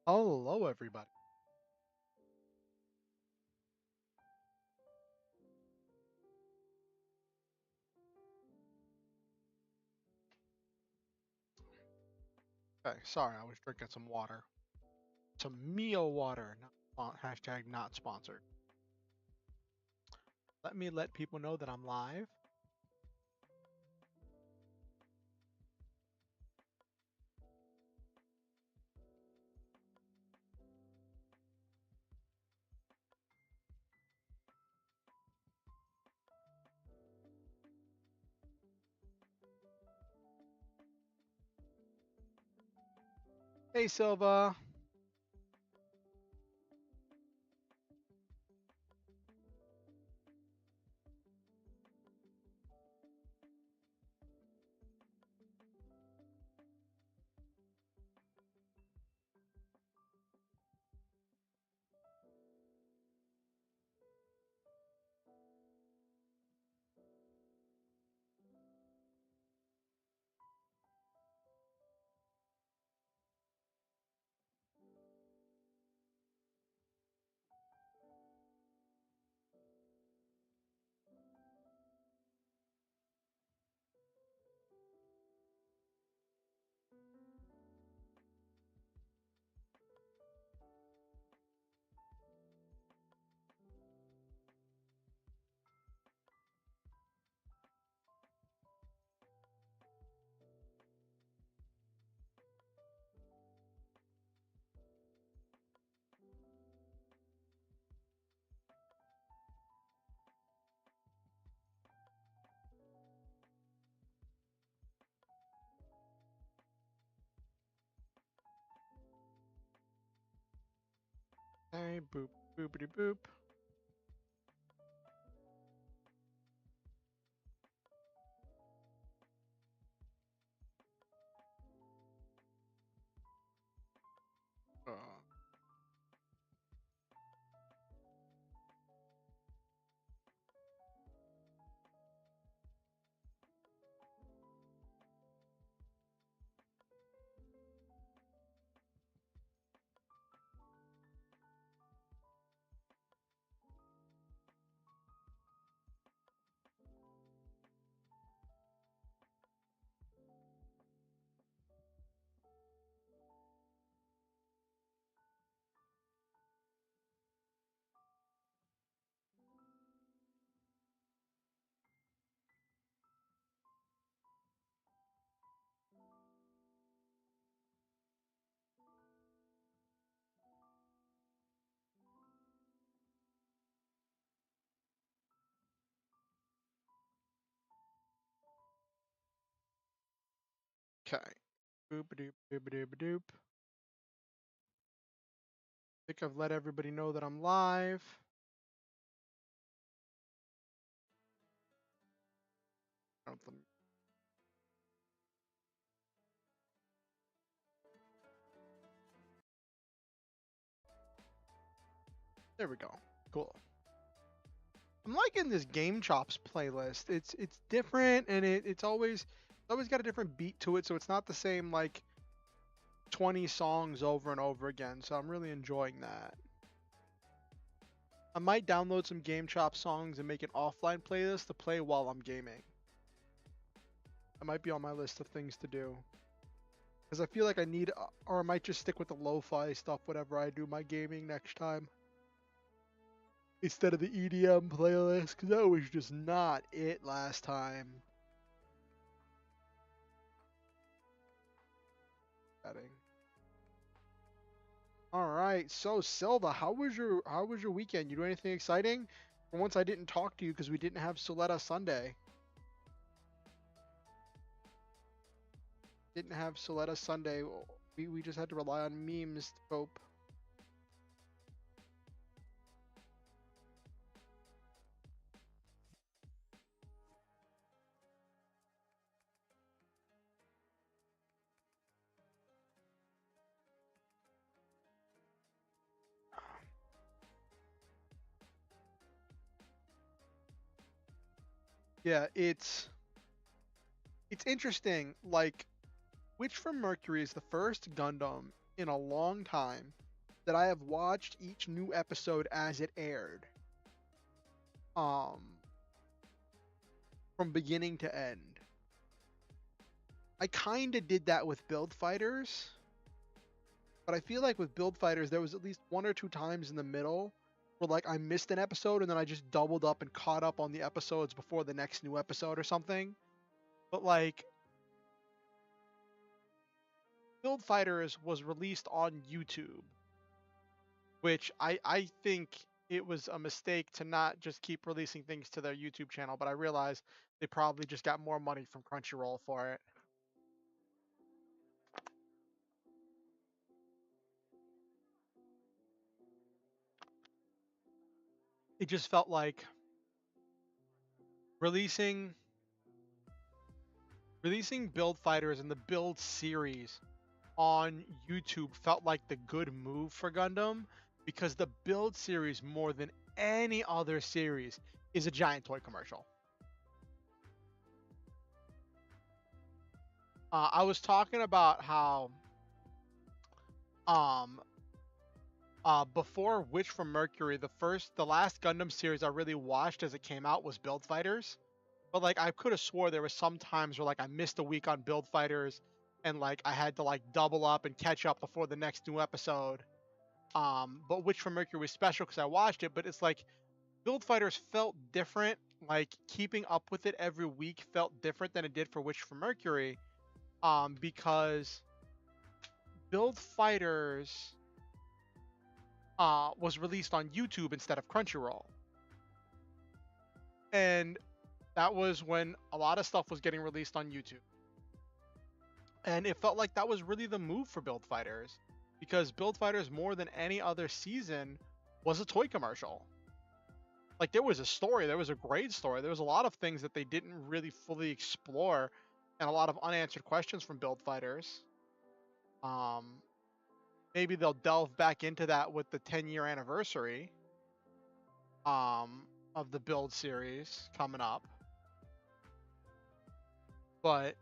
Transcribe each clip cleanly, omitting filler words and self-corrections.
Hello, everybody. Okay, sorry, I was drinking some water. Some meal water. Hashtag not sponsored. Let me let people know that I'm live. Hey, Silva. Hey, boop, boopity boop. Uh, okay. Boopity boopity doop. I think I've let everybody know that I'm live. There we go. Cool. I'm liking this GameChops playlist. It's different and it's always got a different beat to it, so it's not the same like 20 songs over and over again. So I'm really enjoying that. I might download some GameChops songs and make an offline playlist to play while I'm gaming. That might be on my list of things to do. Because I feel like I need, or I might just stick with the lo-fi stuff whenever I do my gaming next time. Instead of the EDM playlist, because that was just not it last time. Setting. All right, so Silva, how was your weekend? You do anything exciting? For once, I didn't talk to you because we didn't have Soletta Sunday. Didn't have Soletta Sunday. We just had to rely on memes to cope. Yeah, it's interesting. Like, which from Mercury is the first Gundam in a long time that I have watched each new episode as it aired. Um, from beginning to end. I kind of did that with Build Fighters, but I feel like with Build Fighters, there was at least one or two times in the middle where like I missed an episode and then I just doubled up and caught up on the episodes before the next new episode or something. But like Build Fighters was released on YouTube, which I think it was a mistake to not just keep releasing things to their YouTube channel, but I realized they probably just got more money from Crunchyroll for it. It just felt like releasing Build Fighters and the Build series on YouTube felt like the good move for Gundam, because the Build series, more than any other series, is a giant toy commercial. I was talking about how before Witch from Mercury, the last Gundam series I really watched as it came out was Build Fighters. But like I could have swore there was some times where like I missed a week on Build Fighters and like I had to like double up and catch up before the next new episode. But Witch from Mercury was special because I watched it, but it's like Build Fighters felt different. Like keeping up with it every week felt different than it did for Witch from Mercury. Because Build Fighters was released on YouTube instead of Crunchyroll. And that was when a lot of stuff was getting released on YouTube. And it felt like that was really the move for Build Fighters, because Build Fighters, more than any other season, was a toy commercial. Like there was a story, there was a great story, there was a lot of things that they didn't really fully explore, and a lot of unanswered questions from Build Fighters. Maybe they'll delve back into that with the 10-year anniversary of the Build series coming up. But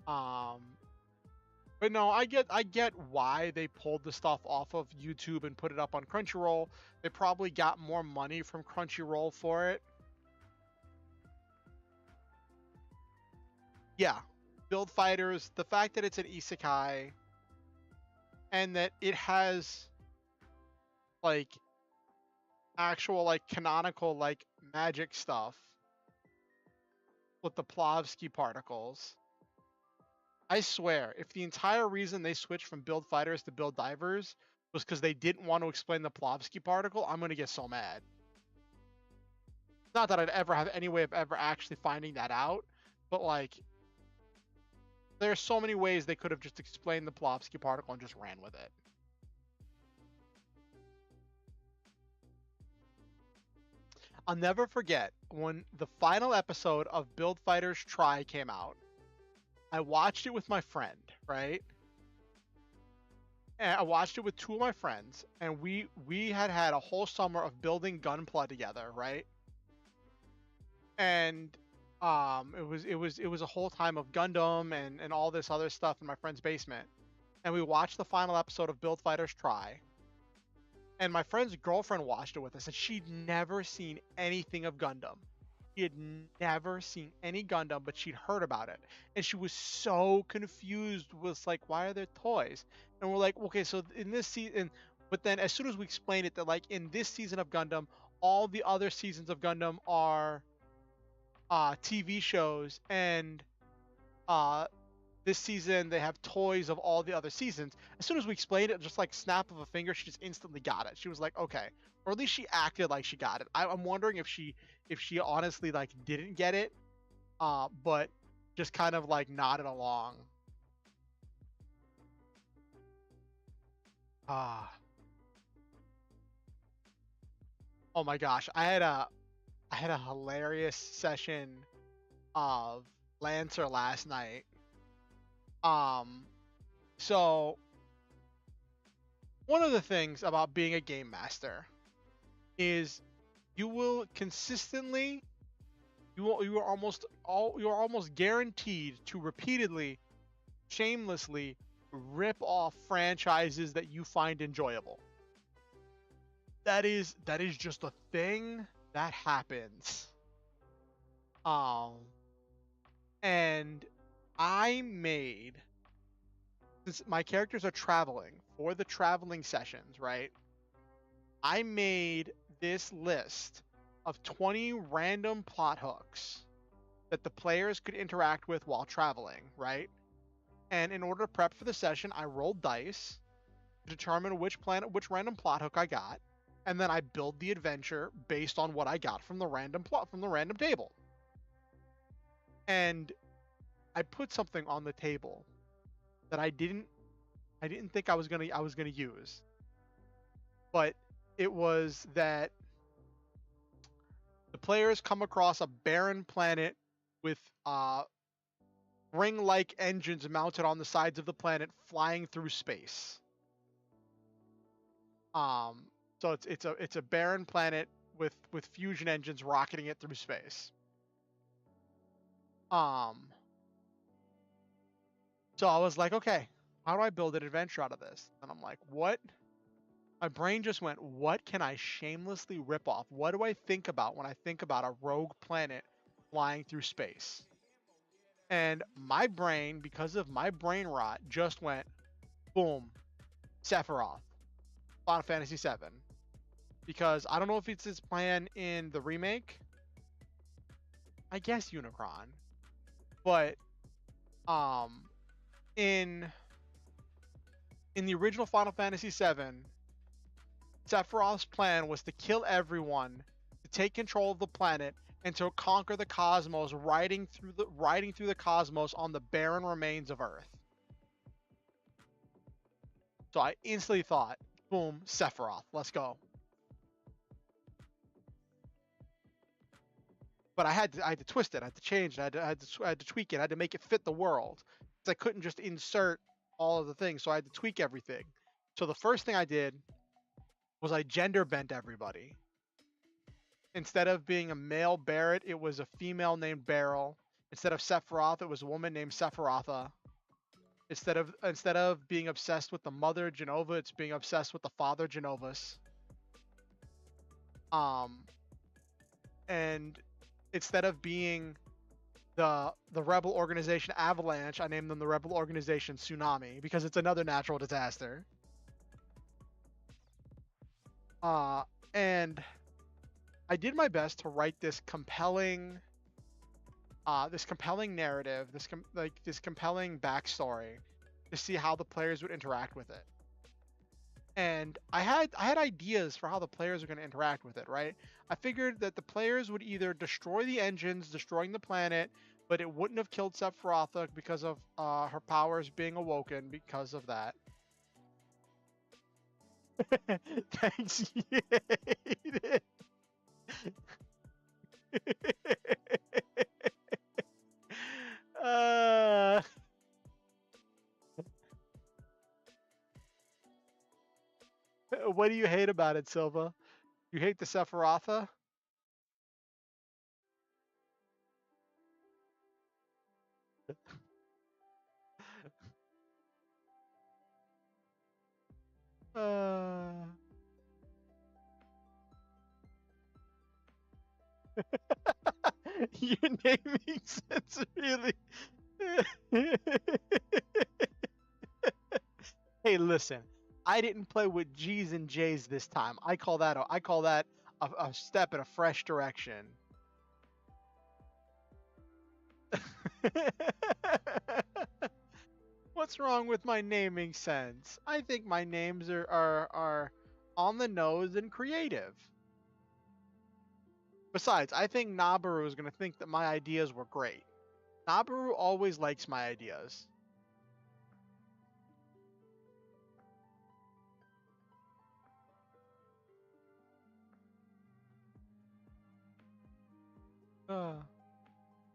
no, I get why they pulled the stuff off of YouTube and put it up on Crunchyroll. They probably got more money from Crunchyroll for it. Yeah, Build Fighters, the fact that it's an isekai and that it has like actual like canonical like magic stuff with the Plavsky particles. I swear, if the entire reason they switched from Build Fighters to Build Divers was because they didn't want to explain the Plavsky particle, I'm gonna get so mad. Not that I'd ever have any way of ever actually finding that out, but like, there are so many ways they could have just explained the Plavsky particle and just ran with it. I'll never forget when the final episode of Build Fighters Try came out. I watched it with my friend, right? And I watched it with two of my friends, and we had a whole summer of building Gunpla together, right? And it was a whole time of Gundam and all this other stuff in my friend's basement. And we watched the final episode of Build Fighters Try. And my friend's girlfriend watched it with us, and she'd never seen anything of Gundam. She had never seen any Gundam, but she'd heard about it. And she was so confused, was like, why are there toys? And we're like, okay, so in this season, but then as soon as we explained it, that like in this season of Gundam, all the other seasons of Gundam are TV shows, and this season they have toys of all the other seasons. As soon as we explained it, just like snap of a finger, she just instantly got it. She was like, okay, or at least she acted like she got it. I'm wondering if she honestly like didn't get it, but just kind of like nodded along. Oh my gosh, I had a hilarious session of Lancer last night. So one of the things about being a game master is you will consistently, you are almost guaranteed to repeatedly, shamelessly rip off franchises that you find enjoyable. That is just a thing that happens. And I made, since my characters are traveling for the traveling sessions, right? I made this list of 20 random plot hooks that the players could interact with while traveling, right? And in order to prep for the session, I rolled dice to determine which random plot hook I got, and then I build the adventure based on what I got from the random table. And I put something on the table that I didn't think I was gonna use, but it was that the players come across a barren planet with ring-like engines mounted on the sides of the planet flying through space. So it's a barren planet with fusion engines rocketing it through space. So I was like, okay, how do I build an adventure out of this? And I'm like, what? My brain just went, what can I shamelessly rip off? What do I think about when I think about a rogue planet flying through space? And my brain, because of my brain rot, just went, boom, Sephiroth, Final Fantasy VII. Because I don't know if it's his plan in the remake. I guess Unicron. But in the original Final Fantasy VII, Sephiroth's plan was to kill everyone, to take control of the planet, and to conquer the cosmos, riding through the cosmos on the barren remains of Earth. So I instantly thought, boom, Sephiroth, let's go. But I had to twist it, I had to change it, I had to tweak it, I had to make it fit the world. Because I couldn't just insert all of the things, so I had to tweak everything. So the first thing I did was I gender bent everybody. Instead of being a male Barret, it was a female named Beryl. Instead of Sephiroth, it was a woman named Sephirotha. Instead of being obsessed with the mother Genova, it's being obsessed with the father Genovas. And instead of being the rebel organization Avalanche, I named them the rebel organization Tsunami because it's another natural disaster. And I did my best to write this compelling narrative, this compelling backstory to see how the players would interact with it. And I had ideas for how the players are going to interact with it, right? I figured that the players would either destroy the engines, destroying the planet, but it wouldn't have killed Sephiroth because of her powers being awoken because of that. Thanks, what do you hate about it, Silva? You hate the Sephirotha? Your naming sense really. Hey, listen. I didn't play with G's and J's this time. I call that a step in a fresh direction. What's wrong with my naming sense? I think my names are on the nose and creative. Besides, I think Nabaru is going to think that my ideas were great. Nabaru always likes my ideas.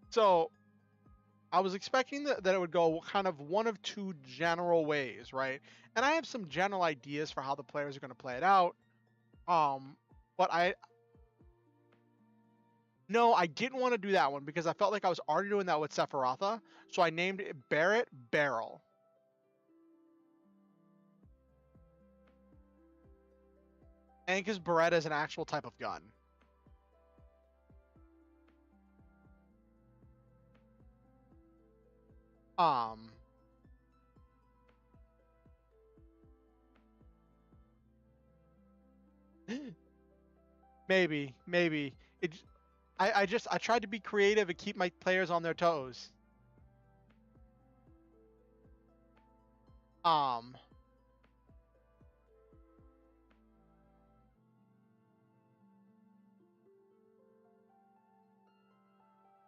So, I was expecting that it would go kind of one of two general ways, right? And I have some general ideas for how the players are going to play it out. But I didn't want to do that one because I felt like I was already doing that with Sephirotha. So I named it Barret Beryl. and because Beretta is an actual type of gun. Um, maybe it. I tried to be creative and keep my players on their toes. Um,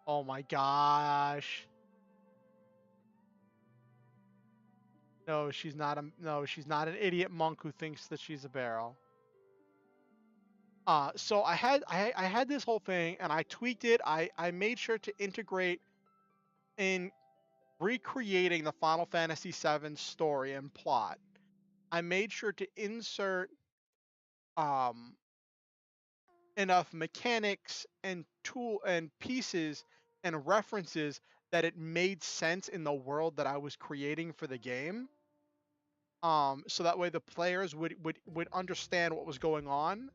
oh my gosh. No, she's not a no, she's not an idiot monk who thinks that she's a barrel. So I had this whole thing and I tweaked it. I made sure to integrate in recreating the Final Fantasy VII story and plot. I made sure to insert um enough mechanics and tool and pieces and references that it made sense in the world that I was creating for the game. So that way the players would understand what was going on.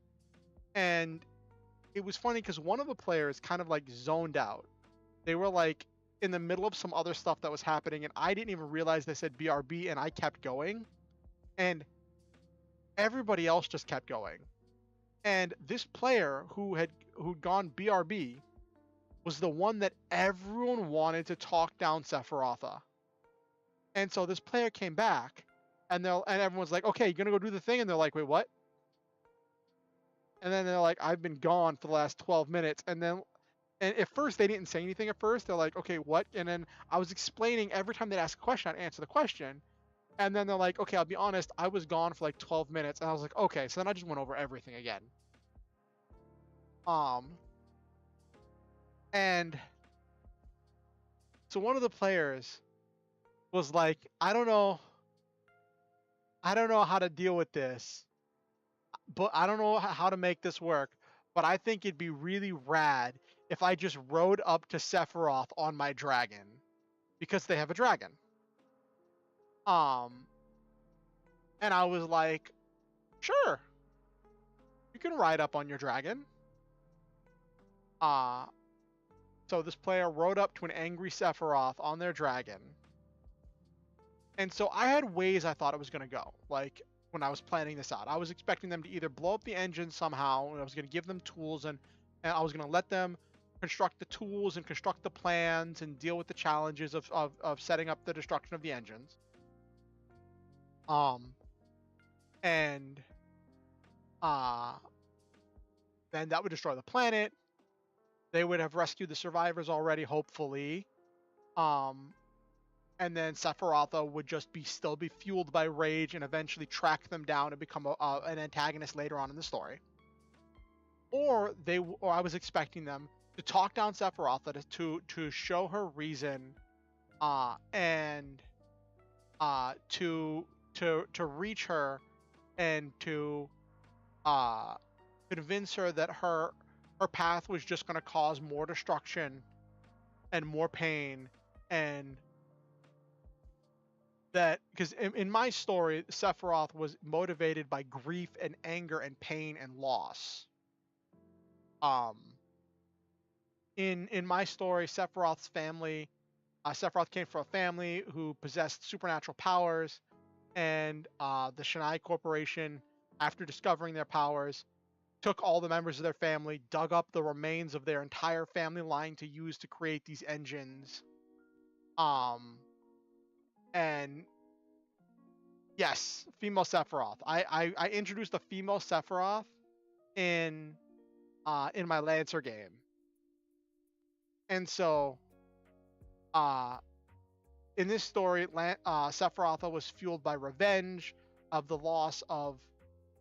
And it was funny because one of the players kind of like zoned out. They were like in the middle of some other stuff that was happening, and I didn't even realize they said BRB, and I kept going, and everybody else just kept going. And this player who'd gone BRB was the one that everyone wanted to talk down Sephiroth. And so this player came back, and everyone's like, "Okay, you're gonna go do the thing," and they're like, "Wait, what?" And then they're like, "I've been gone for the last 12 minutes," and at first they didn't say anything at first. They're like, "Okay, what?" And then I was explaining every time they'd ask a question, I'd answer the question. And then they're like, "Okay, I'll be honest, I was gone for like 12 minutes." And I was like, "Okay." So then I just went over everything again. Um, and so one of the players was like, I don't know how to deal with this, but I don't know how to make this work. But I think it'd be really rad if I just rode up to Sephiroth on my dragon because they have a dragon. Um, and I was like, sure, you can ride up on your dragon. Uh, so this player rode up to an angry Sephiroth on their dragon. And so I had ways I thought it was going to go. Like when I was planning this out, I was expecting them to either blow up the engine somehow, and I was going to give them tools, and I was going to let them construct the tools and construct the plans and deal with the challenges of setting up the destruction of the engines. Um, and uh, then that would destroy the planet. They would have rescued the survivors already, hopefully. Um, and then Sephiroth would just still be fueled by rage and eventually track them down and become an antagonist later on in the story. Or I was expecting them to talk down Sephiroth to show her reason, and to reach her and to convince her that her path was just going to cause more destruction and more pain, and that because in my story, Sephiroth was motivated by grief and anger and pain and loss. Um, in my story, Sephiroth's family, Sephiroth came from a family who possessed supernatural powers, and the Shinai Corporation, after discovering their powers, took all the members of their family, dug up the remains of their entire family line to use to create these engines. And yes, female Sephiroth. I introduced a female Sephiroth in my Lancer game, and so in this story, Sephiroth was fueled by revenge of the loss of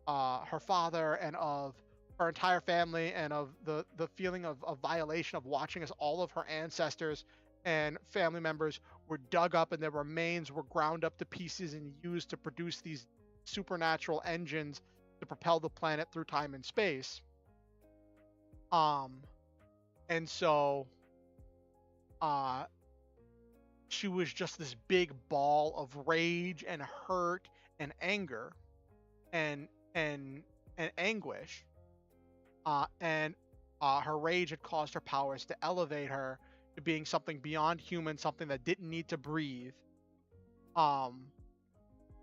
her father and of her entire family, and of the feeling of violation of watching as all of her ancestors and family members were dug up and their remains were ground up to pieces and used to produce these supernatural engines to propel the planet through time and space. And so she was just this big ball of rage and hurt and anger, and and anguish, and her rage had caused her powers to elevate her to being something beyond human, something that didn't need to breathe. Um,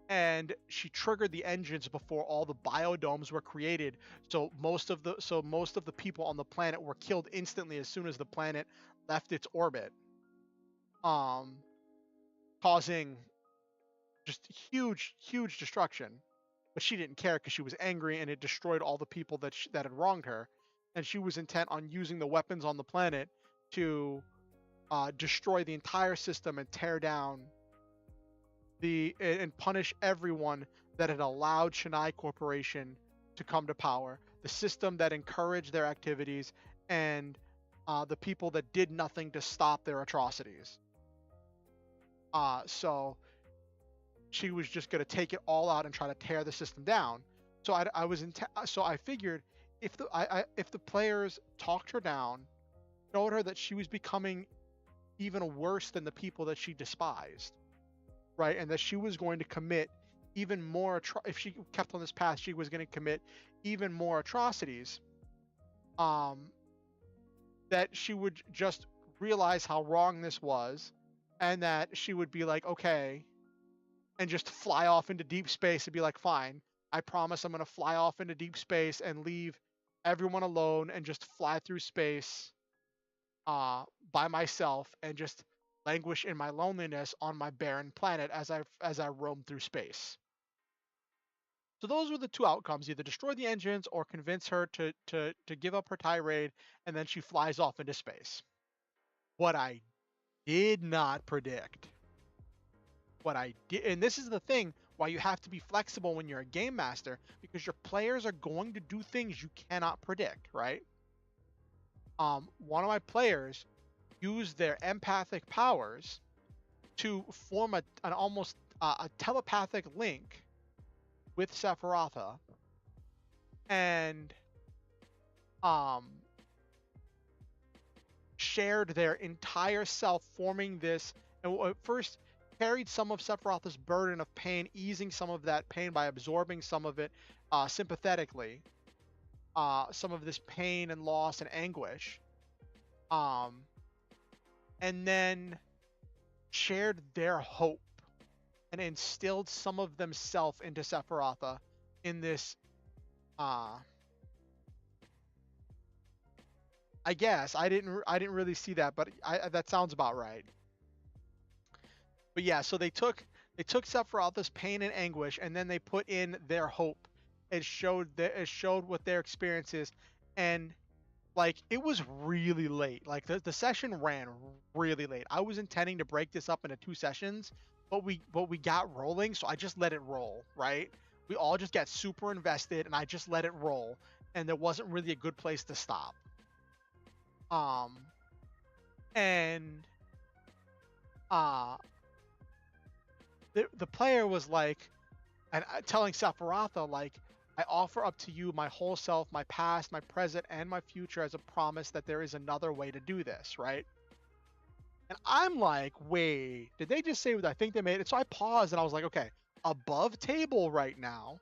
and she triggered the engines before all the biodomes were created. So most of the people on the planet were killed instantly as soon as the planet left its orbit, um, causing just huge destruction. But she didn't care because she was angry, and it destroyed all the people that had wronged her, and she was intent on using the weapons on the planet to destroy the entire system and tear down and punish everyone that had allowed Shanai Corporation to come to power, the system that encouraged their activities, and the people that did nothing to stop their atrocities. So she was just going to take it all out and try to tear the system down. So I figured if the players talked her down, showed her that she was becoming even worse than the people that she despised, right, and that she was going to commit even more if she kept on this path, she was going to commit even more atrocities. That she would just realize how wrong this was, and that she would be like, okay, and just fly off into deep space and be like, fine, I promise I'm going to fly off into deep space and leave everyone alone and just fly through space by myself and just languish in my loneliness on my barren planet as I roam through space. So those were the two outcomes: either destroy the engines or convince her to give up her tirade, and then she flies off into space. What I did not predict, and this is the thing why you have to be flexible when you're a game master, because your players are going to do things you cannot predict, right? One of my players used their empathic powers to form an almost a telepathic link with Sephiroth, and shared their entire self, forming this, and first carried some of Sephiroth's burden of pain, easing some of that pain by absorbing some of it sympathetically, some of this pain and loss and anguish, and then shared their hope and instilled some of themselves into Sephiroth in this I guess I didn't really see that, but that sounds about right. But yeah, so they took Sephiroth's pain and anguish, and then they put in their hope. It showed what their experience is, and like it was really late. Like the session ran really late. I was intending to break this up into 2 sessions, but we got rolling, so I just let it roll, right? We all just got super invested, and I just let it roll, and there wasn't really a good place to stop. And the player was like, and telling Sephiroth, like, I offer up to you my whole self, my past, my present, and my future as a promise that there is another way to do this, right? And I'm like, wait, did they just say what I think they made it? So I paused and I was like, okay, above table right now,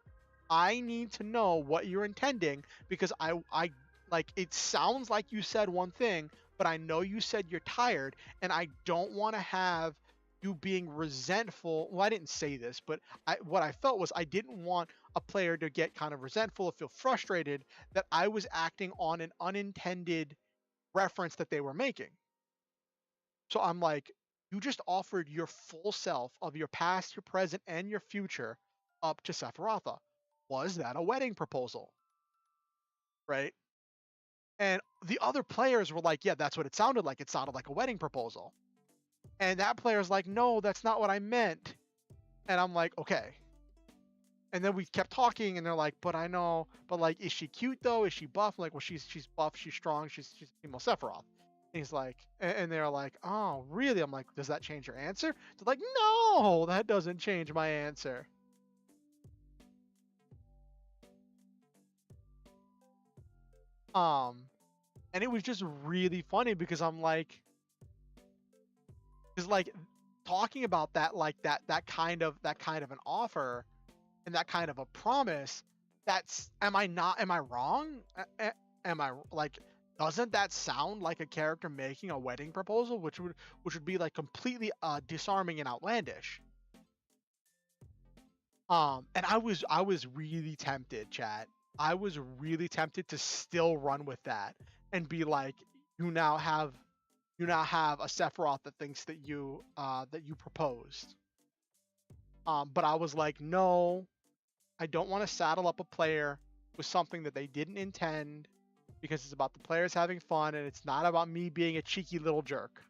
I need to know what you're intending, because I like, it sounds like you said one thing, but I know you said you're tired, and I don't want to have you being resentful. Well, I didn't say this, but what I felt was I didn't want a player to get kind of resentful or feel frustrated that I was acting on an unintended reference that they were making. So I'm like, you just offered your full self of your past, your present, and your future up to Sephiroth. Was that a wedding proposal? Right? And the other players were like, yeah, that's what it sounded like. It sounded like a wedding proposal. And that player's like, no, that's not what I meant. And I'm like, okay. And then we kept talking, and they're like, but I know, but like, is she cute though? Is she buff? I'm like, well, she's buff, she's strong, she's female Sephiroth. And he's like, and they're like, oh, really? I'm like, does that change your answer? They're like, no, that doesn't change my answer. And it was just really funny because I'm like, because like talking about that, like that kind of an offer and that kind of a promise, that's, am I wrong? Am I like, doesn't that sound like a character making a wedding proposal, which would be like completely disarming and outlandish? And I was really tempted, chat. I was really tempted to still run with that and be like, you now have a Sephiroth that thinks that you proposed. But I was like, no, I don't want to saddle up a player with something that they didn't intend, because it's about the players having fun and it's not about me being a cheeky little jerk.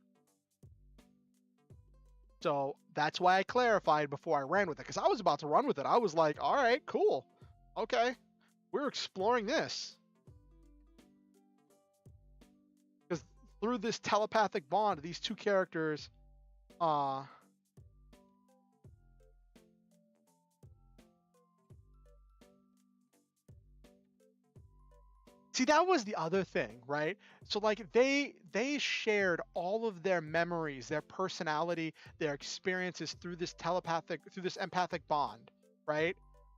So that's why I clarified before I ran with it, because I was about to run with it. I was like, all right, cool. Okay, we're exploring this. Because through this telepathic bond, these two characters, see, that was the other thing, right? So like they shared all of their memories, their personality, their experiences through this empathic bond, right?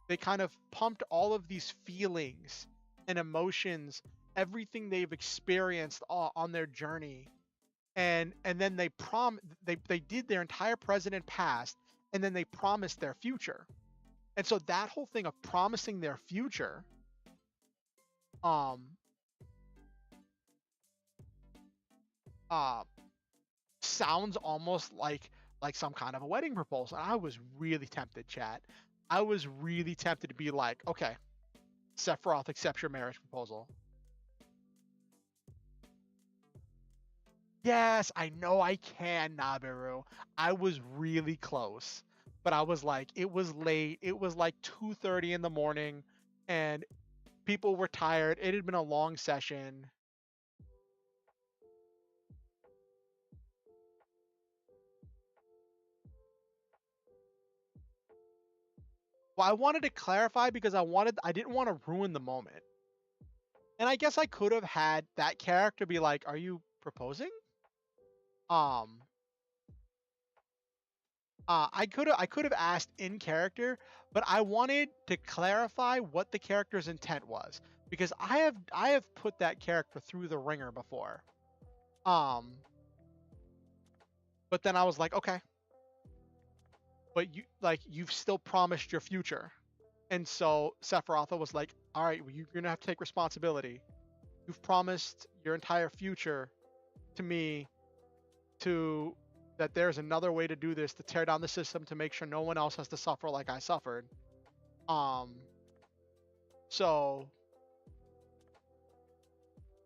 They kind of pumped all of these feelings and emotions, everything they've experienced on their journey, and then they did their entire present and past, and then they promised their future. And so that whole thing of promising their future, um uh sounds almost like some kind of a wedding proposal. And I was really tempted, chat. I was really tempted to be like, okay, Sephiroth accepts your marriage proposal. Yes, I know I can, Nabiru. I was really close. But I was like, it was late. It was like 2:30 in the morning and people were tired. It had been a long session. Well, I wanted to clarify because I didn't want to ruin the moment. And I guess I could have had that character be like, "Are you proposing?" Um, I could have asked in character, but I wanted to clarify what the character's intent was, because I have put that character through the ringer before. Um, but then I was like, okay, but you've still promised your future, and so Sephiroth was like, all right, well, you're gonna have to take responsibility. You've promised your entire future to me, to that there's another way to do this, to tear down the system, to make sure no one else has to suffer like I suffered. Um, so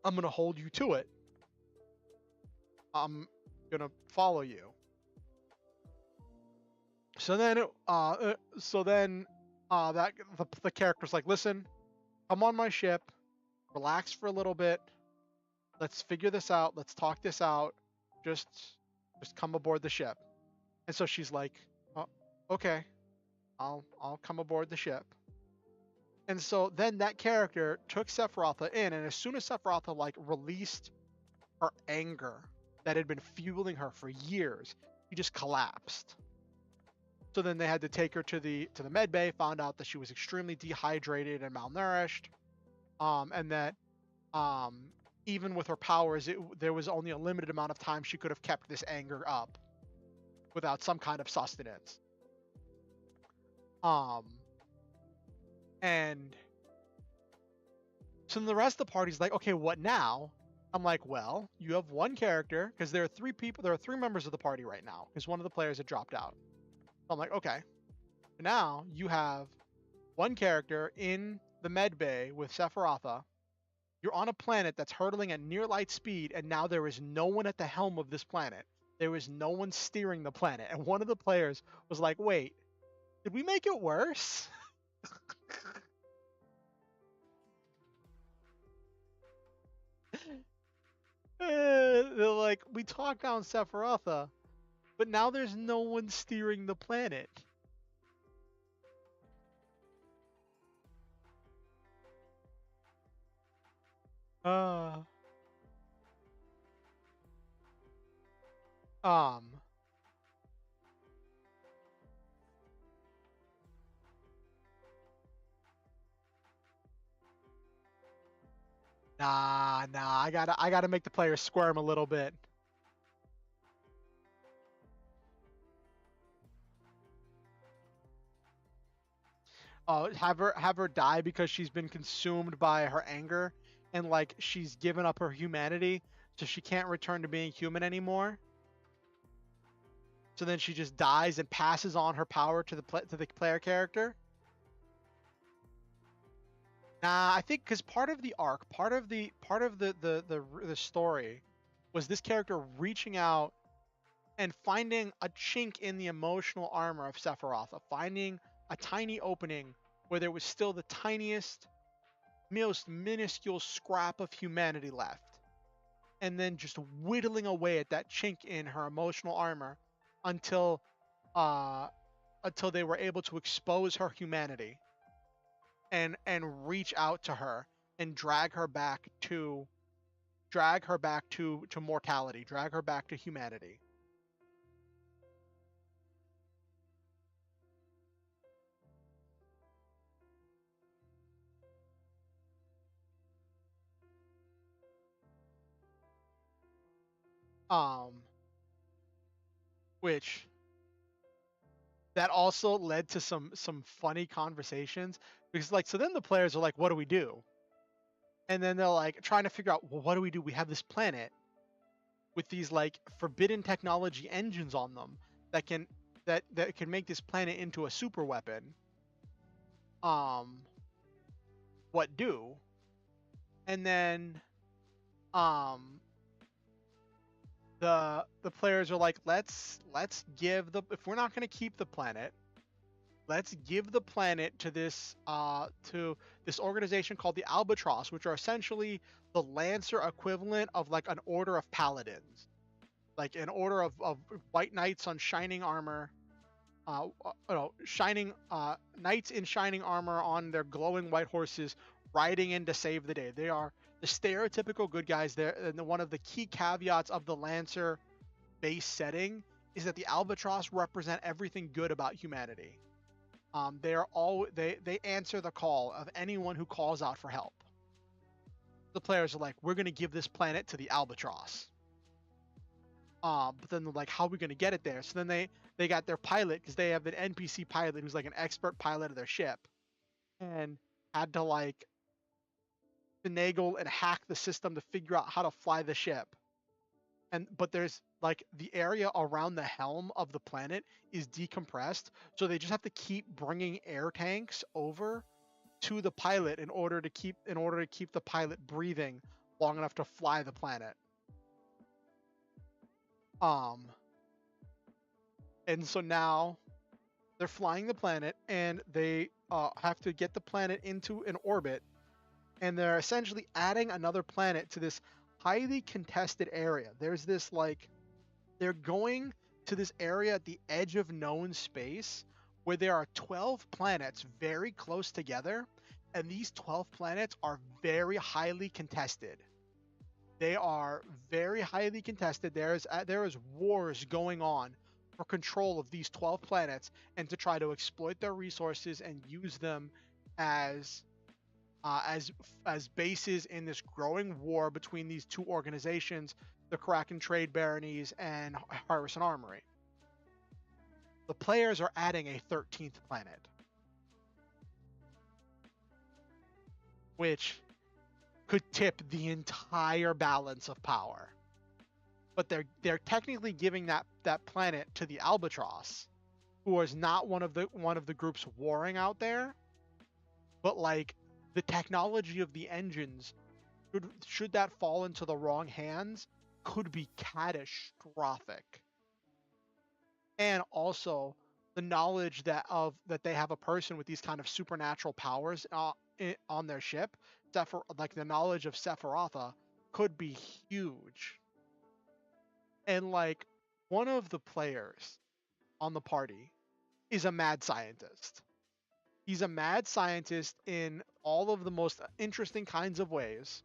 I'm gonna hold you to it. I'm gonna follow you. So then, that the character's like, listen, come on my ship, relax for a little bit. Let's figure this out. Let's talk this out. Just, just come aboard the ship. And so she's like, oh, okay, I'll come aboard the ship. And so then that character took Sephiroth in, and as soon as Sephiroth like released her anger that had been fueling her for years, she just collapsed. So then they had to take her to the med bay, found out that she was extremely dehydrated and malnourished, and that um, even with her powers, there was only a limited amount of time she could have kept this anger up without some kind of sustenance. Um, and so then the rest of the party's like, okay, what now? I'm like, well, you have one character, because there are three members of the party right now, because one of the players had dropped out. So I'm like, okay, now you have one character in the med bay with Sephiroth. You're on a planet that's hurtling at near light speed, and now there is no one at the helm of this planet. There is no one steering the planet. And one of the players was like, wait, did we make it worse? They're like, we talked down Sephiroth, but now there's no one steering the planet. Uh, um, Nah, I gotta make the players squirm a little bit. Have her die because she's been consumed by her anger and like she's given up her humanity, so she can't return to being human anymore. So then she just dies and passes on her power to the player character. Nah, I think because part of the arc, part of the story, was this character reaching out and finding a chink in the emotional armor of Sephiroth, finding a tiny opening where there was still the tiniest, most minuscule scrap of humanity left, and then just whittling away at that chink in her emotional armor until uh until they were able to expose her humanity and reach out to her and drag her back to mortality, drag her back to humanity. Um, which that also led to some funny conversations because like so then the players are like, what do we do? And then they're like trying to figure out, well, what do we do? We have this planet with these like forbidden technology engines on them that can that can make this planet into a super weapon. Um, what do? And then um the players are like, let's give the if we're not going to keep the planet, let's give the planet to this organization called the Albatross, which are essentially the Lancer equivalent of like an order of paladins, like an order of white knights on shining armor, shining knights in shining armor on their glowing white horses, riding in to save the day. They are the stereotypical good guys there, and one of the key caveats of the Lancer base setting is that the Albatross represent everything good about humanity. They answer the call of anyone who calls out for help. The players are like, we're gonna give this planet to the Albatross. But then they're like, how are we gonna get it there? So then they got their pilot because they have an NPC pilot who's like an expert pilot of their ship, and had to like finagle and hack the system to figure out how to fly the ship. But there's like the area around the helm of the planet is decompressed, so they just have to keep bringing air tanks over to the pilot in order to keep the pilot breathing long enough to fly the planet. Um and so now they're flying the planet and they have to get the planet into an orbit, and they're essentially adding another planet to this highly contested area. There's this like they're going to this area at the edge of known space where there are 12 planets very close together, and these 12 planets are very highly contested. They are very highly contested. There is wars going on for control of these 12 planets and to try to exploit their resources and use them as as bases in this growing war between these two organizations, the Kraken Trade Baronies and Harvest and Armory. The players are adding a 13th planet, which could tip the entire balance of power. But they're technically giving that planet to the Albatross, who is not one of the groups warring out there, but like the technology of the engines, should that fall into the wrong hands, could be catastrophic. And also the knowledge that they have a person with these kind of supernatural powers on their ship, like the knowledge of Sephiroth, could be huge. And like one of the players on the party is a mad scientist. He's a mad scientist in all of the most interesting kinds of ways.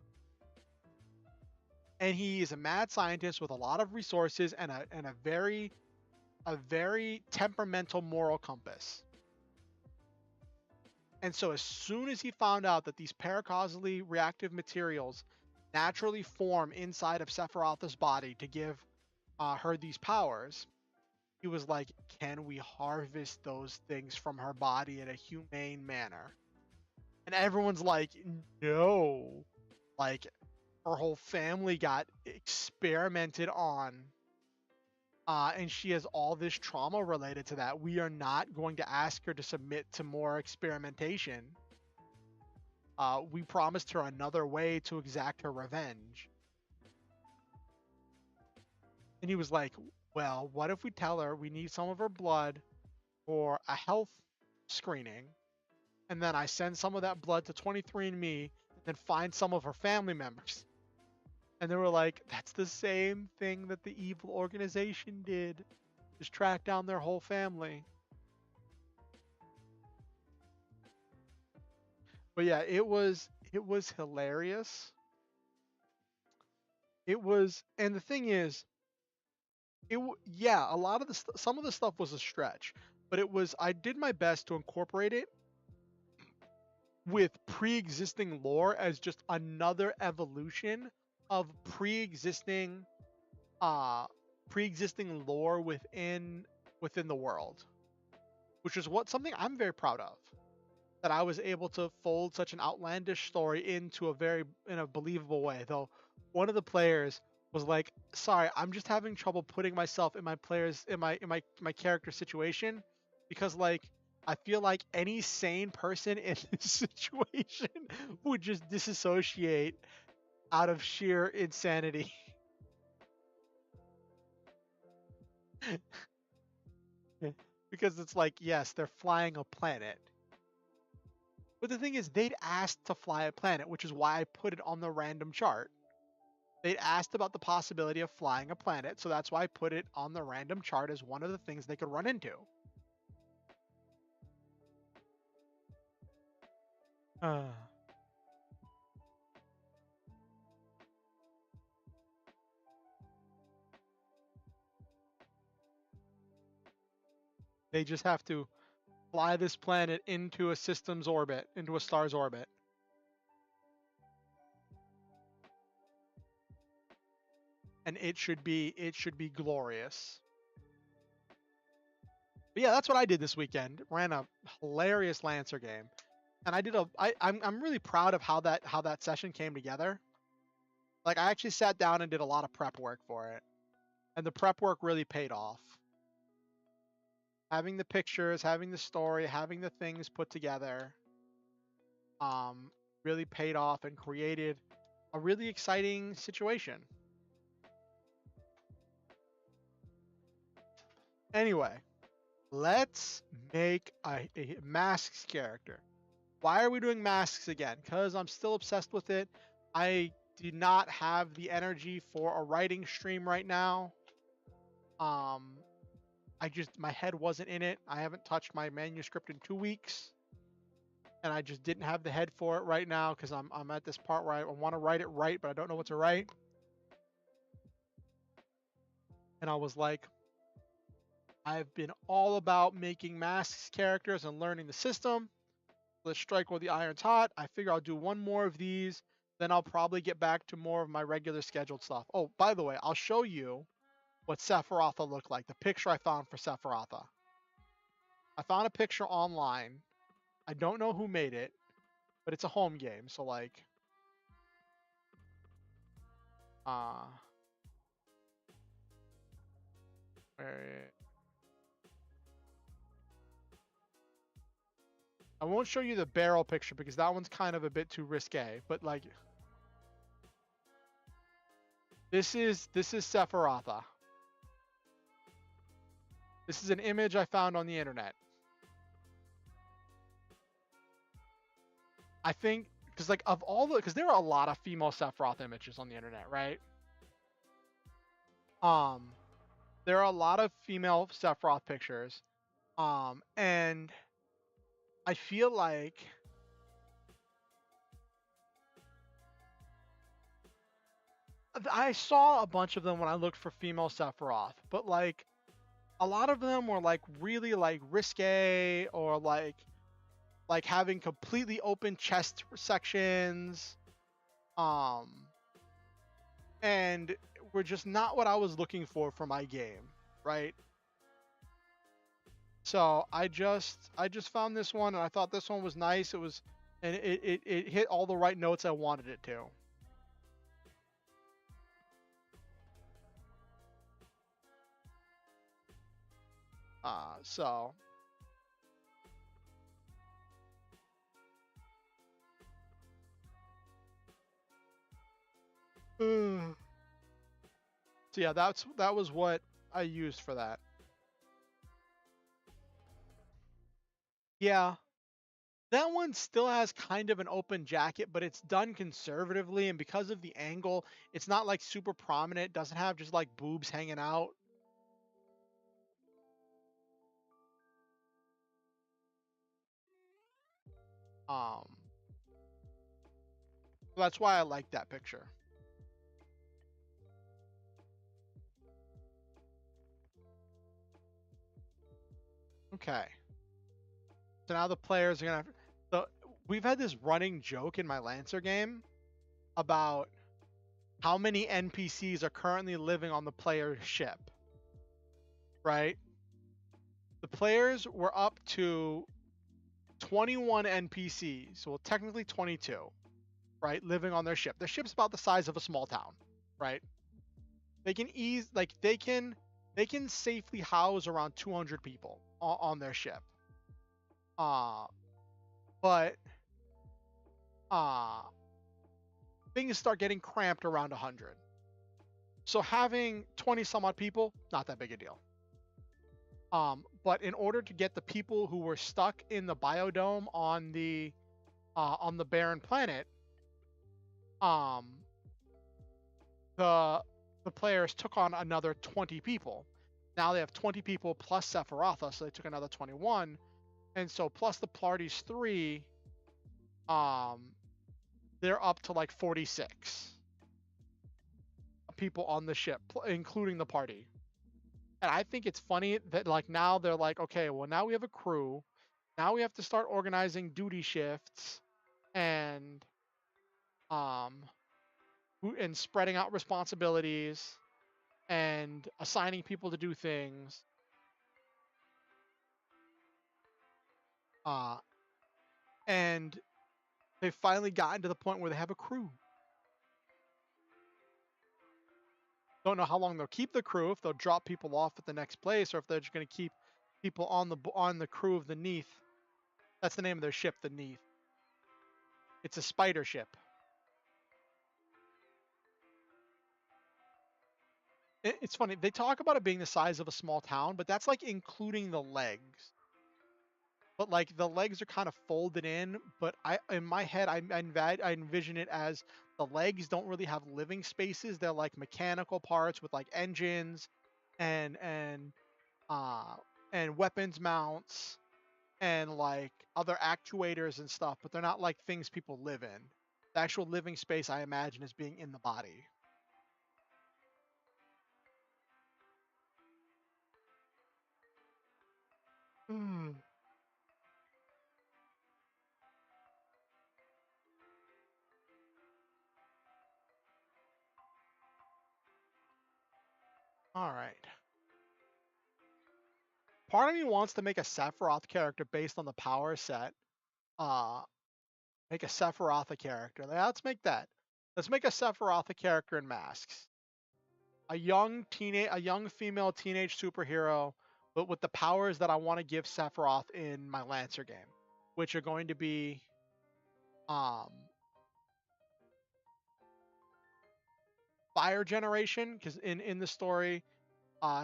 And he is a mad scientist with a lot of resources and a very temperamental moral compass. And so as soon as he found out that these paracausally reactive materials naturally form inside of Sephiroth's body to give her these powers. He was like, can we harvest those things from her body in a humane manner? And everyone's like, no. Like, her whole family got experimented on. And she has all this trauma related to that. We are not going to ask her to submit to more experimentation. We promised her another way to exact her revenge. And he was like, well, what if we tell her we need some of her blood for a health screening, and then I send some of that blood to 23andMe, and then find some of her family members? And they were like, that's the same thing that the evil organization did. Just track down their whole family. But yeah, it was hilarious. It was, and the thing is, yeah, a lot of some of the stuff was a stretch, but I did my best to incorporate it with pre-existing lore as just another evolution of pre-existing lore within the world, which is something I'm very proud of, that I was able to fold such an outlandish story into in a believable way. Though one of the players was like, sorry, I'm just having trouble putting myself in my character situation, because like I feel like any sane person in this situation would just disassociate out of sheer insanity. Because it's like, yes, they're flying a planet. But the thing is, they'd asked to fly a planet, which is why I put it on the random chart. They'd asked about the possibility of flying a planet, so that's why I put it on the random chart as one of the things they could run into. They just have to fly this planet into a system's orbit, into a star's orbit. And it should be glorious. But yeah, that's what I did this weekend. Ran a hilarious Lancer game. And I'm really proud of how that session came together. Like, I actually sat down and did a lot of prep work for it. And the prep work really paid off. Having the pictures, having the story, having the things put together, really paid off and created a really exciting situation. Anyway, let's make a masks character. Why are we doing masks again? Because I'm still obsessed with it. I did not have the energy for a writing stream right now. My head wasn't in it. I haven't touched my manuscript in 2 weeks, and I just didn't have the head for it right now, because I'm at this part where I want to write it right, but I don't know what to write. And I was like, I've been all about making masks characters and learning the system. Let's strike while the iron's hot. I figure I'll do one more of these, then I'll probably get back to more of my regular scheduled stuff. Oh, by the way, I'll show you what Sephirotha looked like, the picture I found for Sephirotha. I found a picture online. I don't know who made it, but it's a home game, so like, where I won't show you the barrel picture because that one's kind of a bit too risque, but like, this is Sephirotha. This is an image I found on the internet. I think, because like because there are a lot of female Sephiroth images on the internet, right? There are a lot of female Sephiroth pictures, and I feel like I saw a bunch of them when I looked for female Sephiroth, but like a lot of them were like really like risque, or like having completely open chest sections, and were just not what I was looking for my game, right? So I just found this one and I thought this one was nice. It was and it hit all the right notes I wanted it to. So so yeah, that was what I used for that. Yeah, that one still has kind of an open jacket, but it's done conservatively, and because of the angle, it's not like super prominent. It doesn't have just like boobs hanging out. Um, so that's why I like that picture. Okay, so now the players are gonna. So we've had this running joke in my Lancer game about how many NPCs are currently living on the player's ship, right? The players were up to 21 NPCs, well, technically 22, right? Living on their ship. Their ship's about the size of a small town, right? They can they can safely house around 200 people on their ship. Uh, but uh, things start getting cramped around 100. So having 20 some odd people, not that big a deal. But in order to get the people who were stuck in the biodome on the barren planet, um, the the players took on another 20 people. Now they have 20 people plus Sephiroth, so they took another 21, and so plus the party's 3, um, they're up to like 46 people on the ship, including the party. And I think it's funny that like now they're like, okay, well now we have a crew. Now we have to start organizing duty shifts and um and spreading out responsibilities and assigning people to do things. Uh and they've finally gotten to the point where they have a crew. Don't know how long they'll keep the crew, if they'll drop people off at the next place, or if they're just going to keep people on the crew of the Neath. That's the name of their ship, the Neath. It's a spider ship. It's funny. They talk about it being the size of a small town, but that's like including the legs. But like the legs are kind of folded in. But in my head, I envision it as the legs don't really have living spaces. They're like mechanical parts with like engines and uh and weapons mounts and like other actuators and stuff. But they're not like things people live in. The actual living space I imagine is being in the body. Mm. All right. Part of me wants to make a Sephiroth character based on the power set. Uh, Make a Sephiroth character. Let's make that. Let's make a Sephiroth character in masks. A young female teenage superhero, but with the powers that I want to give Sephiroth in my Lancer game, which are going to be um, fire generation, because in the story,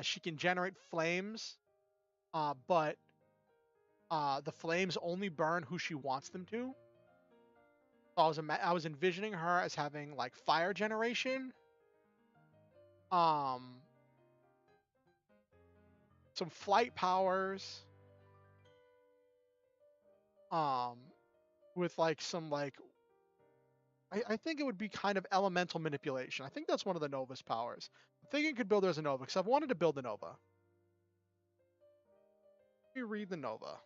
she can generate flames, but the flames only burn who she wants them to. So I was envisioning her as having like fire generation, um, some flight powers, um, with like some like I think it would be kind of elemental manipulation. I think that's one of the Nova's powers. I'm thinking it could build her as a Nova because I've wanted to build a Nova. Let me read the Nova.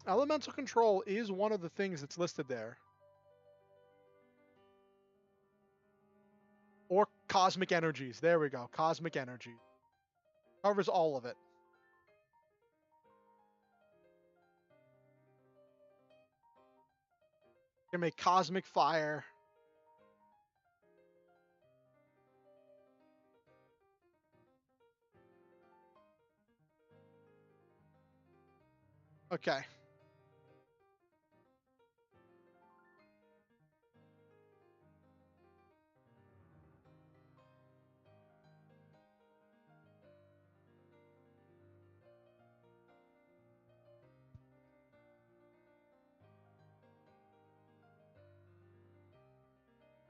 Elemental control is one of the things that's listed there. Or cosmic energies. There we go. Cosmic energy. Covers all of it. You can make cosmic fire. Okay.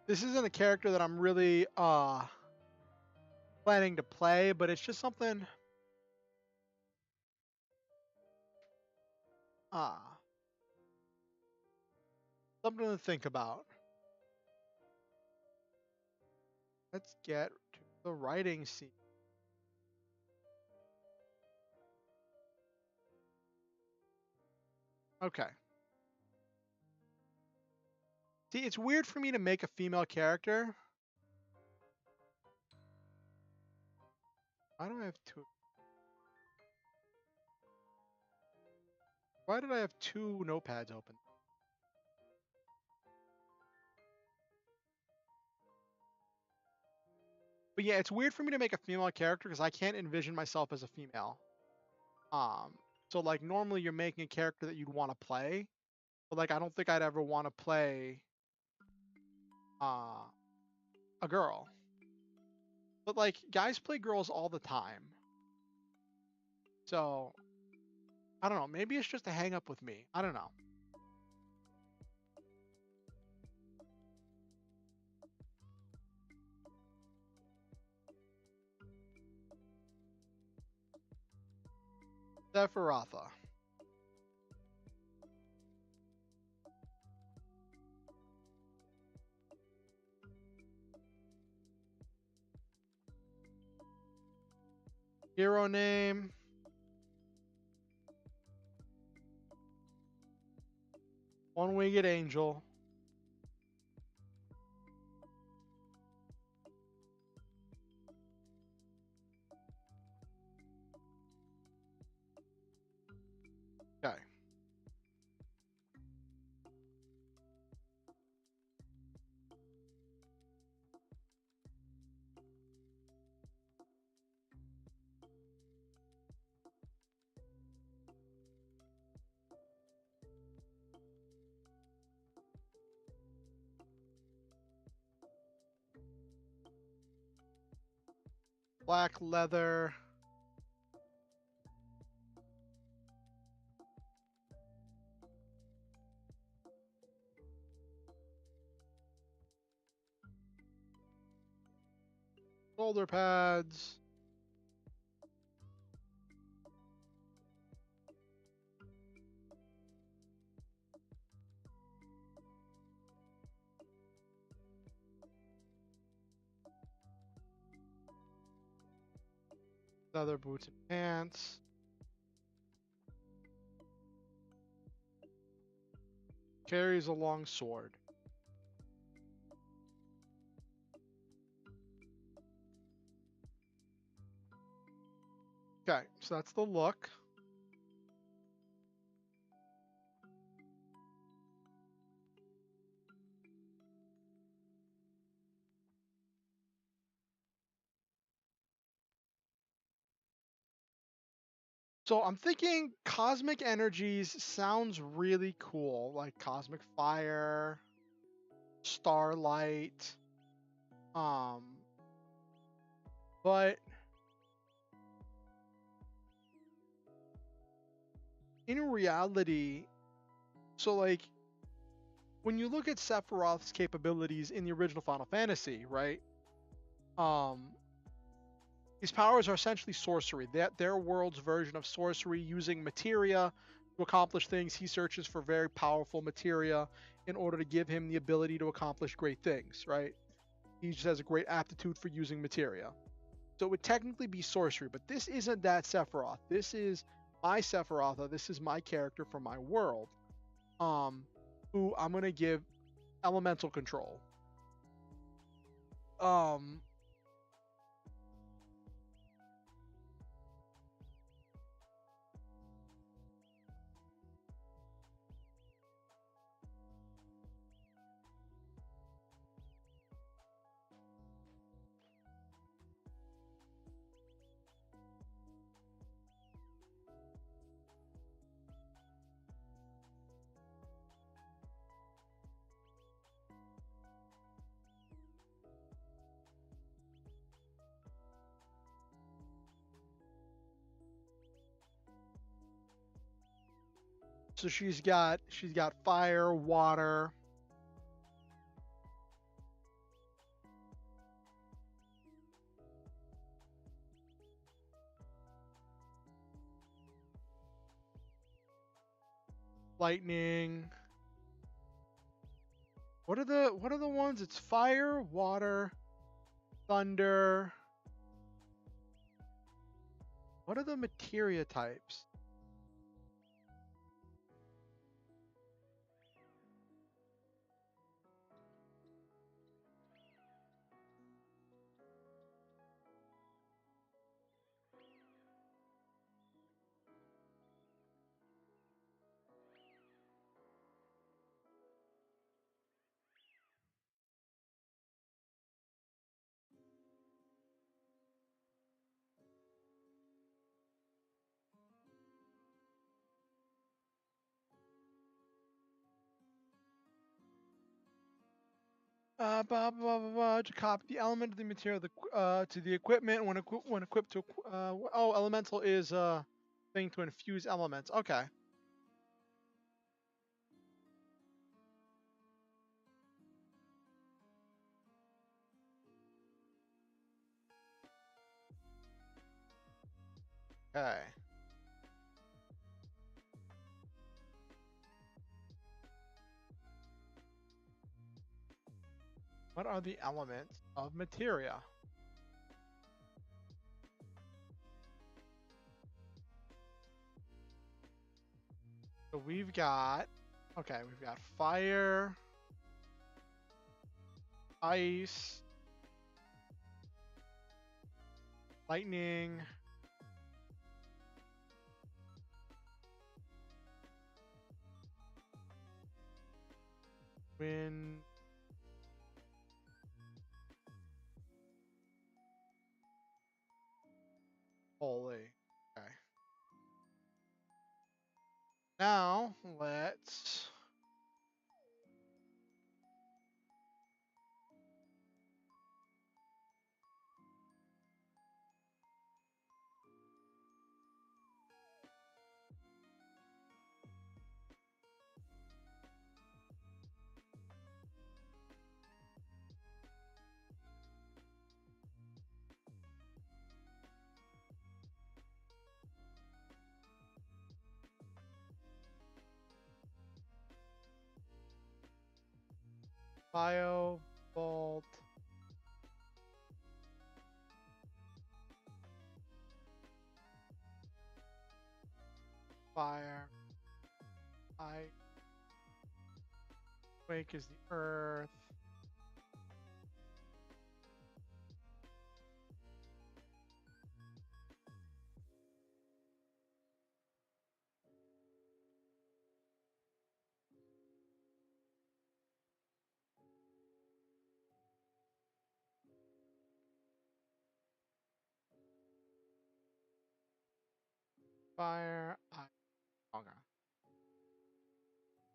This isn't a character that I'm really planning to play, but it's just something something to think about. Let's get to the writing scene. Okay. See, it's weird for me to make a female character. Why do I have two? Why did I have two notepads open? But yeah, it's weird for me to make a female character because I can't envision myself as a female. So like normally you're making a character that you'd want to play, but like I don't think I'd ever want to play a girl. But like guys play girls all the time. So I don't know, maybe it's just a hang up with me. I don't know. Sephiroth. Hero name. One-winged angel. Okay. Black leather. Shoulder pads. Leather boots and pants. Carries a long sword. Okay, so that's the look. So I'm thinking cosmic energies sounds really cool, like cosmic fire, starlight. But in reality, so like when you look at Sephiroth's capabilities in the original Final Fantasy, right? His powers are essentially sorcery. Their world's version of sorcery, using materia to accomplish things. He searches for very powerful materia in order to give him the ability to accomplish great things, right? He just has a great aptitude for using materia. So it would technically be sorcery, but this isn't that Sephiroth. This is my Sephiroth, this is my character from my world, who I'm gonna give elemental control. Um, so she's got fire, water, lightning. What are the ones? It's fire, water, thunder. What are the materia types? Blah, blah, blah, blah, to copy the element of the material to the equipment when equipped to. Oh, elemental is thing to infuse elements. Okay. Okay. What are the elements of materia? So we've got. Okay, we've got fire, ice, lightning, wind, holy. Okay. Now let's. Bio, Bolt, fire, ice, quake is the earth, fire, ice. Okay.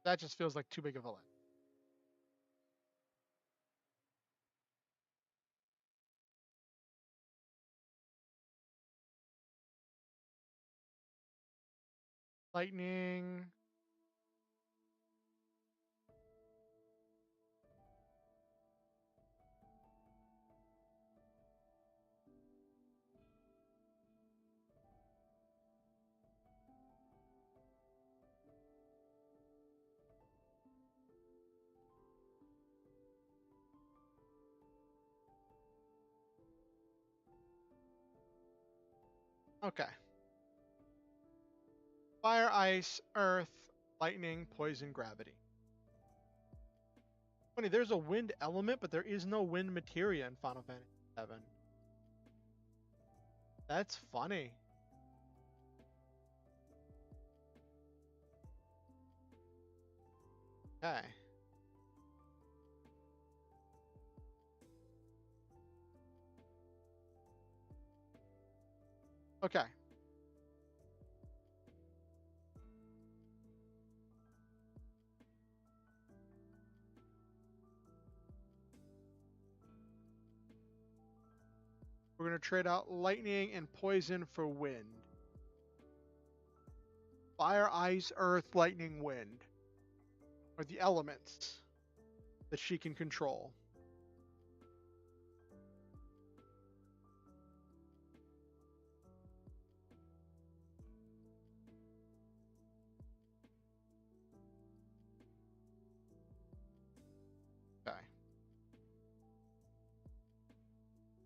That just feels like too big of a list. Lightning. Okay. Fire, ice, earth, lightning, poison, gravity. Funny, there's a wind element, but there is no wind materia in Final Fantasy VII. That's funny. Okay. Okay. We're going to trade out lightning and poison for wind. Fire, ice, earth, lightning, wind are the elements that she can control. Okay.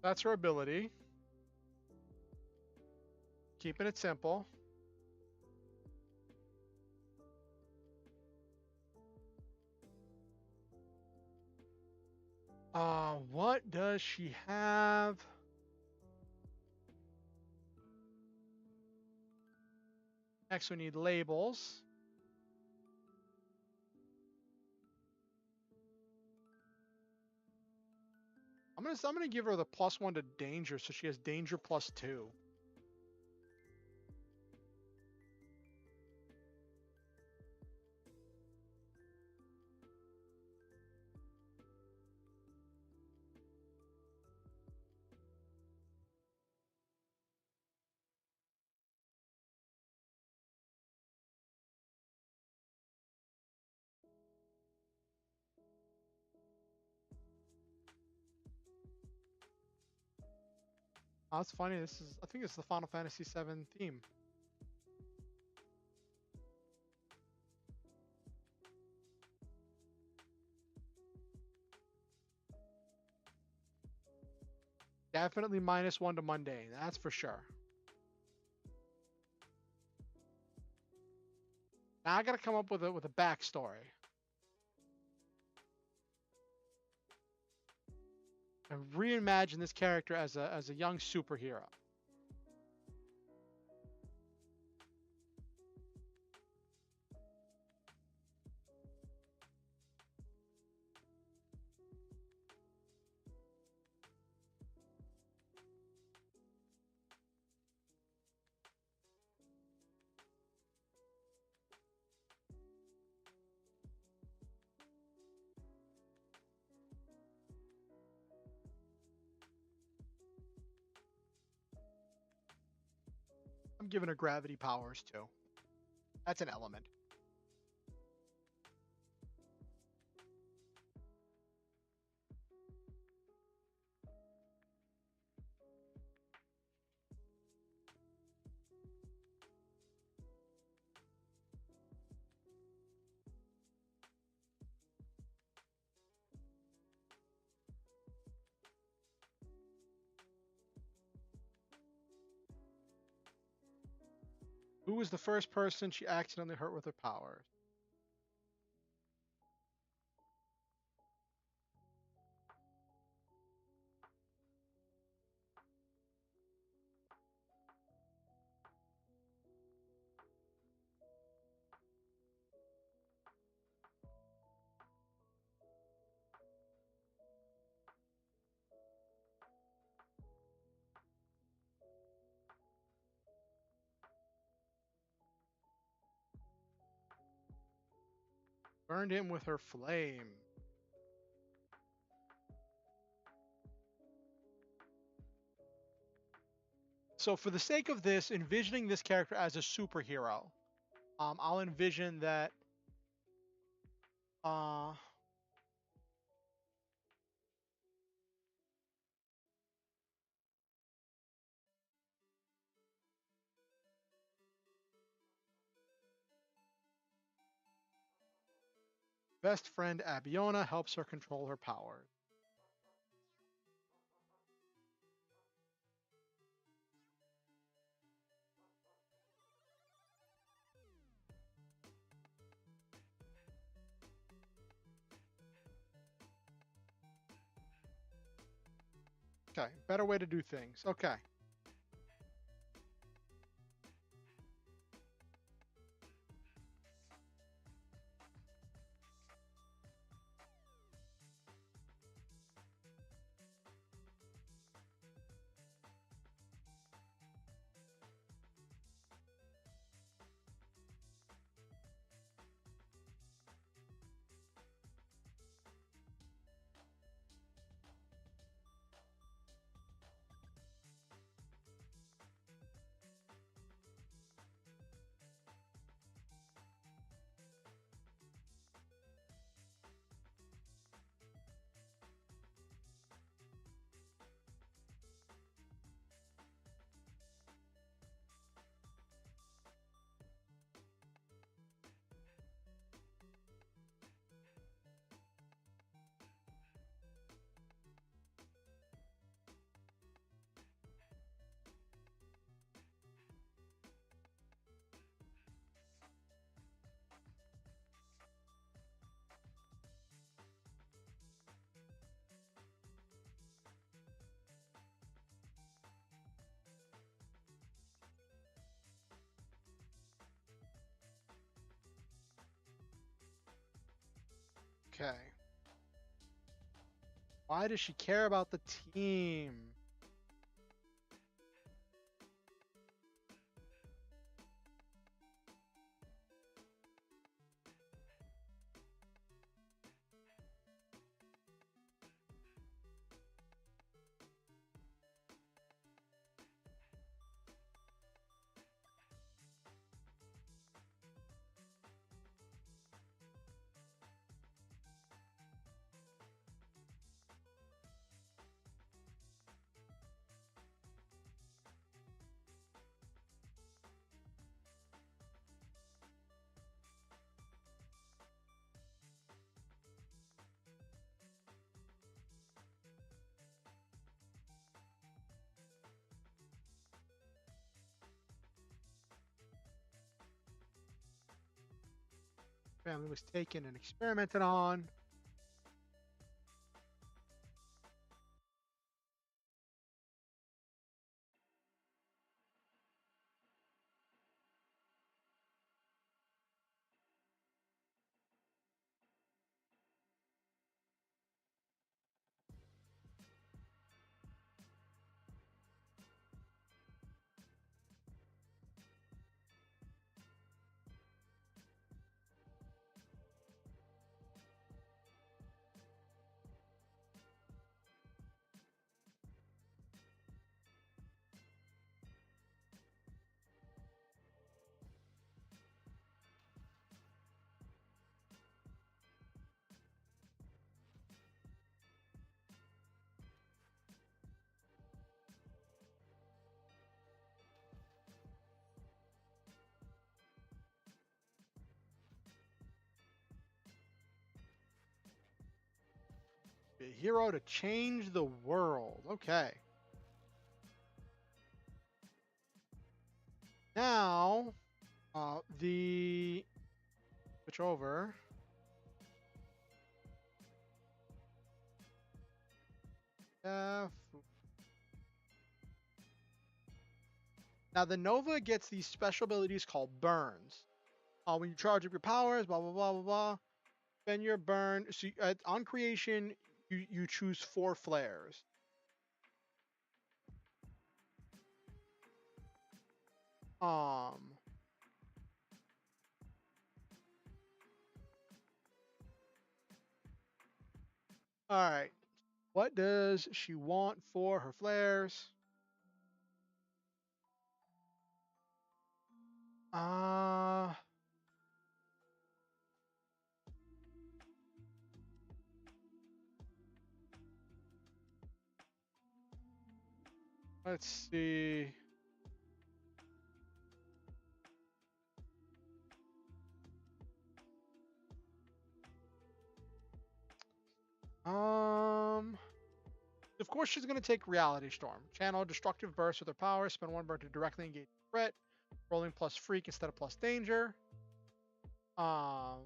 That's her ability. Keeping it simple. What does she have? Next, we need labels. I'm gonna give her the +1 to danger, so she has danger +2. Oh, that's funny. I think it's the Final Fantasy VII theme. Definitely -1 to mundane. That's for sure. Now I gotta come up with a backstory. And reimagine this character as a young superhero. I'm giving her gravity powers too. That's an element. Who was the first person she accidentally hurt with her powers? Burned him with her flame. So for the sake of this, envisioning this character as a superhero, I'll envision that uh, best friend Abiona helps her control her powers. Okay, better way to do things. Okay. Okay. Why does she care about the team? Family was taken and experimented on. Be a hero to change the world. Okay. Now, the switch over. F. Now the Nova gets these special abilities called burns. When you charge up your powers, blah blah blah blah blah. Then your burn. So on creation, you choose 4 flares. All right. What does she want for her flares? Let's see. Of course, she's going to take Reality Storm. Channel Destructive Burst with her power. Spend 1 burn to directly engage the threat. Rolling plus Freak instead of plus Danger. But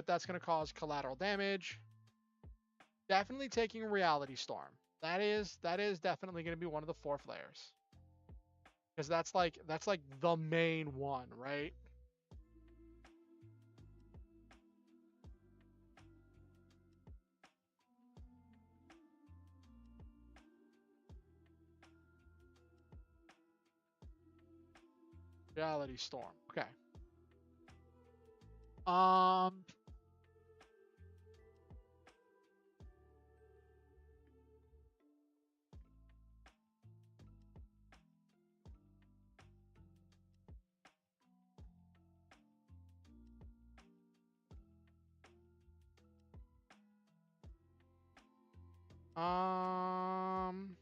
that's going to cause collateral damage. definitely taking Reality Storm. That is definitely going to be one of the 4 flares. Because that's like the main one, right? Reality Storm. Okay. Um um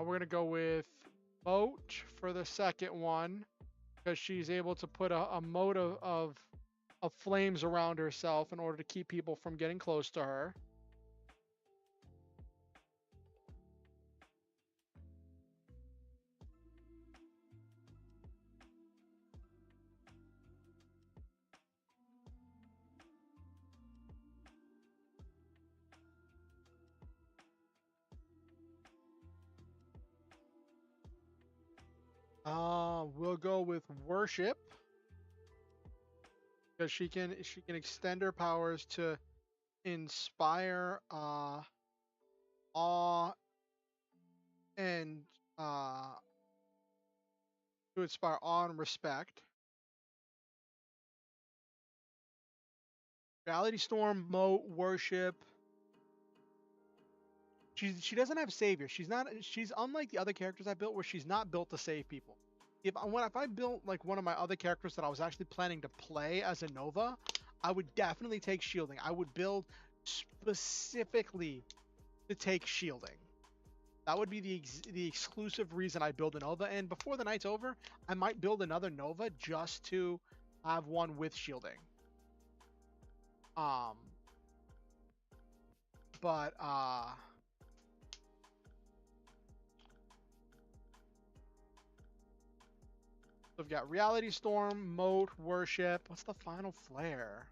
we're gonna go with Boat for the second one because she's able to put a moat of flames around herself in order to keep people from getting close to her. We'll go with Worship because she can extend her powers to inspire awe and to inspire awe and respect. Reality Storm, Moat, Worship. She doesn't have savior. She's unlike the other characters I built where she's not built to save people. If I built like one of my other characters that I was actually planning to play as a Nova, I would definitely take shielding. I would build specifically to take shielding. That would be the exclusive reason I build a Nova. And before the night's over, I might build another Nova just to have one with shielding. Um, but we've got Reality Storm, Moat, Worship. What's the final flare?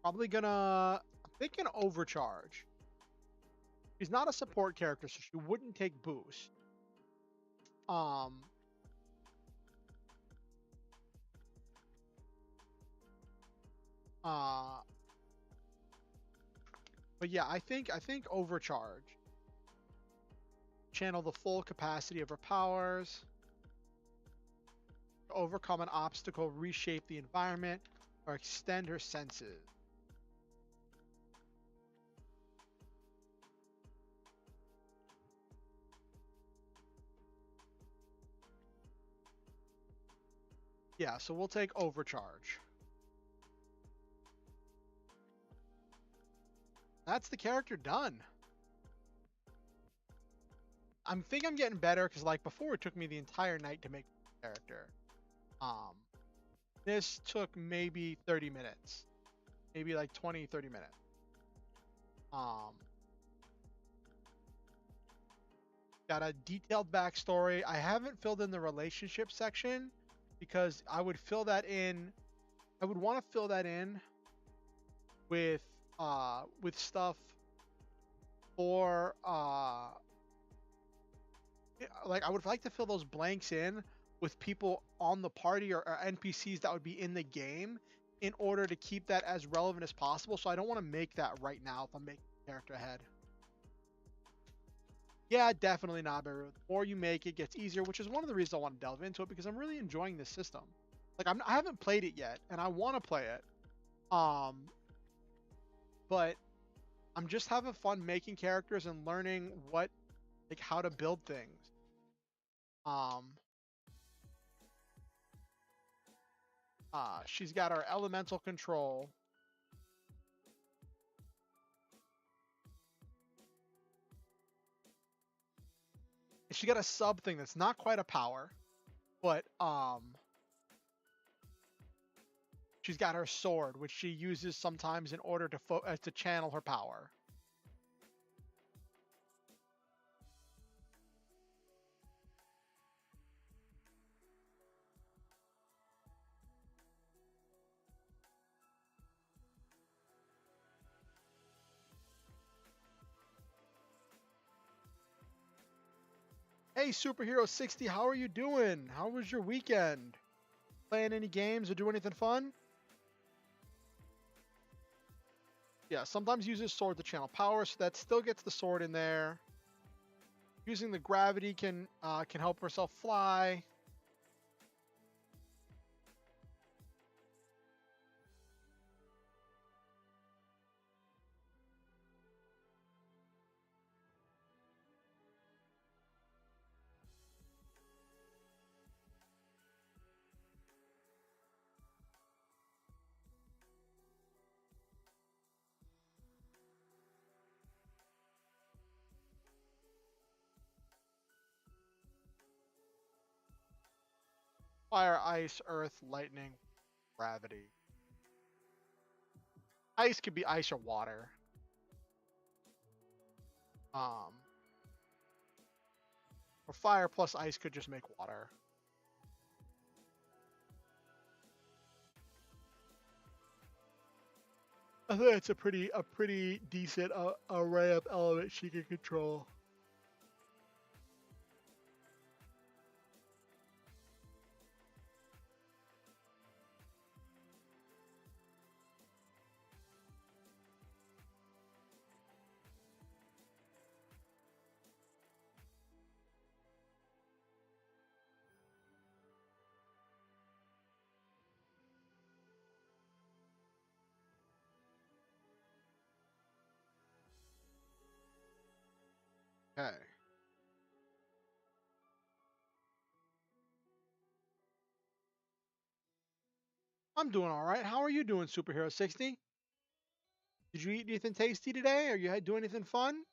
Probably gonna. I'm thinking Overcharge. She's not a support character, so she wouldn't take boost. Um. But yeah, I think Overcharge. Channel the full capacity of her powers. Overcome an obstacle, reshape the environment, or extend her senses. Yeah, so we'll take Overcharge. That's the character done. I'm getting better because like before it took me the entire night to make the character. This took maybe 30 minutes. Maybe like 20, 30 minutes. Got a detailed backstory. I haven't filled in the relationship section because I would fill that in. I would want to fill that in with stuff for like I would like to fill those blanks in with people on the party or NPCs that would be in the game in order to keep that as relevant as possible. So I don't want to make that right now if I'm making the character ahead. Yeah, definitely not. But the more you make it, gets easier, which is one of the reasons I want to delve into it because I'm really enjoying this system. Like I haven't played it yet, and I want to play it. But I'm just having fun making characters and learning how to build things. She's got our elemental control. She got a sub thing that's not quite a power, but she's got her sword, which she uses sometimes in order to channel her power. Hey, Superhero 60, how are you doing? How was your weekend? Playing any games or do anything fun? Yeah, sometimes uses sword to channel power, so that still gets the sword in there. Using the gravity can help herself fly. Fire, ice, earth, lightning, gravity. Ice could be ice or water. Or fire plus ice could just make water. I think it's a pretty decent array of elements she can control. Okay. I'm doing all right. How are you doing, Superhero 60? Did you eat anything tasty today? Or you do anything fun?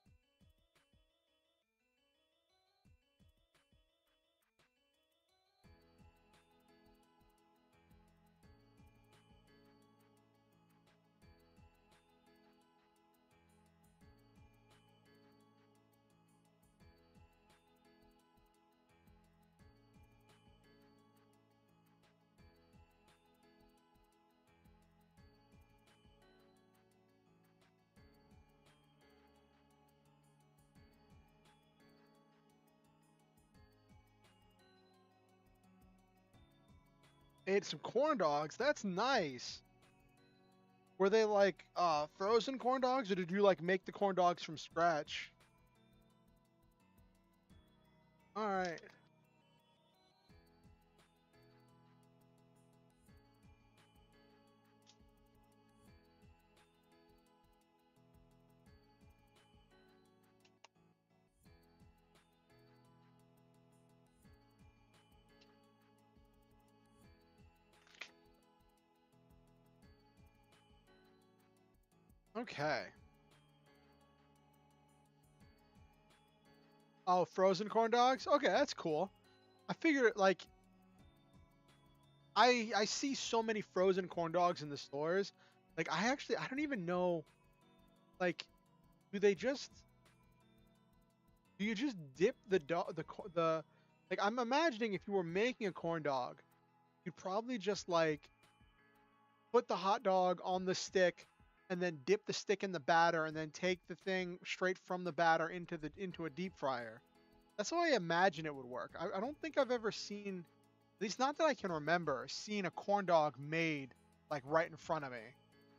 Ate some corn dogs. That's nice. Were they like frozen corn dogs, or did you like make the corn dogs from scratch? All right. Okay. Oh, frozen corn dogs? Okay, that's cool. I figure like I see so many frozen corn dogs in the stores. Like I don't even know like do they just do you just dip the like I'm imagining if you were making a corn dog, you'd probably just like put the hot dog on the stick and then dip the stick in the batter and then take the thing straight from the batter into a deep fryer. That's how I imagine it would work. I don't think I've ever seen, at least not that I can remember, seen a corn dog made like right in front of me.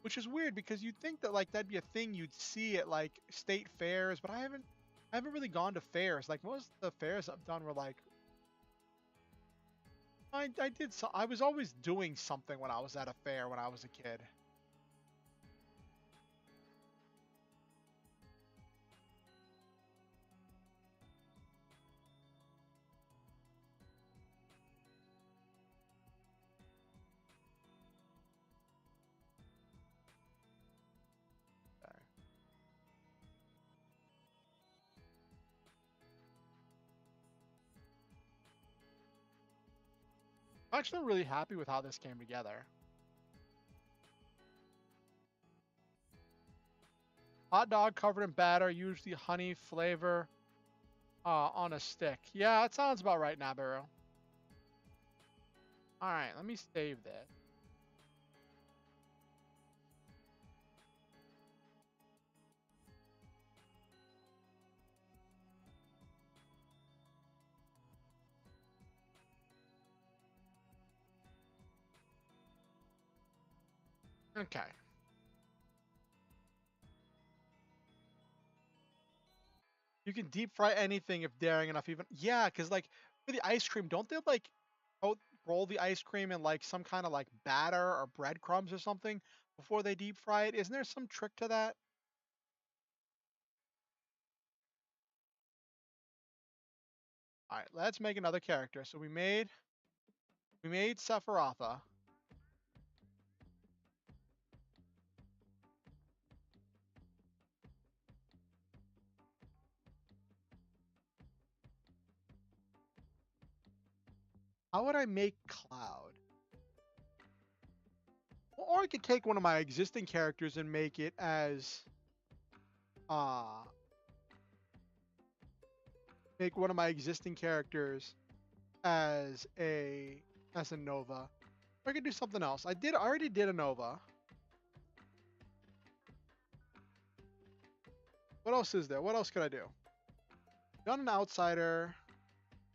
Which is weird because you'd think that like that'd be a thing you'd see at like state fairs, but I haven't really gone to fairs. Like most of the fairs I've done were like I was always doing something when I was at a fair when I was a kid. I'm actually really happy with how this came together. Hot dog covered in batter, usually honey flavor on a stick. Yeah, that sounds about right, Nabaru. Alright, let me save this. Okay. You can deep fry anything if daring enough. Even yeah, because like for the ice cream, don't they like roll the ice cream in like some kind of like batter or breadcrumbs or something before they deep fry it? Isn't there some trick to that? All right, let's make another character. So we made Sephiroth. How would I make Cloud? Or I could take one of my existing characters and make it as uh make one of my existing characters as a Nova. Or I could do something else. I already did a Nova. What else is there? What else could I do? Done an outsider.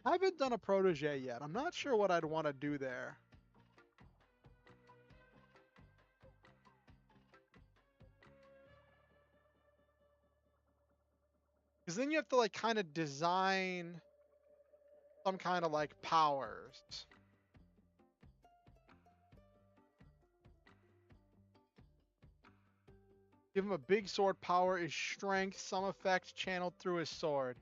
I haven't done a protege yet. I'm not sure what I'd want to do there. Because then you have to like kind of design some kind of like powers. Give him a big sword. Power is strength. Some effects channeled through his sword.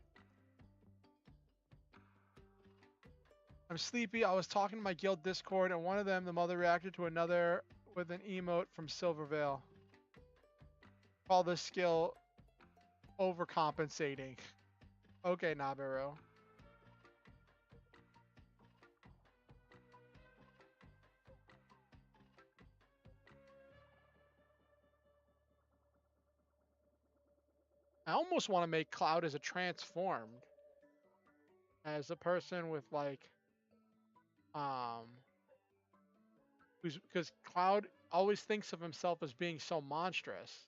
I'm sleepy. I was talking to my guild Discord, and one of them, the mother reacted to another with an emote from Silvervale. Call this skill overcompensating. Okay, Nabiru. I almost want to make Cloud as a transformed. As a person with like, um, who's because Cloud always thinks of himself as being so monstrous.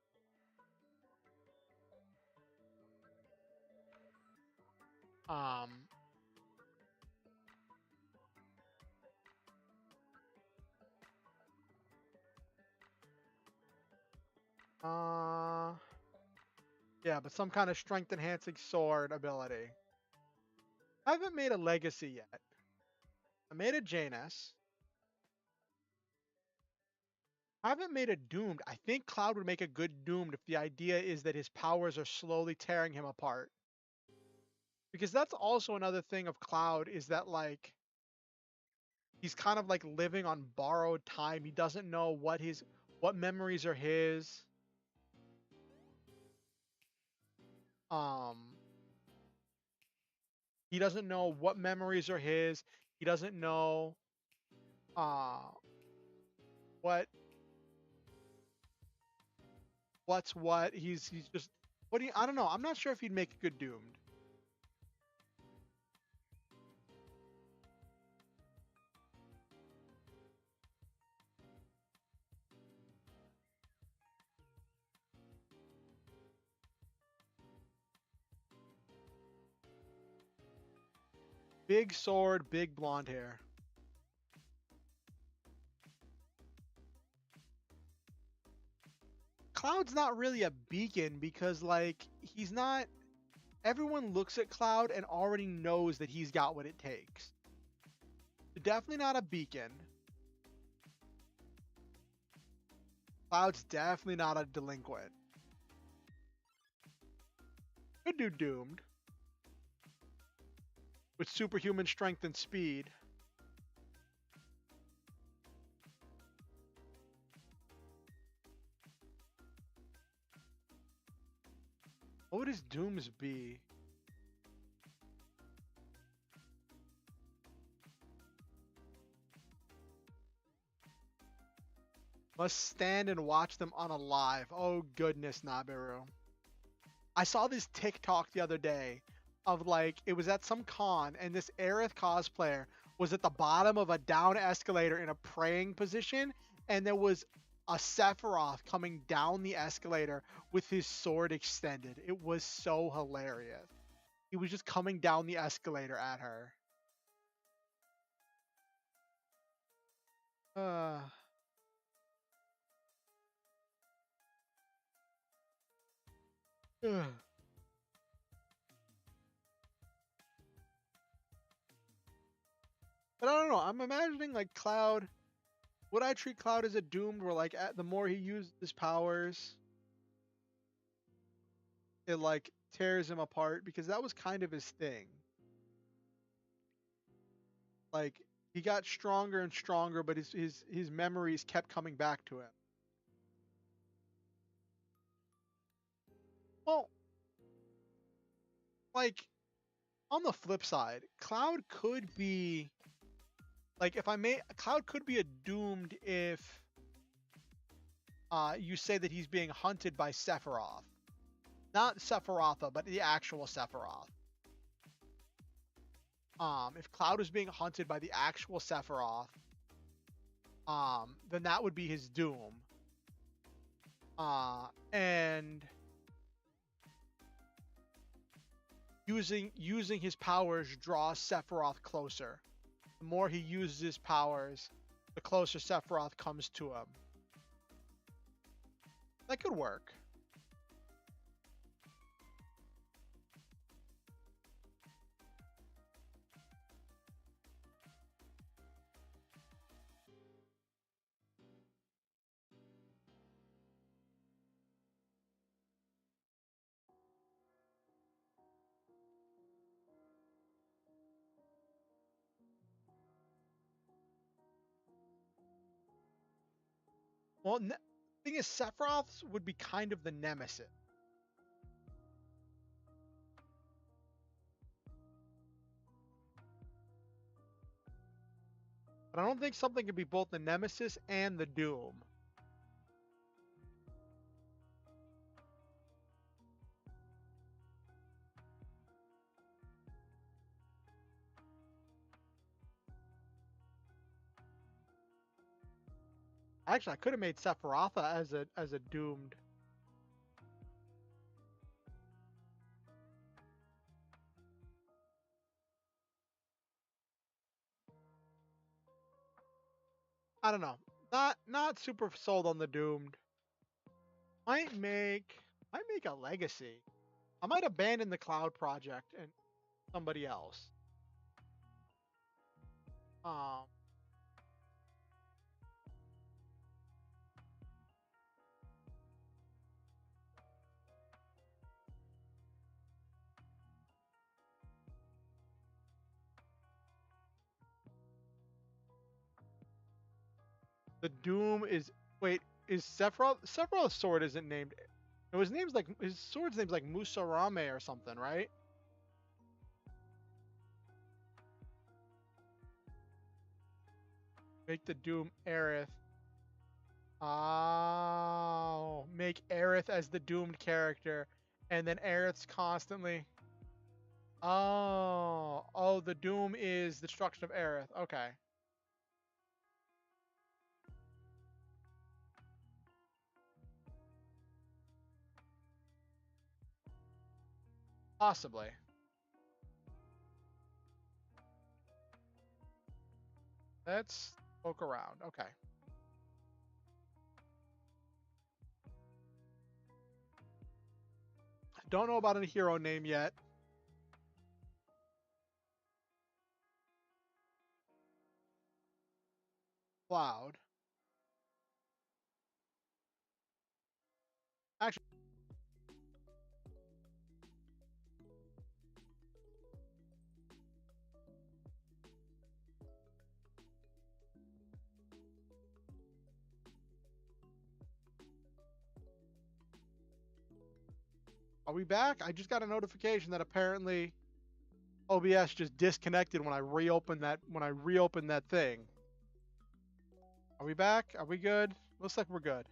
Um, uh, yeah, but some kind of strength enhancing sword ability. I haven't made a legacy yet. I made a Janus. I haven't made a doomed. I think Cloud would make a good doomed if the idea is that his powers are slowly tearing him apart. Because that's also another thing of Cloud is that like he's kind of like living on borrowed time. He doesn't know what memories are his. Um he doesn't know what memories are his. He doesn't know uh what what's what. He's just what do you I don't know. I'm not sure if he'd make a good doomed. Big sword, big blonde hair. Cloud's not really a beacon because like he's not everyone looks at Cloud and already knows that he's got what it takes. Definitely not a beacon. Cloud's definitely not a delinquent. Could do doomed. With superhuman strength and speed. What would his dooms be? Must stand and watch them unalive. Oh goodness, Nabiru. I saw this TikTok the other day of like it was at some con and this Aerith cosplayer was at the bottom of a down escalator in a praying position and there was a Sephiroth coming down the escalator with his sword extended. It was so hilarious. He was just coming down the escalator at her. Uh, ugh. But I don't know. I'm imagining like Cloud. Would I treat Cloud as a doomed where like the more he uses his powers, it like tears him apart because that was kind of his thing. Like he got stronger and stronger, but his memories kept coming back to him. Well, like on the flip side, Cloud could be like if I may Cloud could be a doomed if you say that he's being hunted by Sephiroth. Not Sephirotha, but the actual Sephiroth. If Cloud is being hunted by the actual Sephiroth, then that would be his doom. And using his powers draws Sephiroth closer. The more he uses his powers, the closer Sephiroth comes to him. That could work. Well, thing is, Sephiroth's would be kind of the nemesis. But I don't think something can be both the nemesis and the doom. Actually, I could have made Sephirotha as a doomed. I don't know. Not super sold on the doomed. Might make a legacy. I might abandon the Cloud project and somebody else. Um, the Doom is wait is Sephiroth's sword isn't named. No, his sword's name's like Musarame or something, right? Make the Doom Aerith. Oh, make Aerith as the doomed character, and then Aerith's constantly. Oh, the Doom is the destruction of Aerith. Okay, possibly. Let's poke around. Okay. Don't know about a hero name yet. Cloud. Actually, are we back? I just got a notification that apparently OBS just disconnected when I reopened that thing. Are we back? Are we good? Looks like we're good.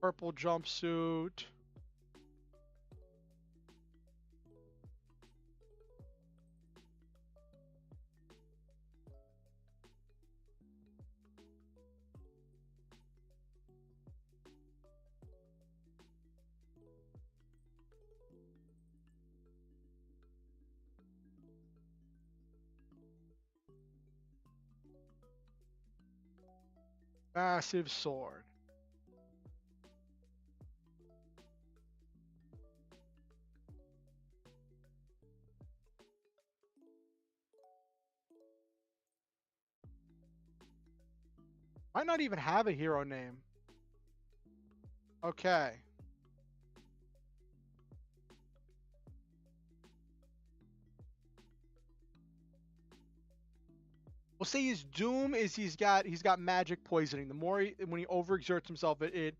Purple jumpsuit. Massive sword. Might not even have a hero name. Okay. We'll say his doom is he's got magic poisoning. The more when he overexerts himself, it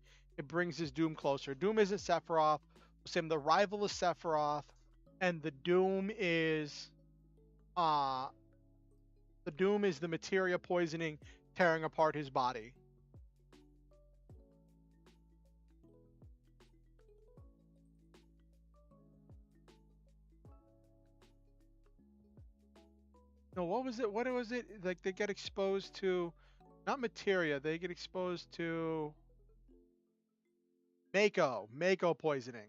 brings his doom closer. Doom isn't Sephiroth. We'll say the rival is Sephiroth, and the doom is the materia poisoning tearing apart his body. No, what was it? What was it? Like they get exposed to, not materia. They get exposed to Mako poisoning.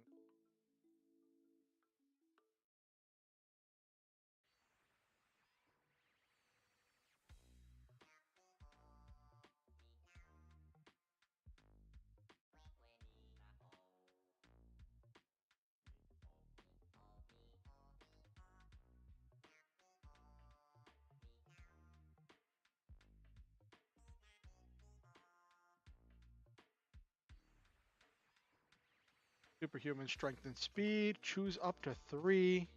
Superhuman strength and speed. Choose up to 3.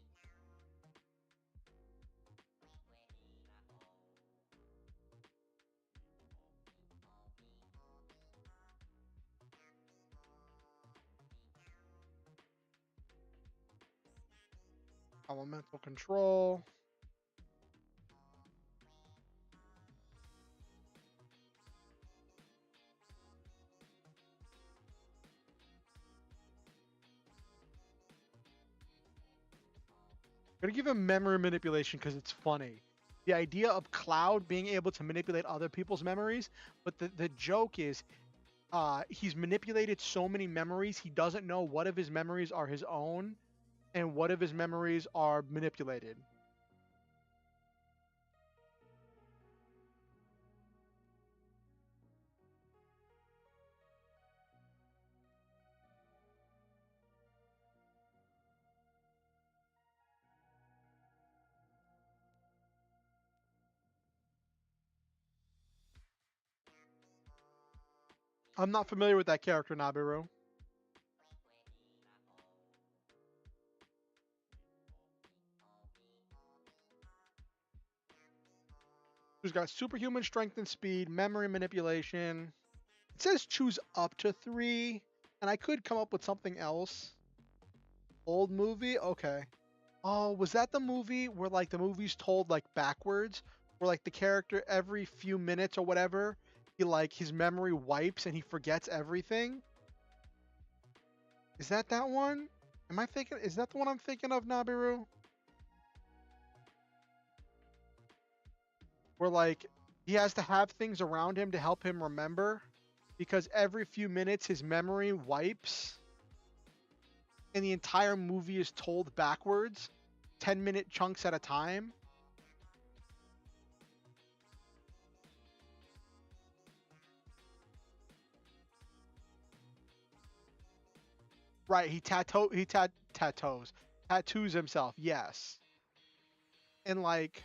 Elemental control. I'm gonna give him memory manipulation because it's funny. The idea of Cloud being able to manipulate other people's memories, but the joke is, he's manipulated so many memories he doesn't know what of his memories are his own, and what of his memories are manipulated. I'm not familiar with that character, Nabiru. Who's got superhuman strength and speed, memory manipulation. It says choose up to 3, and I could come up with something else. Old movie? Okay. Oh, was that the movie where like the movie's told like backwards? Where like the character every few minutes or whatever, he like his memory wipes and he forgets everything? Is that one? Am I thinking, is that the one I'm thinking of, Nabiru? Where like he has to have things around him to help him remember because every few minutes his memory wipes and the entire movie is told backwards, 10-minute chunks at a time. Right, he tattoos himself, yes. And like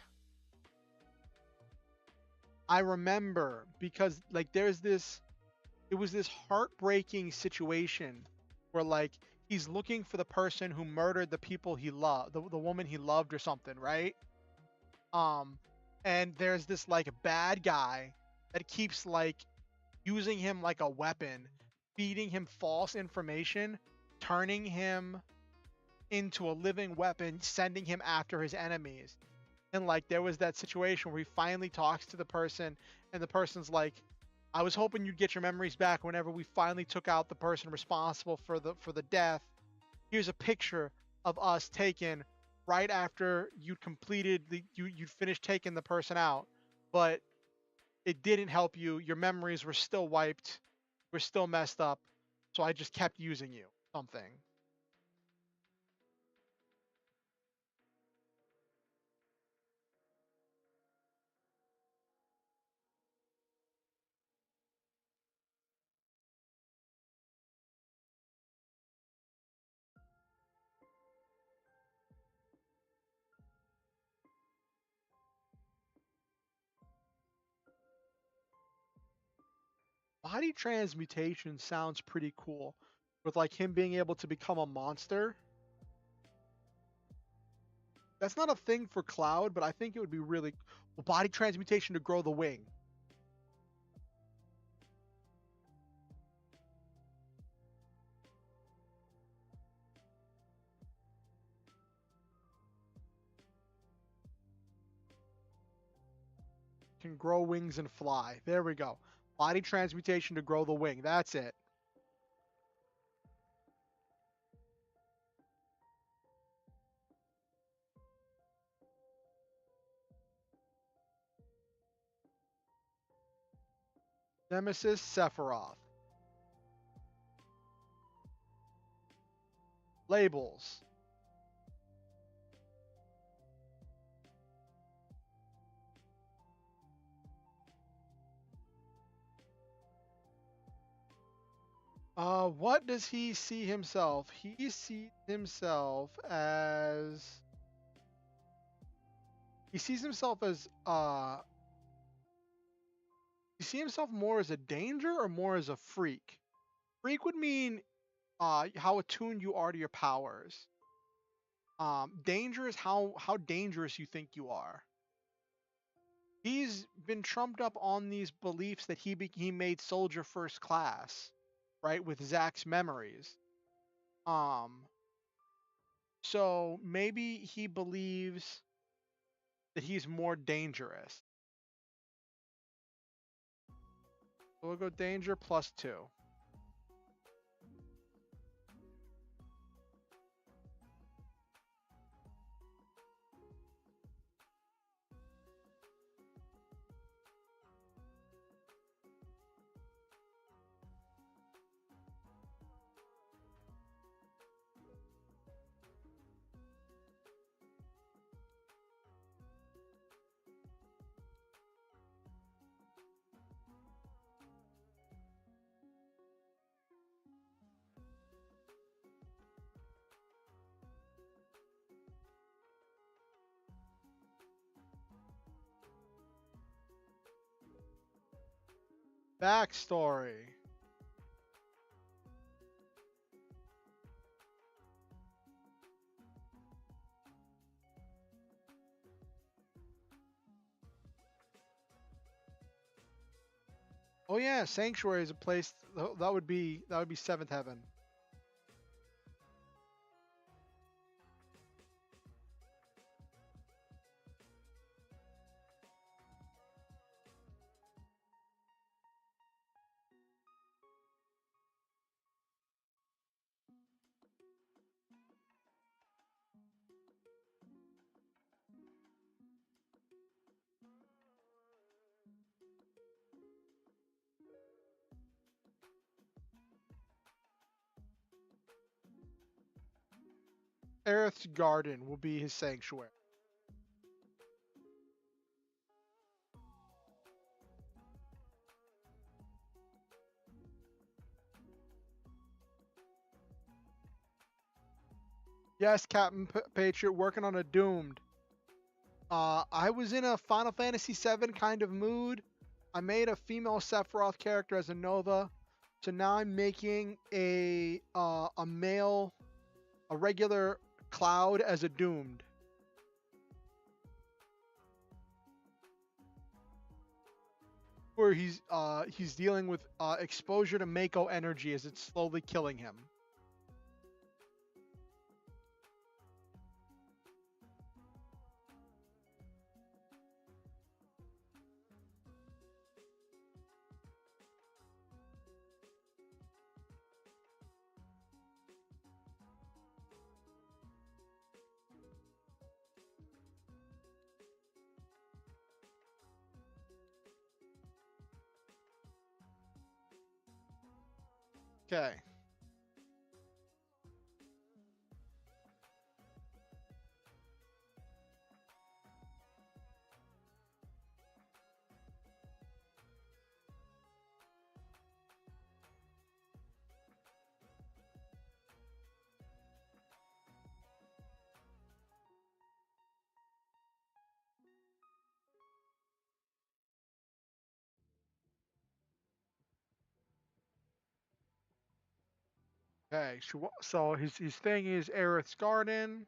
I remember because like it was this heartbreaking situation where like he's looking for the person who murdered the people he loved, the woman he loved or something, right? Um and there's this like bad guy that keeps like using him like a weapon, feeding him false information, turning him into a living weapon, sending him after his enemies. And like there was that situation where he finally talks to the person and the person's like, I was hoping you'd get your memories back whenever we finally took out the person responsible for the death. Here's a picture of us taken right after you'd completed you'd finished taking the person out, but it didn't help you. Your memories were still wiped, were still messed up, so I just kept using you. Something. Body transmutation sounds pretty cool, with like him being able to become a monster. That's not a thing for Cloud, but I think it would be really well, body transmutation to grow the wing. Can grow wings and fly. There we go. Body transmutation to grow the wing. That's it. Nemesis Sephiroth. Labels. What does he see himself? He sees himself as he sees himself as you see himself more as a danger or more as a freak? Freak would mean how attuned you are to your powers. Danger is how dangerous you think you are. He's been trumped up on these beliefs that he made soldier first class, right, with Zack's memories. Um, so maybe he believes that he's more dangerous. So we'll go danger +2. Backstory. Oh yeah, Sanctuary is a place that would be seventh heaven. Aerith's garden will be his sanctuary. Yes, Captain Patriot, working on a Doomed. I was in a Final Fantasy VII kind of mood. I made a female Sephiroth character as a Nova, so now I'm making a male, a regular Cloud as a Doomed. Where he's dealing with exposure to Mako energy as it's slowly killing him. Okay. Okay. So his thing is Aerith's Garden.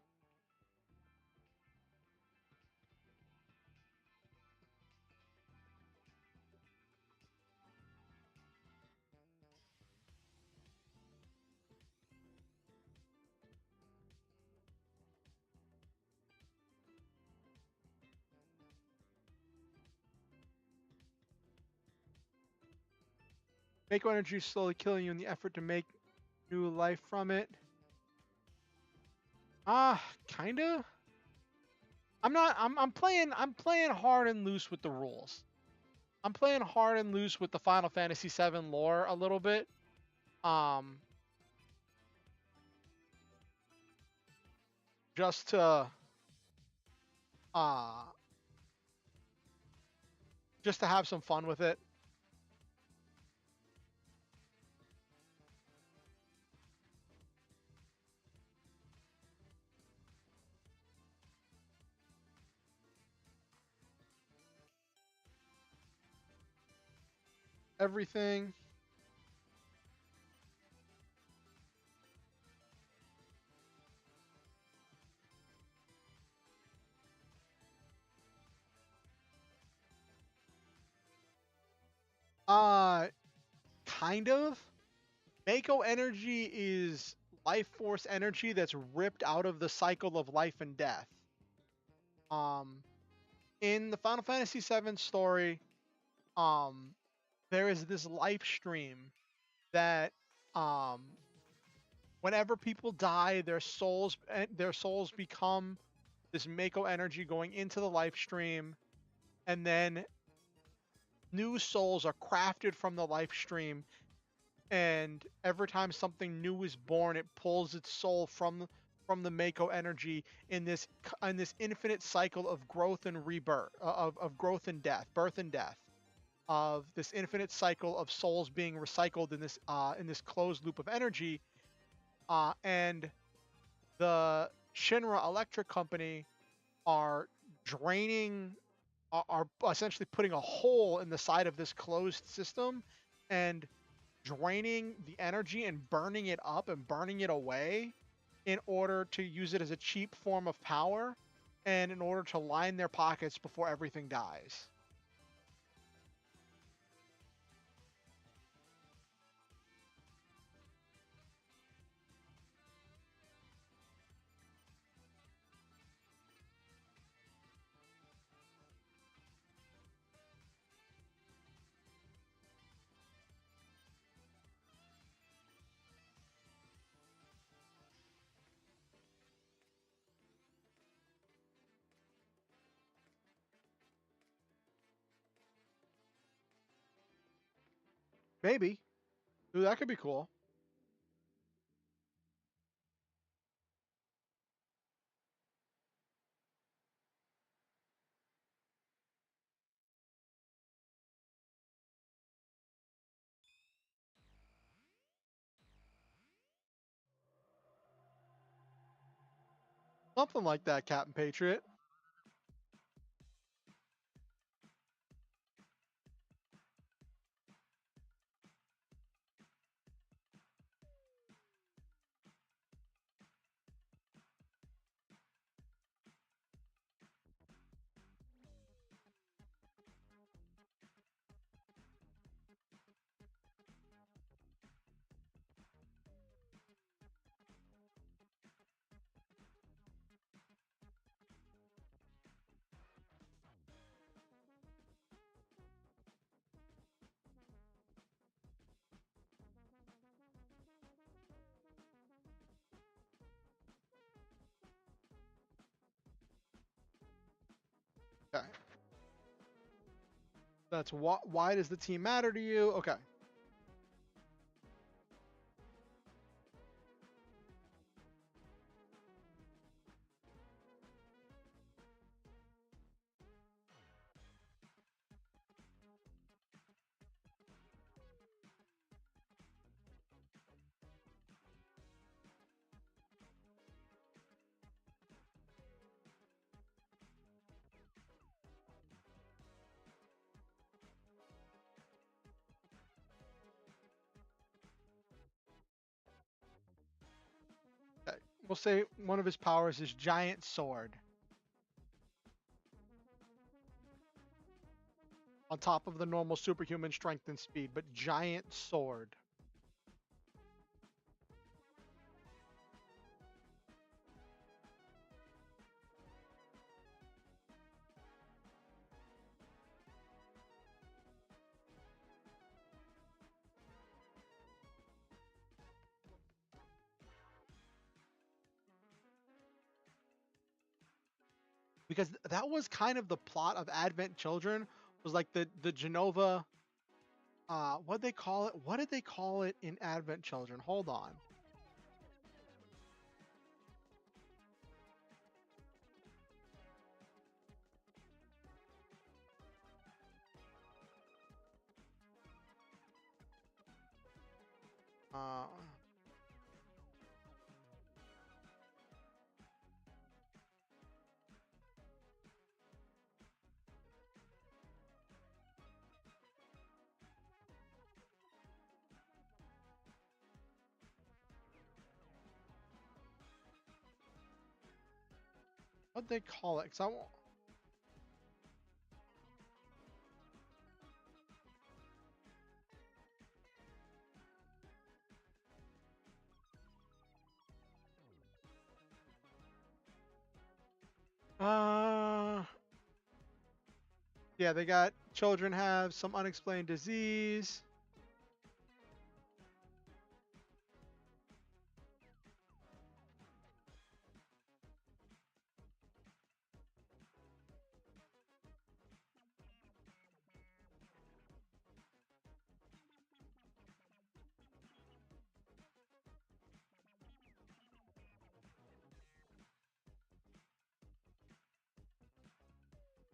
Mako energy is slowly killing you in the effort to make new life from it. Kinda. I'm not. I'm playing hard and loose with the rules. I'm playing hard and loose with the Final Fantasy VII lore a little bit. Um, just to uh, just to have some fun with it. Everything. Uh, kind of. Mako energy is life force energy that's ripped out of the cycle of life and death. Um, in the Final Fantasy VII story, um, there is this life stream that um, whenever people die, their souls become this Mako energy going into the life stream, and then new souls are crafted from the life stream. And every time something new is born, it pulls its soul from the Mako energy in this infinite cycle of growth and rebirth, of growth and death, birth and death, of this infinite cycle of souls being recycled in this closed loop of energy. And the Shinra Electric Company are draining, are essentially putting a hole in the side of this closed system and draining the energy and burning it up and burning it away in order to use it as a cheap form of power and in order to line their pockets before everything dies. Maybe. Ooh, that could be cool. Something like that, Captain Patriot. Okay. That's why does the team matter to you? Okay. we'll say one of his powers is giant sword. On top of the normal superhuman strength and speed, but giant sword. Because that was kind of the plot of Advent Children, was like the Genova, what they call it? What did they call it in Advent Children? Hold on. Uh, what they call it? 'Cause I won't. Yeah, they got children have some unexplained disease.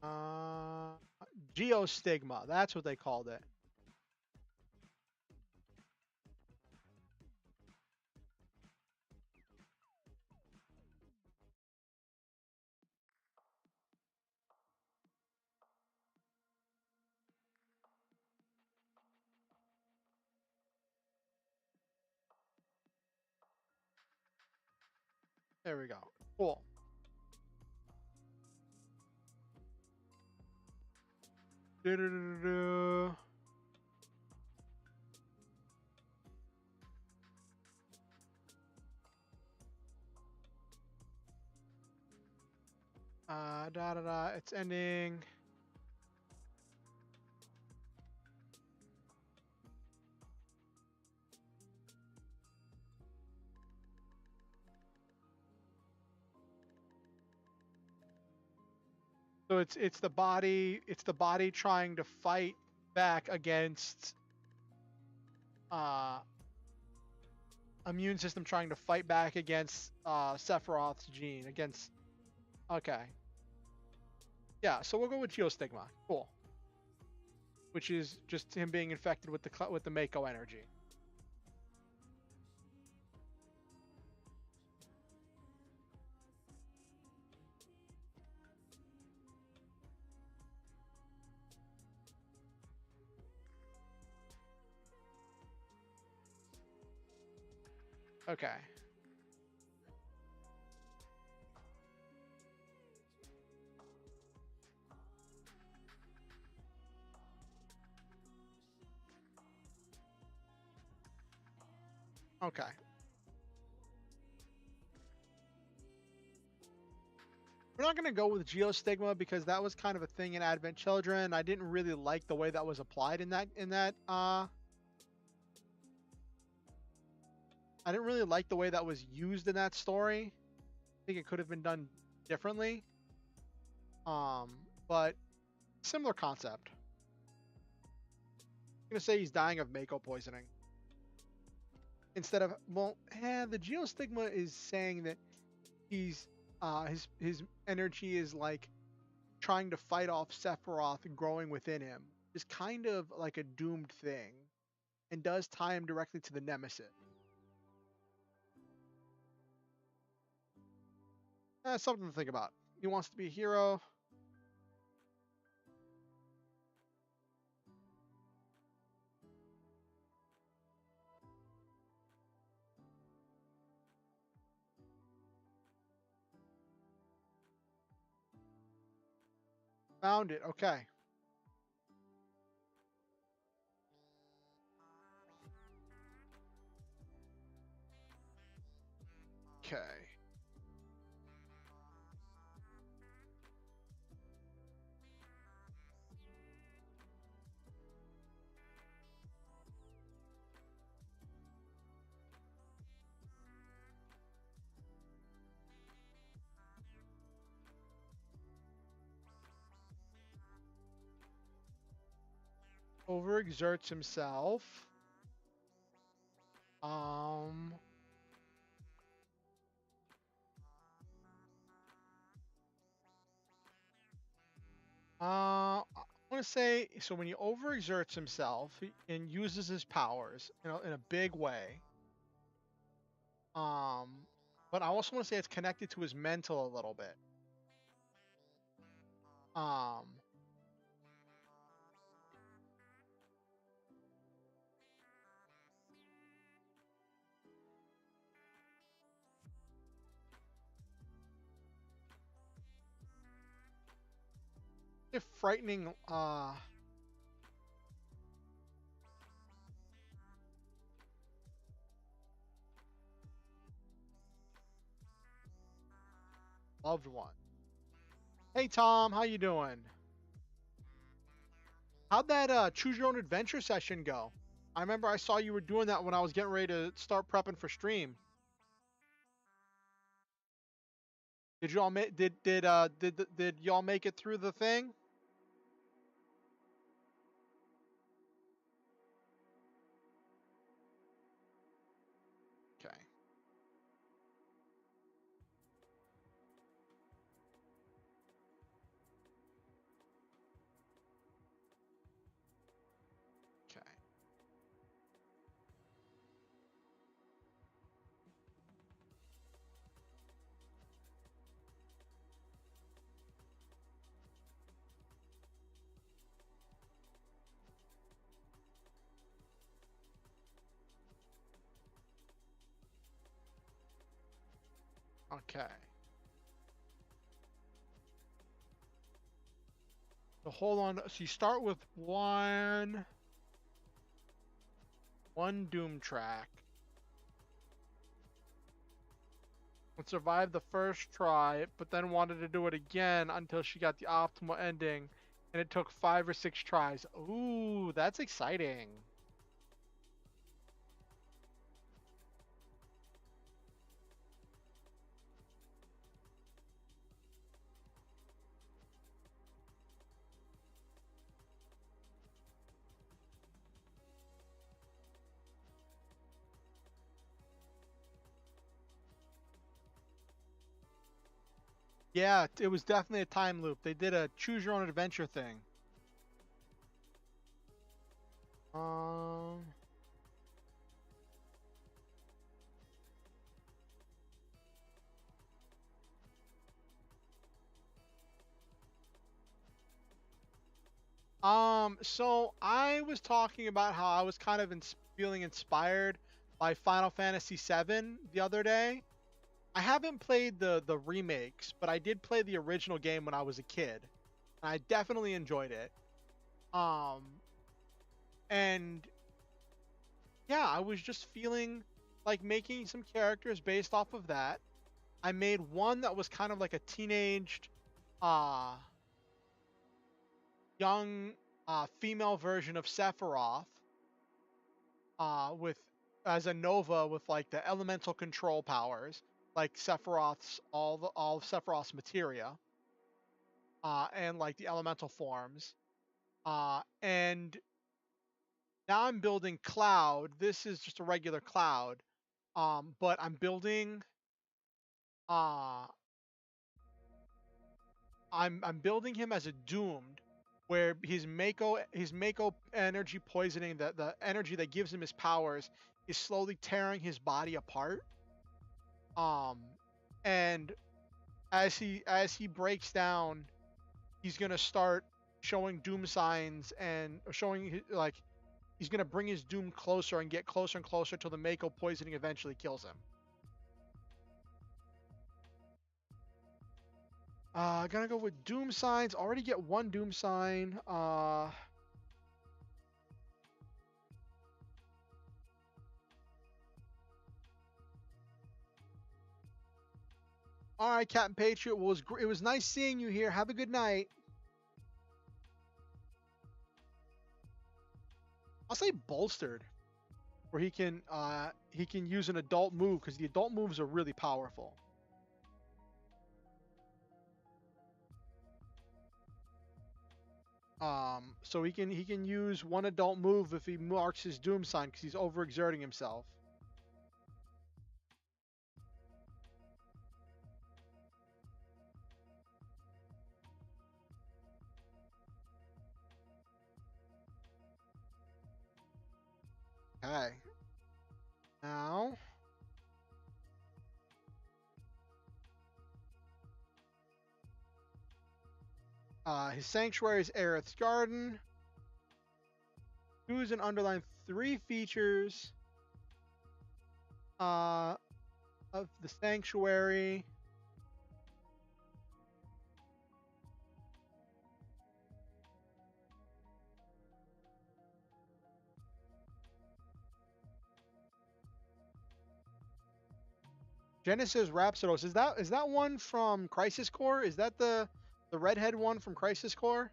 Uh, Geostigma. That's what they called it. There we go. Cool. Do-do-do-do-do. Da da da. It's ending. So it's the body trying to fight back against uh immune system trying to fight back against Sephiroth's gene against. Okay. Yeah, so we'll go with Geostigma. Cool. Which is just him being infected with the Mako energy. Okay. Okay. We're not gonna go with Geostigma because that was kind of a thing in Advent Children. I didn't really like the way that was applied in that I didn't really like the way that was used in that story. I think it could have been done differently. But similar concept. I'm gonna say he's dying of Mako poisoning. Instead of, well, the Geostigma is saying that he's his energy is like trying to fight off Sephiroth growing within him. Is kind of like a doomed thing, and does tie him directly to the Nemesis. Something to think about. He wants to be a hero. Found it. Okay. Okay. Overexerts himself. Um. I want to say so when he overexerts himself and uses his powers, in a big way. Um, but I also want to say it's connected to his mental a little bit. Um, if frightening, loved one. Hey Tom, how you doing? How'd that choose your own adventure session go? I remember I saw you were doing that when I was getting ready to start prepping for stream. Did y'all make did y'all make it through the thing? Okay. Okay. Okay. So hold on. So you start with one Doom track. And survived the first try, but then wanted to do it again until she got the optimal ending, and it took 5 or 6 tries. Ooh, that's exciting. Yeah, it was definitely a time loop. They did a choose your own adventure thing. Um, so I was talking about how I was kind of feeling inspired by Final Fantasy VII the other day. I haven't played the remakes, but I did play the original game when I was a kid. And I definitely enjoyed it. Um, and yeah, I was just feeling like making some characters based off of that. I made one that was kind of like a teenaged, uh, young, female version of Sephiroth, with as a Nova with like the elemental control powers, like Sephiroth's all of Sephiroth's materia, and like the elemental forms. And now I'm building Cloud. This is just a regular Cloud. But uh I'm building him as a doomed, where his Mako energy poisoning, the energy that gives him his powers, is slowly tearing his body apart. Um, and as he breaks down, he's gonna start showing doom signs and showing like he's gonna bring his doom closer and get closer and closer till the Mako poisoning eventually kills him. Gonna go with doom signs. Already get one doom sign. All right, Captain Patriot. Well, it was nice seeing you here. Have a good night. I'll say bolstered, where he can use an adult move because the adult moves are really powerful. So he can use one adult move if he marks his doom sign because he's overexerting himself. Okay. Now, his sanctuary is Aerith's Garden. Choose and underline 3 features of the sanctuary. Genesis Rhapsodos. Is that one from Crisis Core? Is that the redhead one from Crisis Core?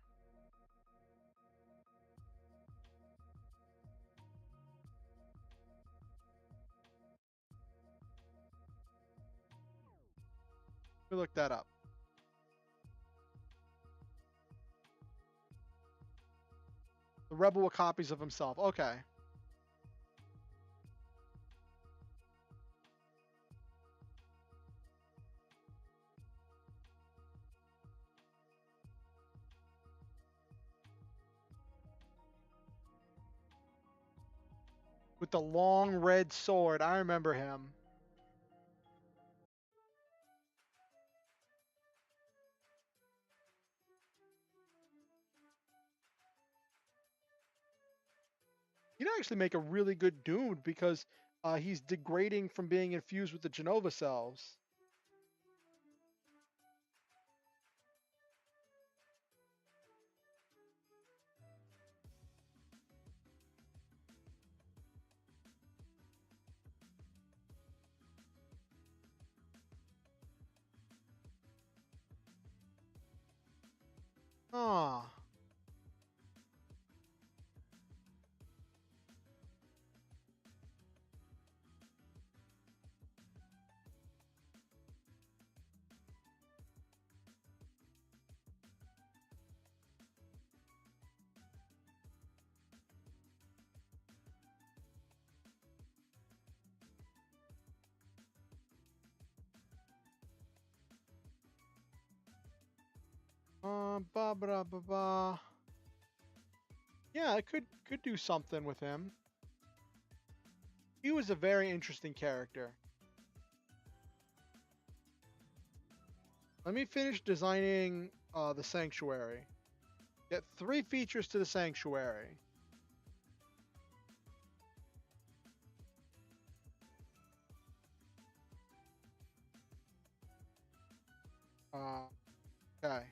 Let me look that up. The rebel with copies of himself. Okay. With the long red sword. I remember him. He'd actually make a really good Doomed because he's degrading from being infused with the Genova cells. Ah. Ba ba ba ba. Yeah, I could do something with him. He was a very interesting character. Let me finish designing the sanctuary. Get 3 features to the sanctuary. Okay.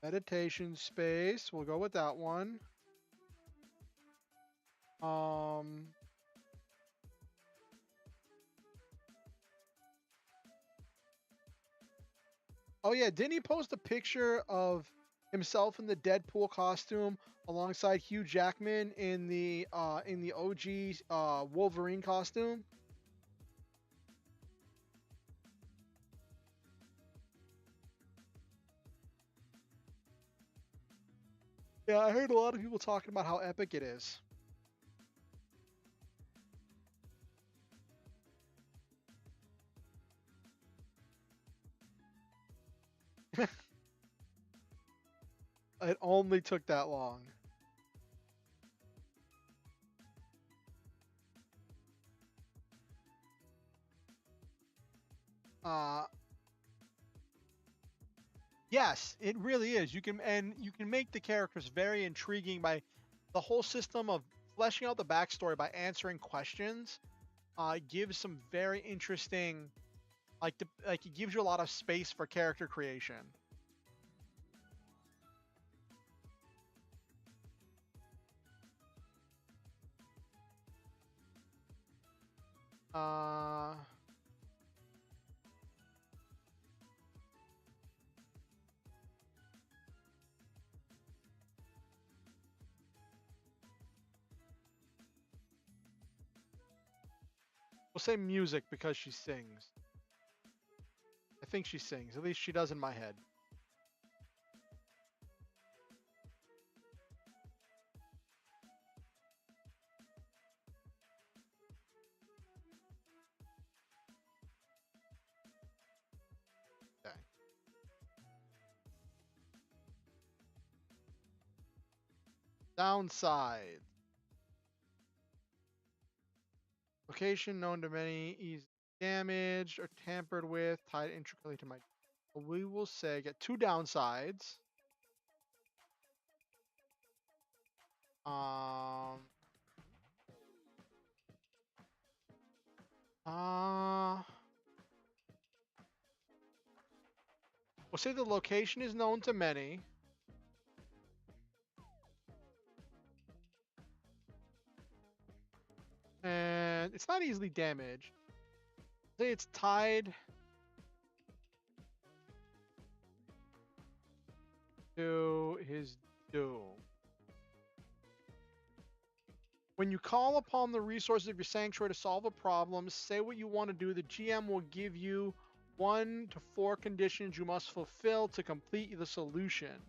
Meditation space. We'll go with that one. Oh yeah, didn't he post a picture of himself in the Deadpool costume alongside Hugh Jackman in the OG Wolverine costume? Yeah, I heard a lot of people talking about how epic it is. It only took that long. Yes, it really is. You can make the characters very intriguing by the whole system of fleshing out the backstory by answering questions. gives some very interesting, like it gives you a lot of space for character creation. Uh, we'll say music because she sings. I think she sings. At least she does in my head. Okay. Downside. Location known to many, easy damaged or tampered with, tied intricately to my. We will say get two downsides. Um. Uh. We'll say the location is known to many. And it's not easily damaged. Say it's tied to his doom. When you call upon the resources of your sanctuary to solve a problem, say what you want to do. The GM will give you 1 to 4 conditions you must fulfill to complete the solution.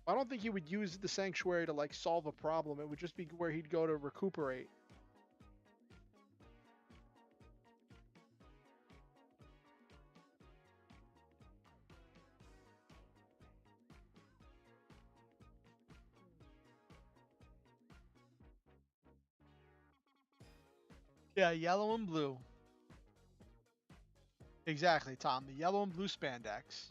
I don't think he would use the sanctuary to like solve a problem. It would just be where he'd go to recuperate. Yeah, yellow and blue. Exactly, Tom. The yellow and blue spandex.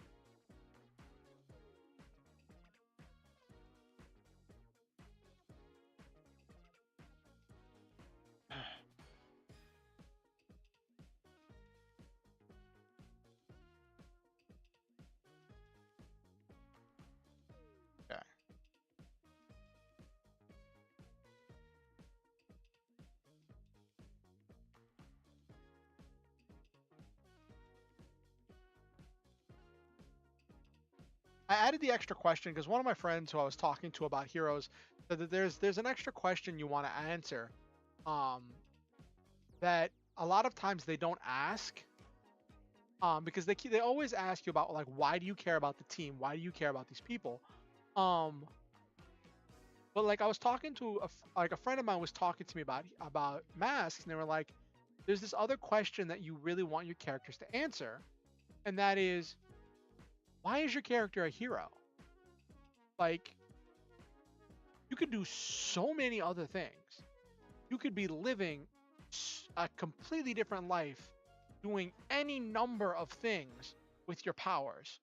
Okay. I added the extra question because one of my friends who I was talking to about heroes said that there's an extra question you want to answer, um, that a lot of times they don't ask, because they always ask you about like why do you care about the team? Why do you care about these people? Um, but like I was talking to like a friend of mine was talking to me about masks, and they were like, there's this other question that you really want your characters to answer, and that is, why is your character a hero? Like, you could do so many other things. You could be living a completely different life, doing any number of things with your powers.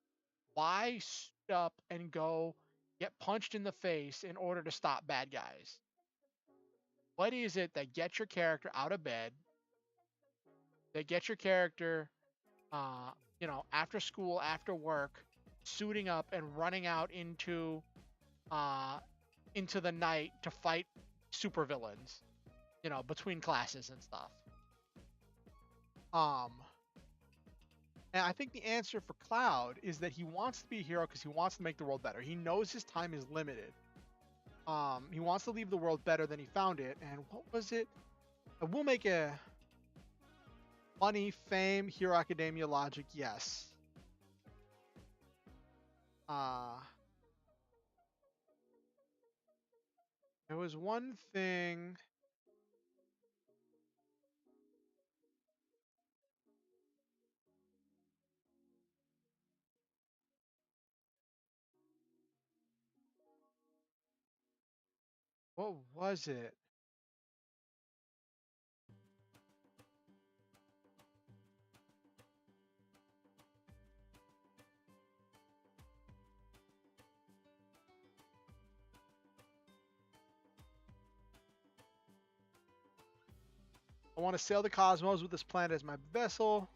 Why stop and go get punched in the face in order to stop bad guys? What is it that gets your character out of bed, that gets your character, uh, after school, after work, suiting up and running out uh, into the night to fight supervillains, between classes and stuff. Um, and I think the answer for Cloud is that he wants to be a hero because he wants to make the world better. He knows his time is limited. He wants to leave the world better than he found it. And what was it? We'll make a money, fame, Hero Academia logic. Yes. There was one thing. What was it? I want to sail the cosmos with this planet as my vessel.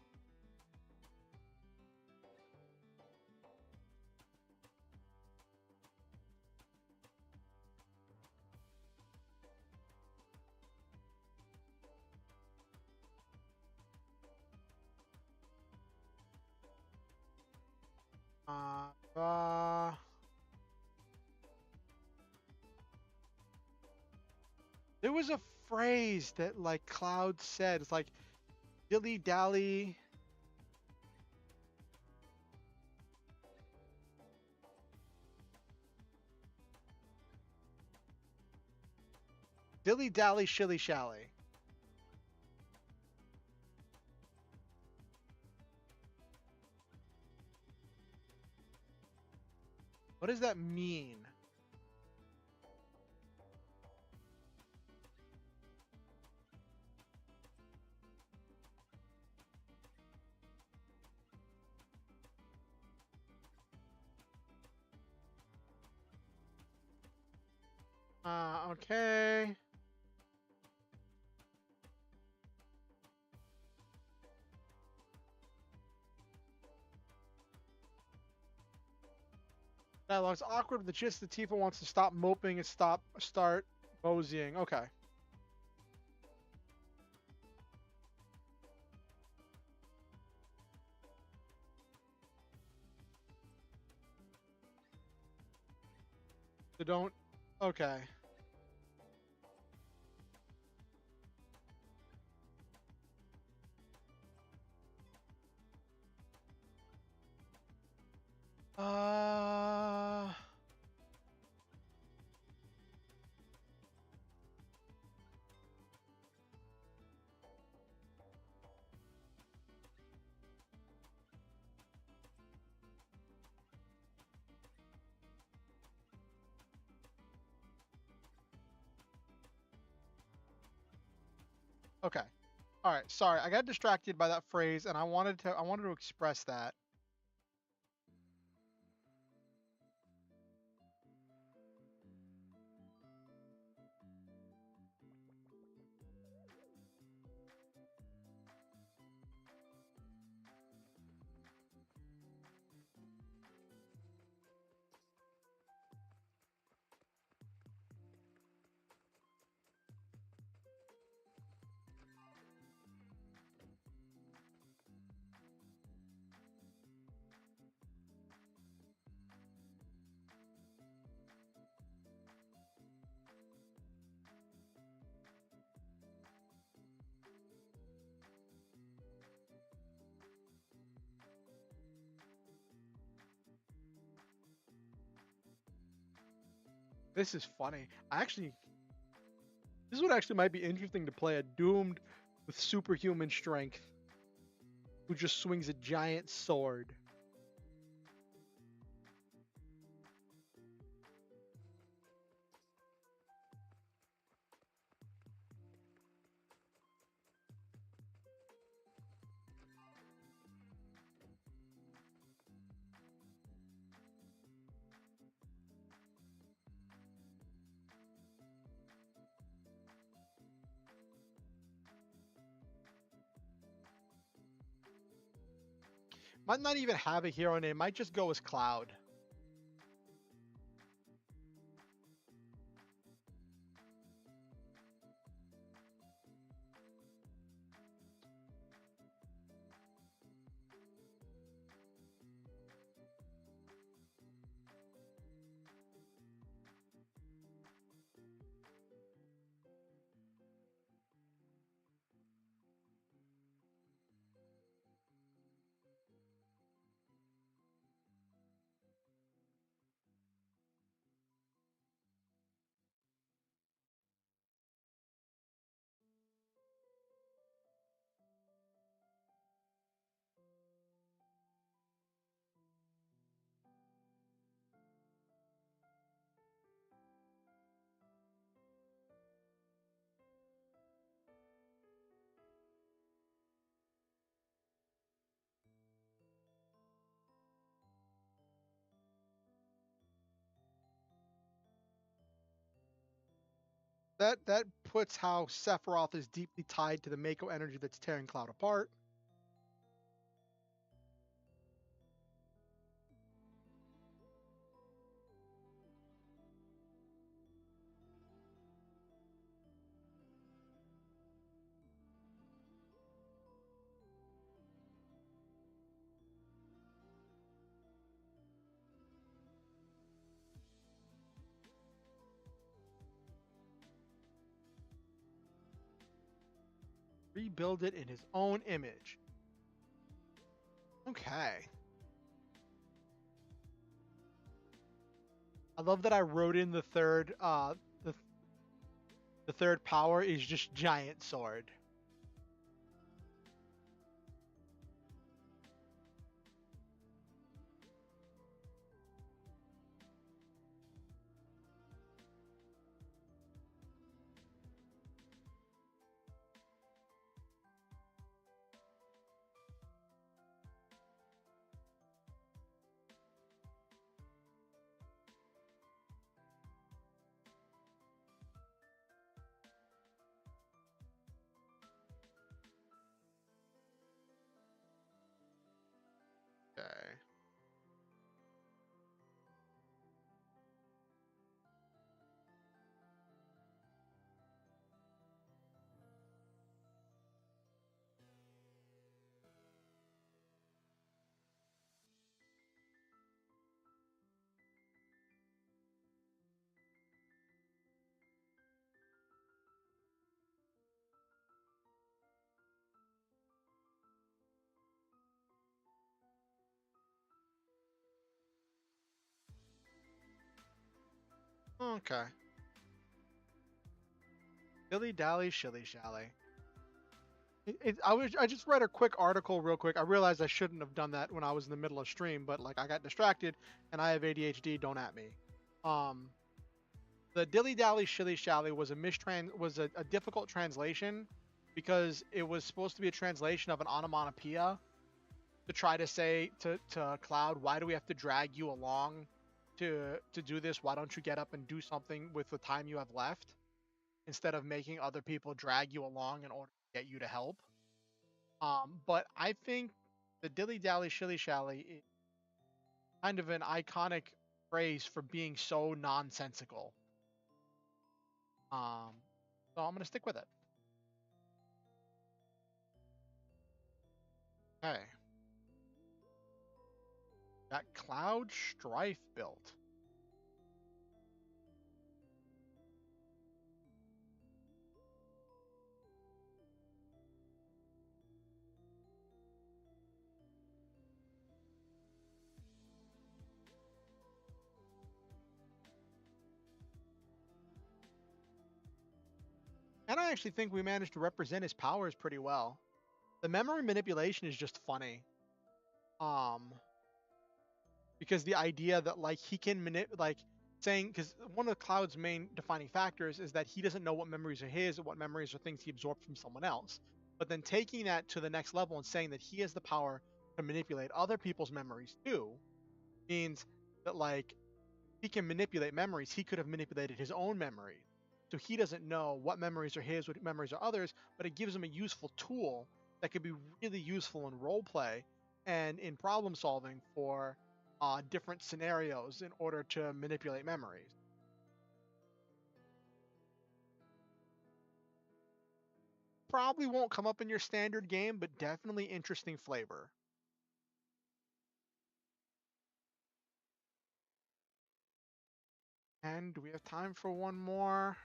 There was a phrase that like Cloud said. It's like dilly dally. Dilly dally shilly shally. What does that mean? Okay. Dialogue's awkward, but the gist that Tifa wants to stop moping and start moseying. Okay. So don't. Okay. Uh. Okay. All right. Sorry, I got distracted by that phrase, and I wanted to express that. This is funny. This would actually might be interesting to play a doomed with superhuman strength who just swings a giant sword. Might not even have a hero name. Might just go as Cloud. That puts how Sephiroth is deeply tied to the Mako energy that's tearing Cloud apart. Rebuild it in his own image. Okay. I love that I wrote in the the third power is just giant sword. Okay. Okay. Dilly dally, shilly shally. I just read a quick article real quick. I realized I shouldn't have done that when I was in the middle of stream, but like I got distracted and I have ADHD. Don't at me. Um, the dilly dally shilly shally was a difficult translation because it was supposed to be a translation of an onomatopoeia to try to say to Cloud, why do we have to drag you along to do this? Why don't you get up and do something with the time you have left instead of making other people drag you along in order to get you to help? But I think the dilly dally shilly shally is kind of an iconic phrase for being so nonsensical. Um, so I'm gonna stick with it. Okay, got Cloud Strife built. And I actually think we managed to represent his powers pretty well. The memory manipulation is just funny. Um, because the idea that like he can like saying because one of Cloud's main defining factors is that he doesn't know what memories are his or what memories are things he absorbed from someone else. But then taking that to the next level and saying that he has the power to manipulate other people's memories too means that like he can manipulate memories. He could have manipulated his own memory. So he doesn't know what memories are his, what memories are others, but it gives him a useful tool that could be really useful in role play and in problem solving for different scenarios in order to manipulate memories. Probably won't come up in your standard game, but definitely interesting flavor. And do we have time for one more?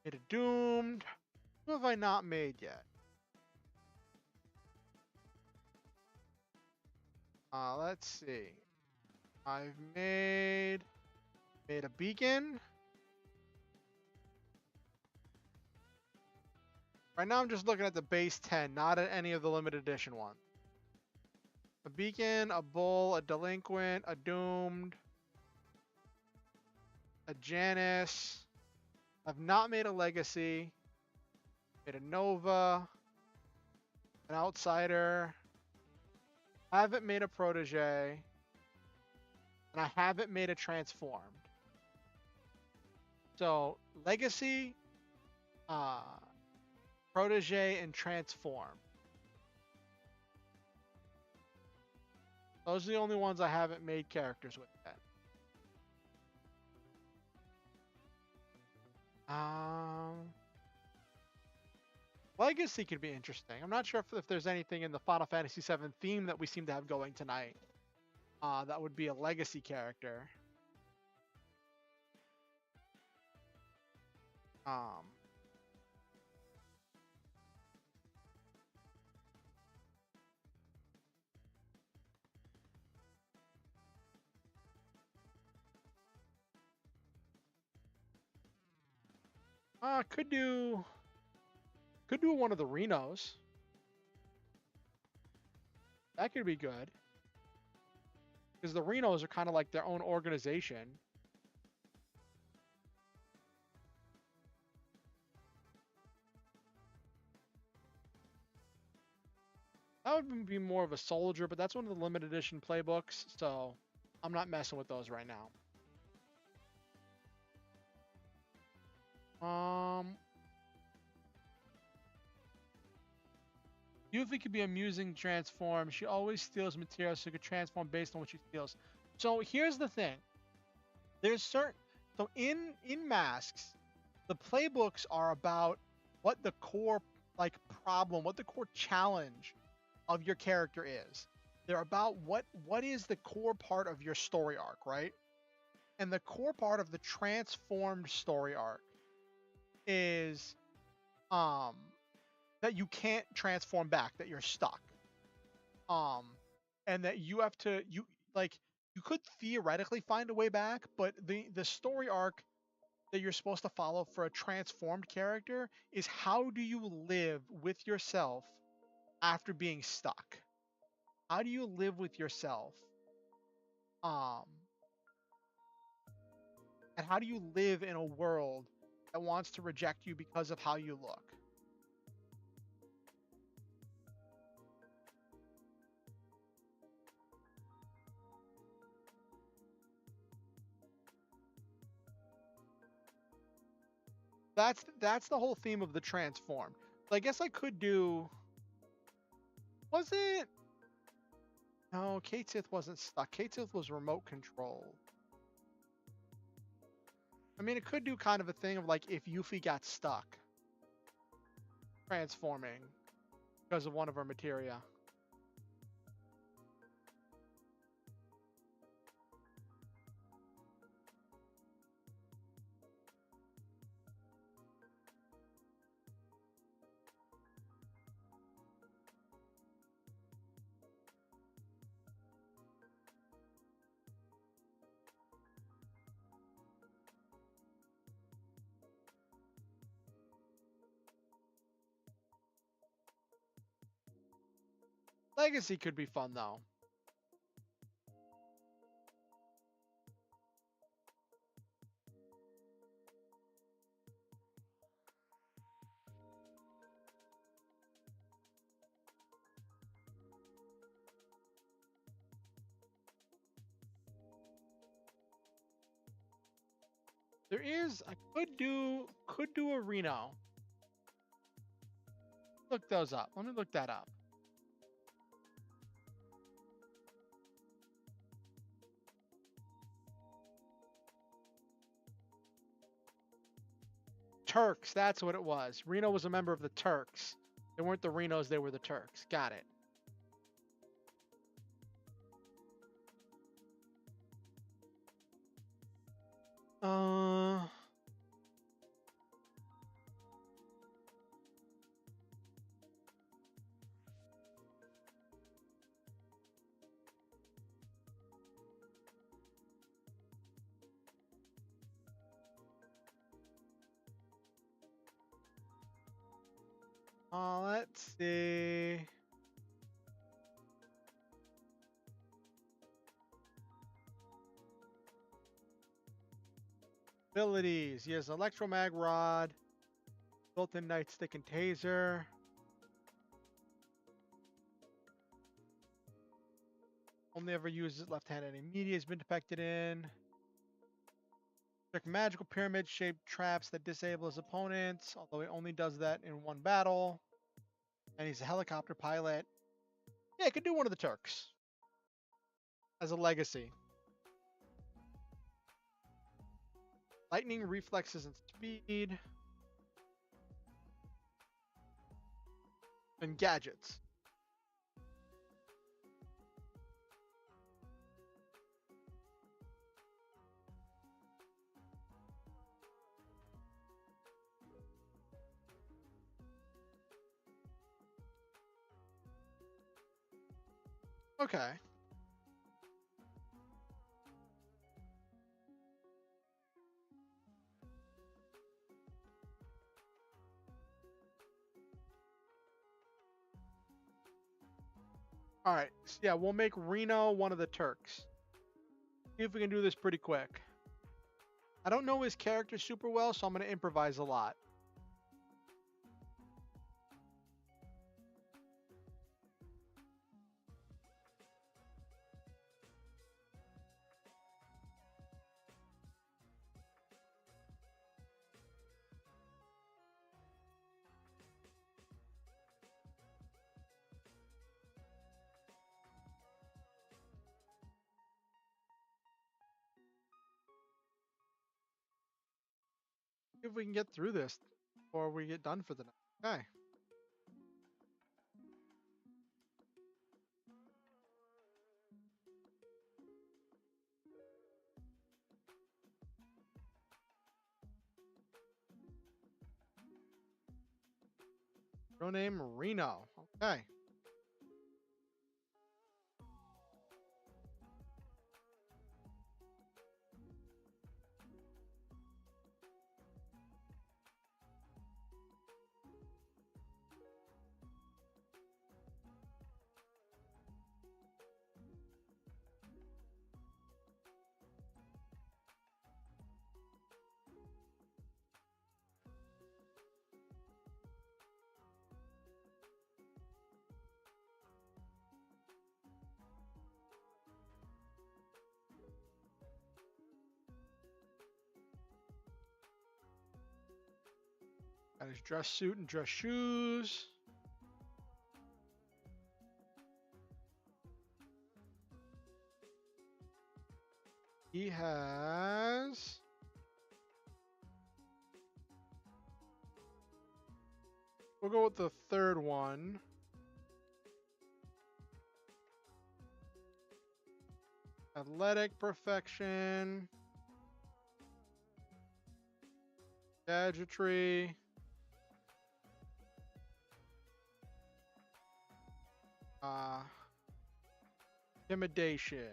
Made a doomed. Who have I not made yet? Let's see. I've made a beacon. Right now I'm just looking at the base 10, not at any of the limited edition ones. A beacon, a bull, a delinquent, a doomed, a Janus. I've not made a legacy. Made a Nova, an outsider. I haven't made a protege. And I haven't made a transformed. So Legacy, uh, Protege, and Transform. Those are the only ones I haven't made characters with yet. Legacy could be interesting. I'm not sure if there's anything in the Final Fantasy VII theme that we seem to have going tonight. That would be a Legacy character. Um, could do one of the Renos. That could be good. Because the Renos are kind of like their own organization. That would be more of a soldier, but that's one of the limited edition playbooks, so I'm not messing with those right now. Yuffie could be amusing to transform. She always steals materials, so could transform based on what she steals. So here's the thing. There's certain so in masks, the playbooks are about what the core problem, what the core challenge of your character is. They're about what is the core part of your story arc, right? And the core part of the transformed story arc is that you can't transform back, that you're stuck. And that you have to you could theoretically find a way back, but the story arc that you're supposed to follow for a transformed character is how do you live with yourself after being stuck? How do you live with yourself? And how do you live in a world that wants to reject you because of how you look? That's the whole theme of the transform. So I guess I could do. Was it? No, Kate Sith wasn't stuck. Kate Sith was remote controlled. I mean, it could do kind of a thing of like if Yuffie got stuck transforming because of one of her materia. Legacy could be fun though. There is I could do a Reno. Look those up. Let me look that up. Turks, that's what it was. Reno was a member of the Turks. They weren't the Renos, they were the Turks. Got it. Let's see. Abilities. He has Electromag Rod, built-in Nightstick and Taser. Only ever uses left-handed immediate has been depicted in. Check magical pyramid-shaped traps that disable his opponents, although he only does that in one battle. And he's a helicopter pilot. Yeah, I could do one of the Turks as a legacy. Lightning, reflexes, and speed. And gadgets. Okay. All right. So yeah, we'll make Reno one of the Turks. See if we can do this pretty quick. I don't know his character super well, so I'm going to improvise a lot. See if we can get through this before we get done for the night. Okay. Real name Reno. Okay. Got his dress suit and dress shoes. He has... We'll go with the third one. Athletic perfection. Gadgetry. Intimidation.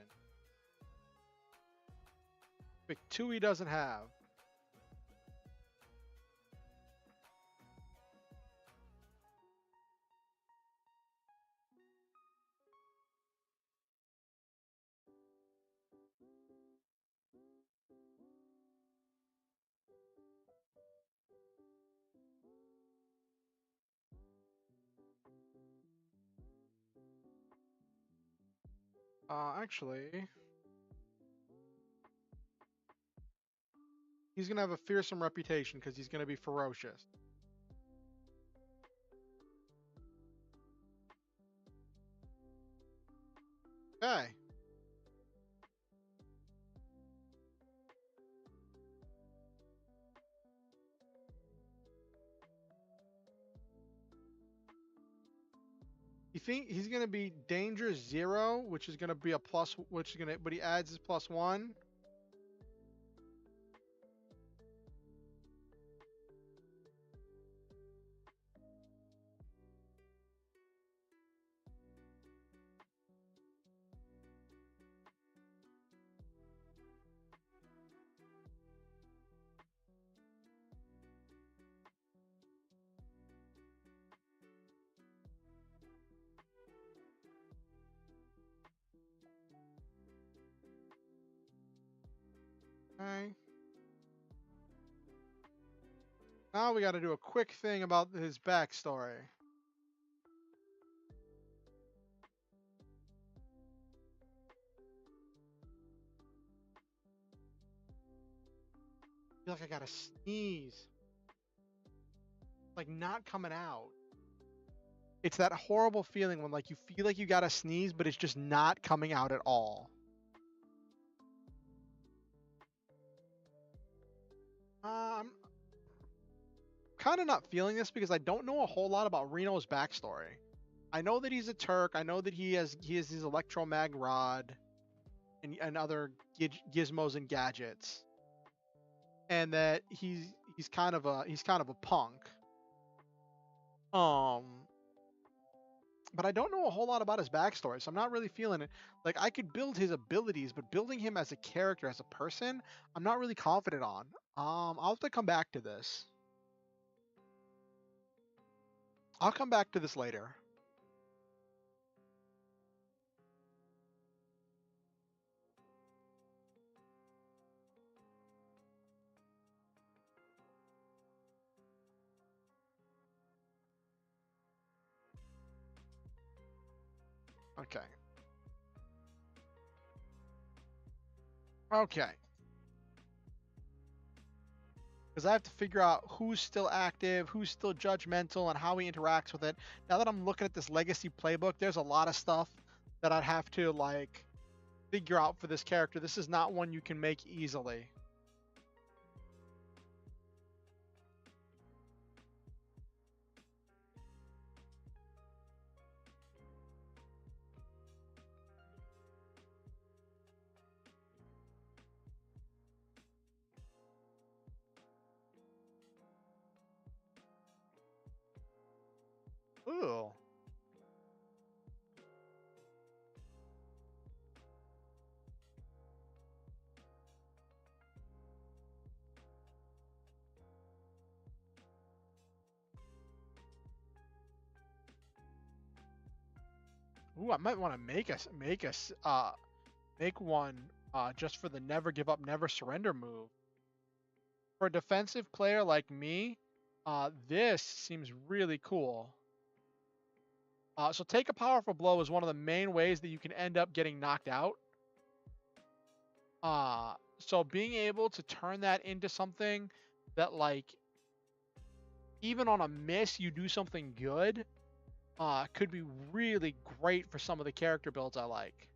Pick two he doesn't have. Actually, he's gonna have a fearsome reputation because he's gonna be ferocious. Okay. You think he's gonna be danger 0, which is gonna be a plus, which is gonna, but he adds his +1. Okay. Now we got to do a quick thing about his backstory. I feel like I gotta sneeze. Like not coming out. It's that horrible feeling when like you feel like you gotta sneeze, but it's just not coming out at all. I'm kind of not feeling this because I don't know a whole lot about Reno's backstory. I know that he's a Turk. I know that he has his electromag rod and other gizmos and gadgets, and that he's kind of a punk. Um, but I don't know a whole lot about his backstory, so I'm not really feeling it. Like I could build his abilities, but building him as a character, as a person, I'm not really confident on. I'll have to come back to this. I'll come back to this later. Okay. Okay. Because I have to figure out who's still active, who's still judgmental, and how he interacts with it. Now that I'm looking at this legacy playbook, there's a lot of stuff that I'd have to like figure out for this character. This is not one you can make easily. Ooh. Ooh, I might want to make one just for the never give up, never surrender move. For a defensive player like me, this seems really cool. So take a powerful blow is one of the main ways that you can end up getting knocked out. So being able to turn that into something that like even on a miss you do something good, could be really great for some of the character builds I like.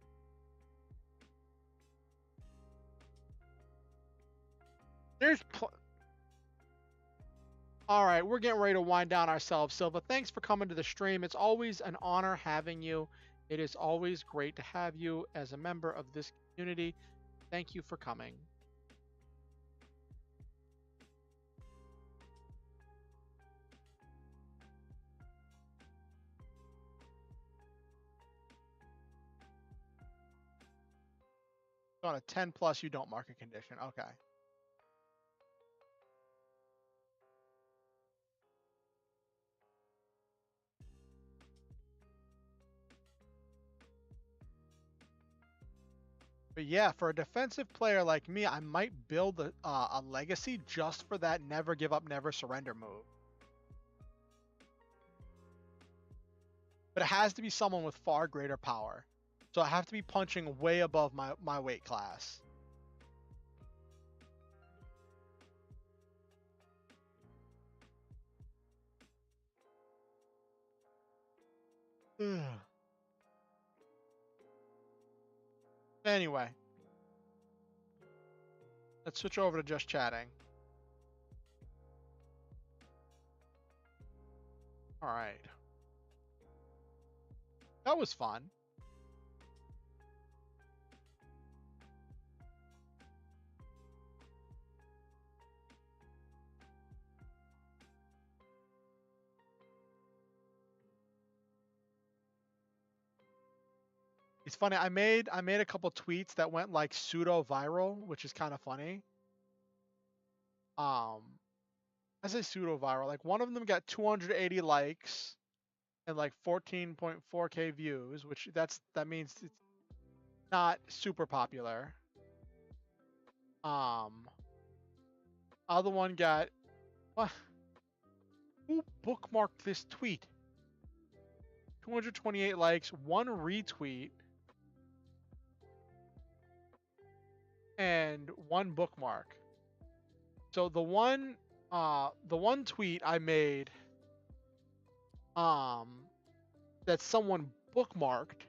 All right, we're getting ready to wind down ourselves, Silva. Thanks for coming to the stream. It's always an honor having you. It is always great to have you as a member of this community. Thank you for coming. On a 10 plus, you don't mark a condition. Okay. But yeah, for a defensive player like me, I might build a legacy just for that never give up, never surrender move. But it has to be someone with far greater power. So I have to be punching way above my weight class. Anyway, let's switch over to just chatting. All right. That was fun. It's funny. I made a couple tweets that went like pseudo viral, which is kind of funny. I say pseudo viral. Like one of them got 280 likes and like 14.4K views, which that means it's not super popular. Other one got what? Who bookmarked this tweet? 228 likes, one retweet, and one bookmark. So the one tweet I made um that someone bookmarked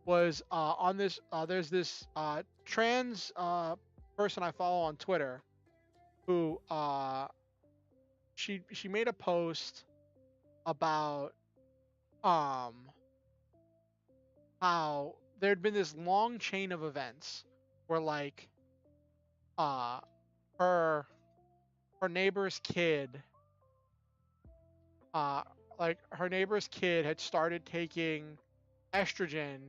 was on this there's this trans person I follow on Twitter who she made a post about um how there'd been this long chain of events where like uh her her neighbor's kid uh her neighbor's kid had started taking estrogen,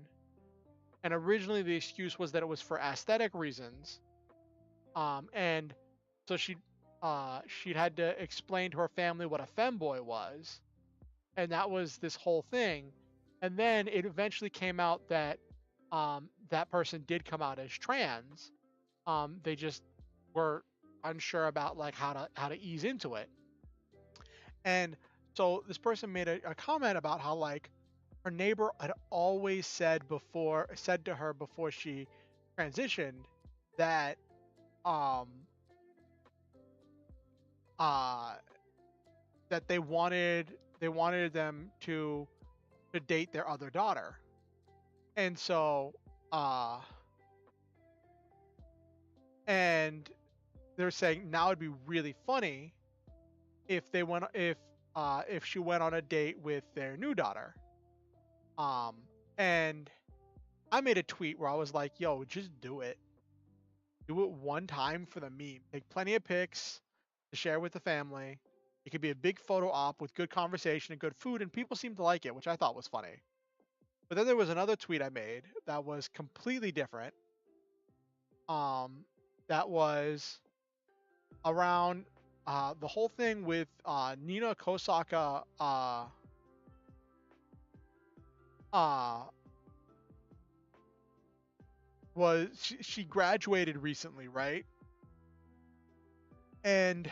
and originally the excuse was that it was for aesthetic reasons. And so she'd had to explain to her family what a femboy was, and that was this whole thing. And then it eventually came out that that person did come out as trans. They just were unsure about like how to ease into it. And so this person made a comment about how like her neighbor had always said to her before she transitioned that um uh that they wanted them to date their other daughter. And so uh and they're saying now it'd be really funny if she went on a date with their new daughter. Um and I made a tweet where I was like, yo, just do it. Do it one time for the meme. Take plenty of pics to share with the family. It could be a big photo op with good conversation and good food, and people seem to like it, which I thought was funny. But then there was another tweet I made that was completely different. Um, that was around the whole thing with Nina Kosaka. Uh, was she graduated recently, right? And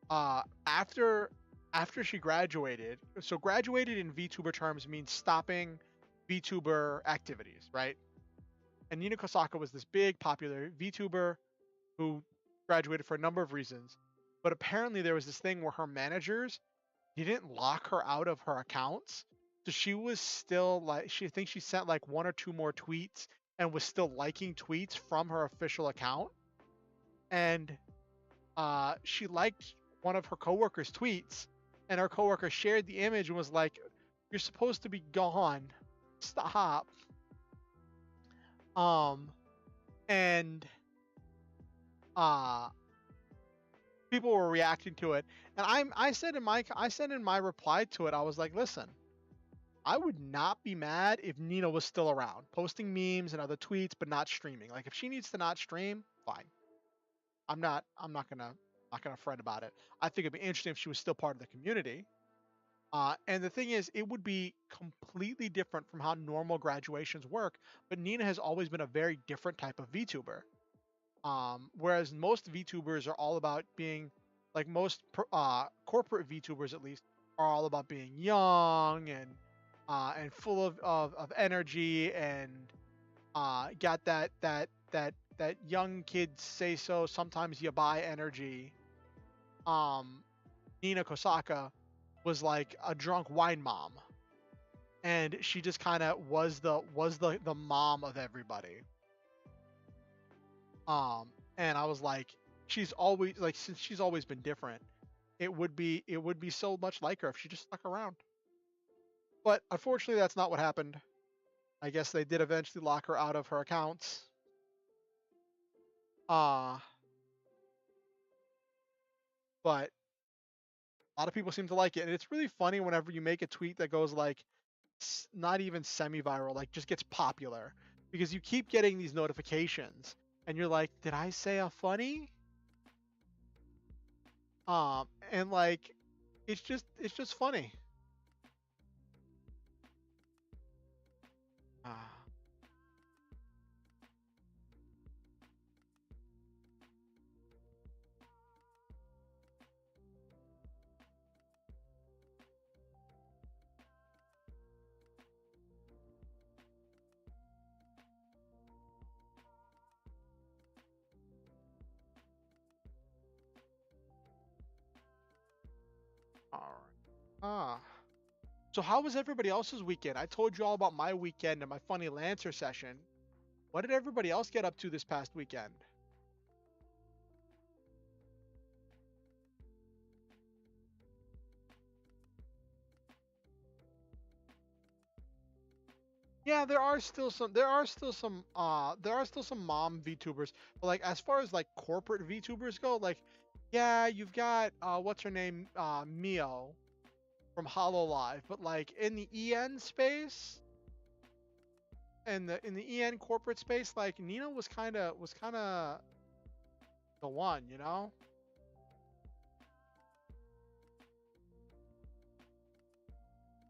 after she graduated, so graduated in VTuber terms means stopping VTuber activities, right? And Nina Kosaka was this big popular VTuber who graduated for a number of reasons. But apparently there was this thing where her managers didn't lock her out of her accounts. So she was still like she thinks she sent like one or two more tweets and was still liking tweets from her official account. And she liked one of her coworkers' tweets, and her coworker shared the image and was like, "You're supposed to be gone. Stop." Um, and uh, people were reacting to it, and I said in my reply to it, I was like, "Listen, I would not be mad if Nina was still around, posting memes and other tweets, but not streaming. Like if she needs to not stream, fine. I'm not gonna fret about it. I think it'd be interesting if she was still part of the community. And the thing is, it would be completely different from how normal graduations work. But Nina has always been a very different type of VTuber. Whereas most VTubers are all about being, like corporate VTubers at least, are all about being young and full of energy and got that young kids say so. Sometimes you buy energy. Um, Nina Kosaka was like a drunk wine mom, and she just kind of was the mom of everybody. And I was like, she's always like since she's always been different, it would be so much like her if she just stuck around. But unfortunately, that's not what happened. I guess they did eventually lock her out of her accounts. Uh but a lot of people seem to like it, and it's really funny whenever you make a tweet that goes like not even semi-viral, like just gets popular, because you keep getting these notifications, and you're like, did I say a funny? And like, it's just funny. Uh, Ah. So how was everybody else's weekend? I told you all about my weekend and my funny Lancer session. What did everybody else get up to this past weekend? Yeah, there are still some mom VTubers. But like as far as like corporate VTubers go, like yeah, you've got what's her name? Mio from Hololive. But like in the EN space and the EN corporate space, like Nina was kinda the one, you know?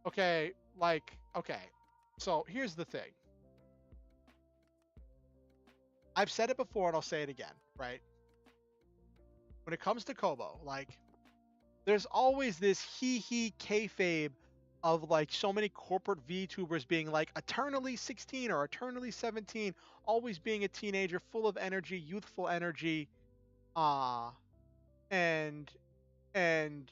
Okay, okay. So here's the thing. I've said it before and I'll say it again, right? When it comes to Kobo, like there's always this he kayfabe of like so many corporate VTubers being like eternally 16 or eternally 17, always being a teenager, full of energy, youthful energy, uh, and and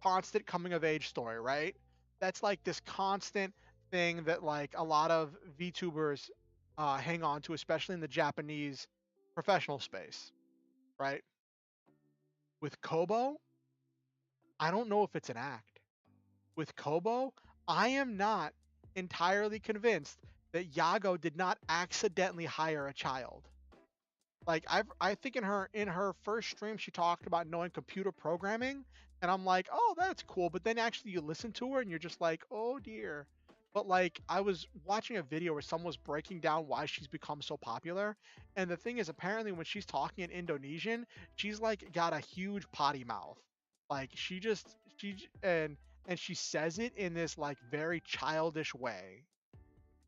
constant coming of age story, right? That's like this constant thing that like a lot of VTubers hang on to, especially in the Japanese professional space, right? With Kobo, I don't know if it's an act. With Kobo, I am not entirely convinced that Yago did not accidentally hire a child. Like I think in her first stream she talked about knowing computer programming, and I'm like, oh, that's cool. But then actually you listen to her and you're just like, oh dear. But like I was watching a video where someone was breaking down why she's become so popular, and the thing is apparently when she's talking in Indonesian, she's like got a huge potty mouth. Like and she says it in this like very childish way,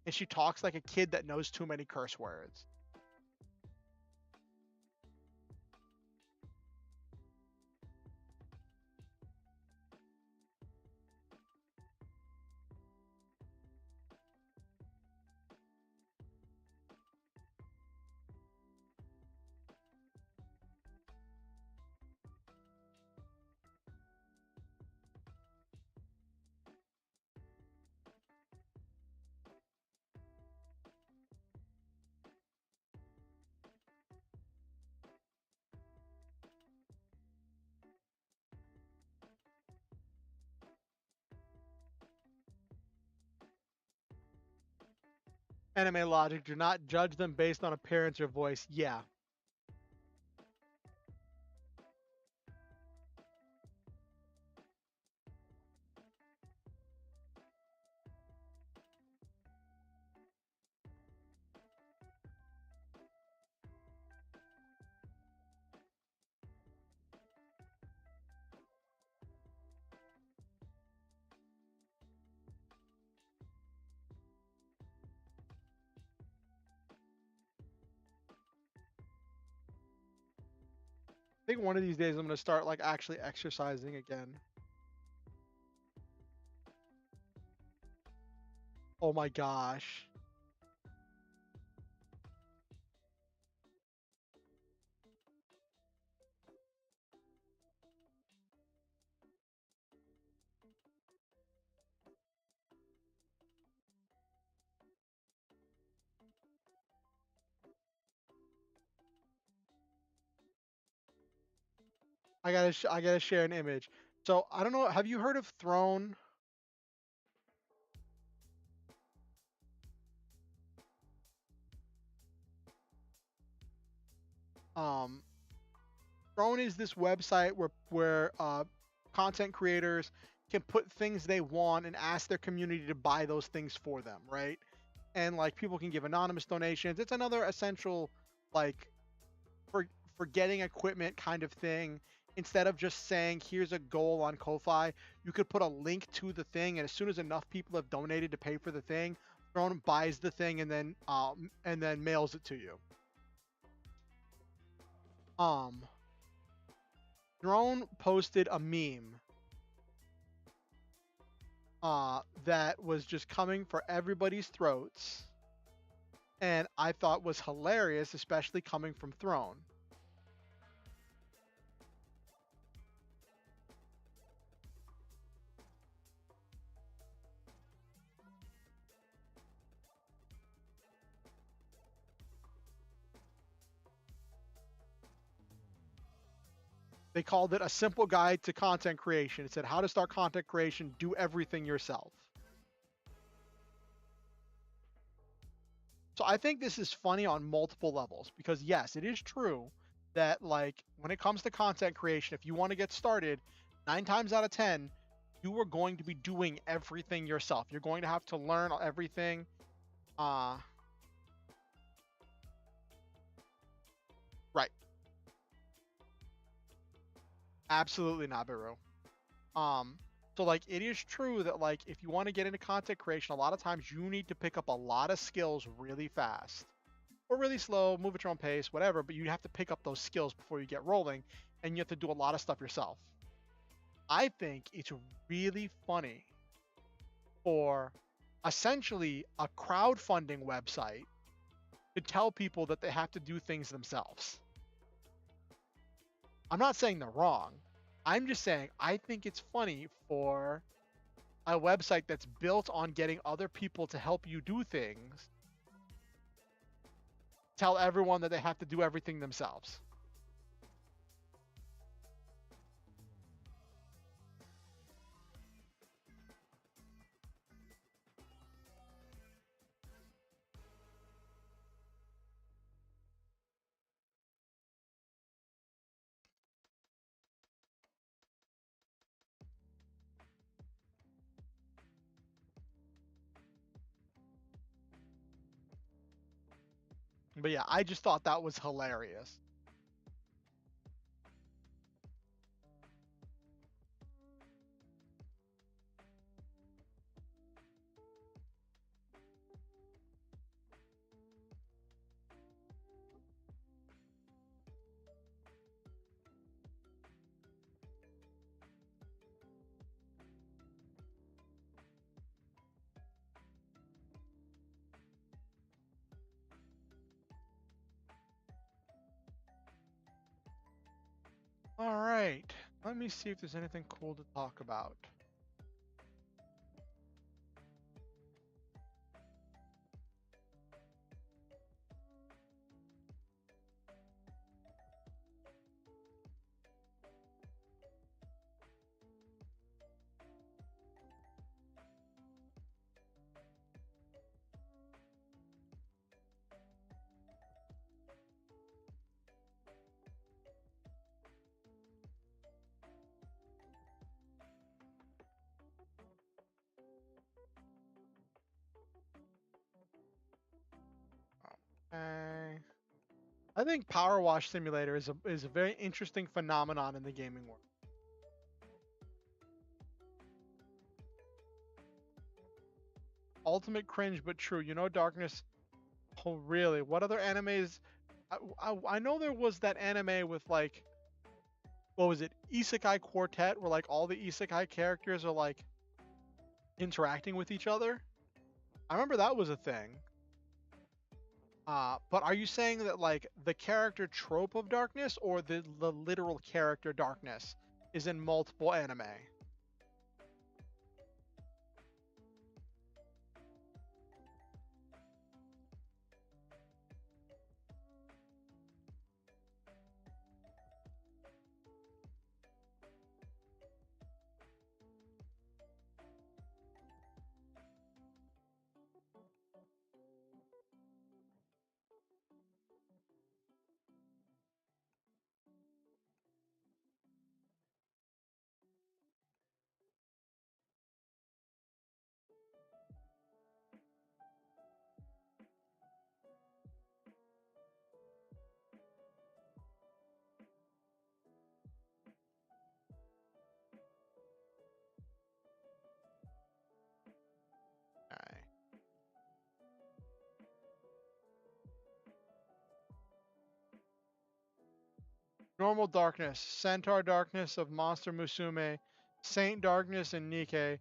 and she talks like a kid that knows too many curse words. Anime logic, do not judge them based on appearance or voice. Yeah. I think one of these days I'm gonna start like actually exercising again. Oh my gosh. I gotta share an image. So I don't know. Have you heard of Throne? Um, Throne is this website where content creators can put things they want and ask their community to buy those things for them, right? And like people can give anonymous donations. It's another essential like for for getting equipment kind of thing. Instead of just saying here's a goal on Ko-fi, you could put a link to the thing, and as soon as enough people have donated to pay for the thing, Throne buys the thing and then mails it to you. Um, Throne posted a meme that was just coming for everybody's throats, and I thought was hilarious, especially coming from Throne. They called it a simple guide to content creation. It said how to start content creation, do everything yourself. So I think this is funny on multiple levels because yes, it is true that like when it comes to content creation, if you want to get started, 9 times out of 10, you are going to be doing everything yourself. You're going to have to learn everything. Uh right. Absolutely not, Biru. Um, so like it is true that like if you want to get into content creation, a lot of times you need to pick up a lot of skills really fast or really slow, move at your own pace, whatever, but you have to pick up those skills before you get rolling and you have to do a lot of stuff yourself. I think it's really funny for essentially a crowdfunding website to tell people that they have to do things themselves. I'm not saying they're wrong. I'm just saying I think it's funny for a website that's built on getting other people to help you do things, tell everyone that they have to do everything themselves. But yeah, I just thought that was hilarious. All right, let me see if there's anything cool to talk about. Okay. I think Power Wash Simulator is a very interesting phenomenon in the gaming world. Ultimate cringe, but true. You know, Darkness. Oh, really? What other animes? I know there was that anime with like, what was it? Isekai Quartet, where like all the Isekai characters are like interacting with each other. I remember that was a thing. But are you saying that like the character trope of Darkness or the literal character Darkness is in multiple anime? Okay. Normal Darkness, Centaur Darkness of Monster Musume, Saint Darkness and Nikke,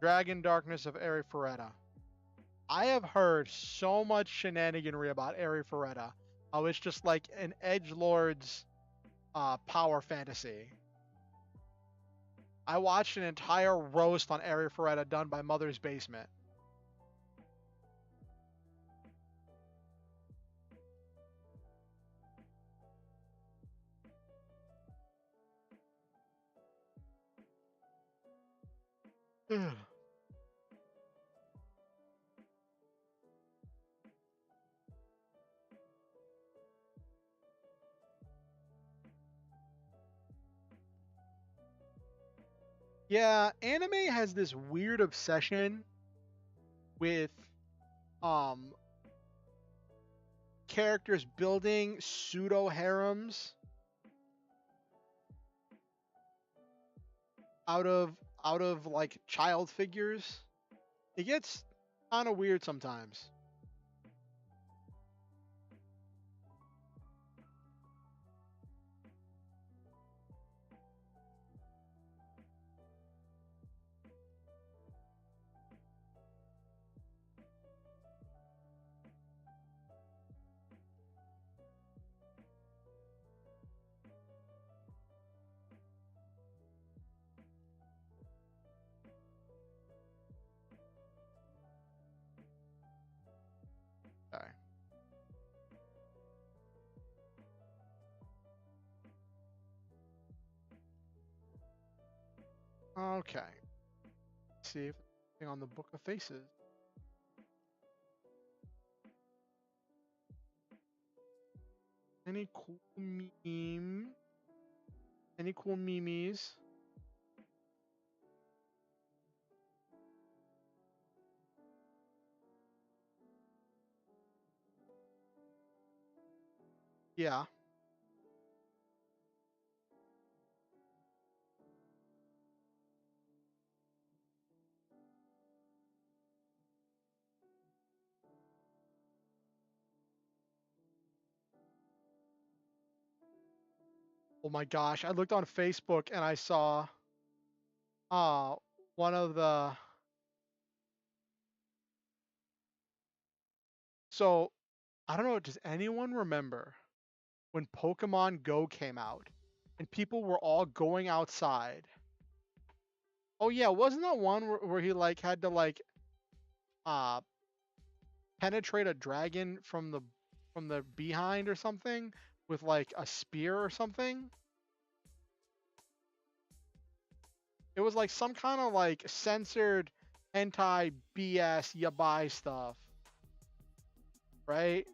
Dragon Darkness of Eri Ferretta. I have heard so much shenaniganry about Eri Ferretta. How it's just like an edge lord's power fantasy. I watched an entire roast on Eri Ferretta done by Mother's Basement. Ugh. Yeah, anime has this weird obsession with um characters building pseudo harems out of like child figures. It gets kind of weird sometimes. Okay. Okay. Let's see if anything on the Book of Faces. Any cool meme? Any cool memes? Yeah. Oh my gosh, I looked on Facebook and I saw uh one of the so I don't know, does anyone remember when Pokemon Go came out and people were all going outside? Oh yeah, wasn't that one where he like had to like uh penetrate a dragon from the behind or something with like a spear or something? It was like some kind of like censored hentai BS yabai stuff, right?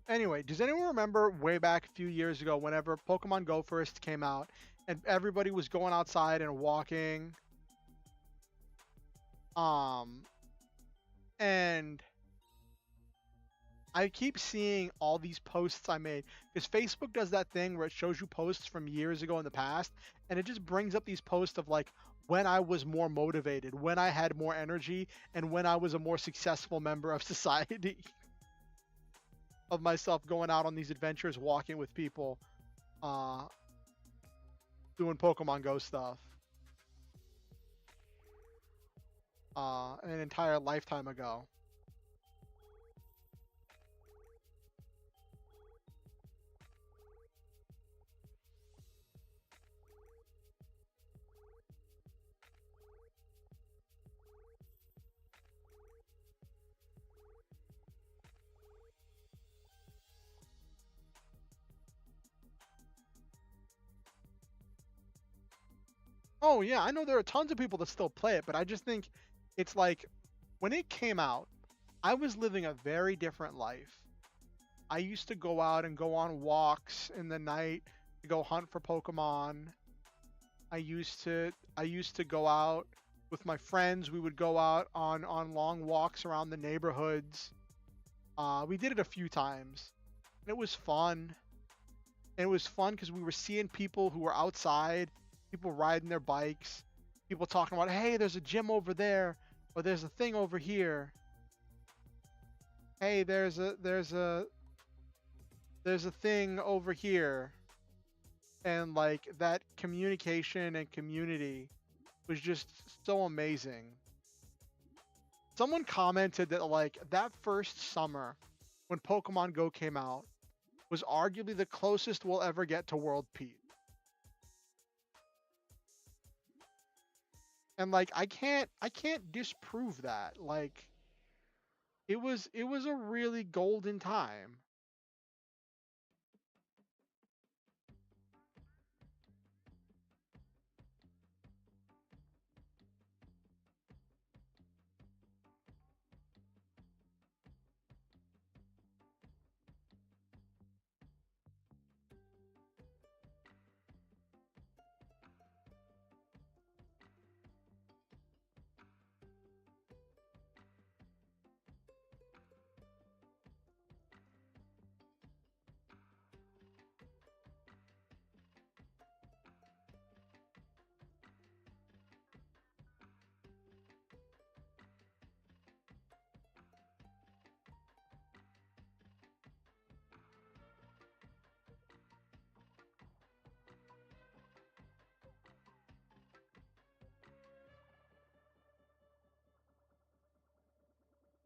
Anyway, does anyone remember way back a few years ago whenever Pokemon Go first came out and everybody was going outside and walking? Um, and I keep seeing all these posts I made because Facebook does that thing where it shows you posts from years ago in the past, and it just brings up these posts of like when I was more motivated, when I had more energy, and when I was a more successful member of society. Of myself going out on these adventures, walking with people, uh, doing Pokemon Go stuff, an entire lifetime ago. Oh yeah, I know there are tons of people that still play it, but I just think it's like when it came out, I was living a very different life. I used to go out and go on walks in the night to go hunt for Pokemon. I used to go out with my friends. We would go out on long walks around the neighborhoods. We did it a few times. And it was fun. And it was fun because we were seeing people who were outside, people riding their bikes, people talking about, hey, there's a gym over there, or there's a thing over here. Hey, there's a thing over here. And like that communication and community was just so amazing. Someone commented that like that first summer when Pokemon Go came out was arguably the closest we'll ever get to world peace. And like I can't disprove that. Like it was a really golden time.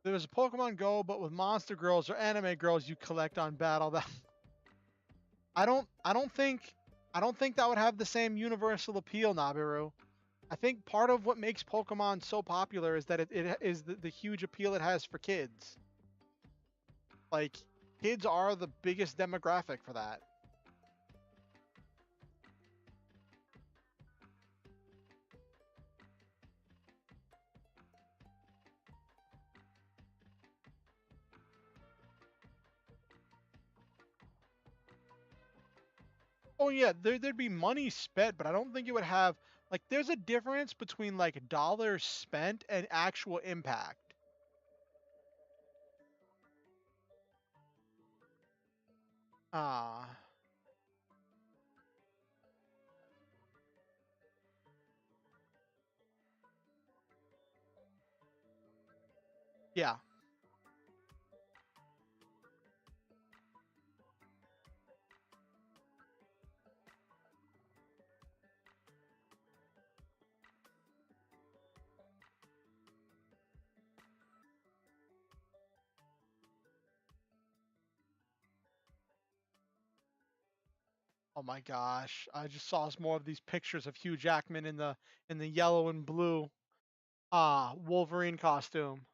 There's a Pokemon Go, but with monster girls or anime girls you collect on battle. That I don't think that would have the same universal appeal, Nabiru. I think part of what makes Pokemon so popular is that it is the huge appeal it has for kids. Like, kids are the biggest demographic for that. Oh yeah, there'd be money spent, but I don't think it would have like there's a difference between like dollars spent and actual impact. Ah, yeah. Oh my gosh, I just saw some more of these pictures of Hugh Jackman in the yellow and blue Wolverine costume.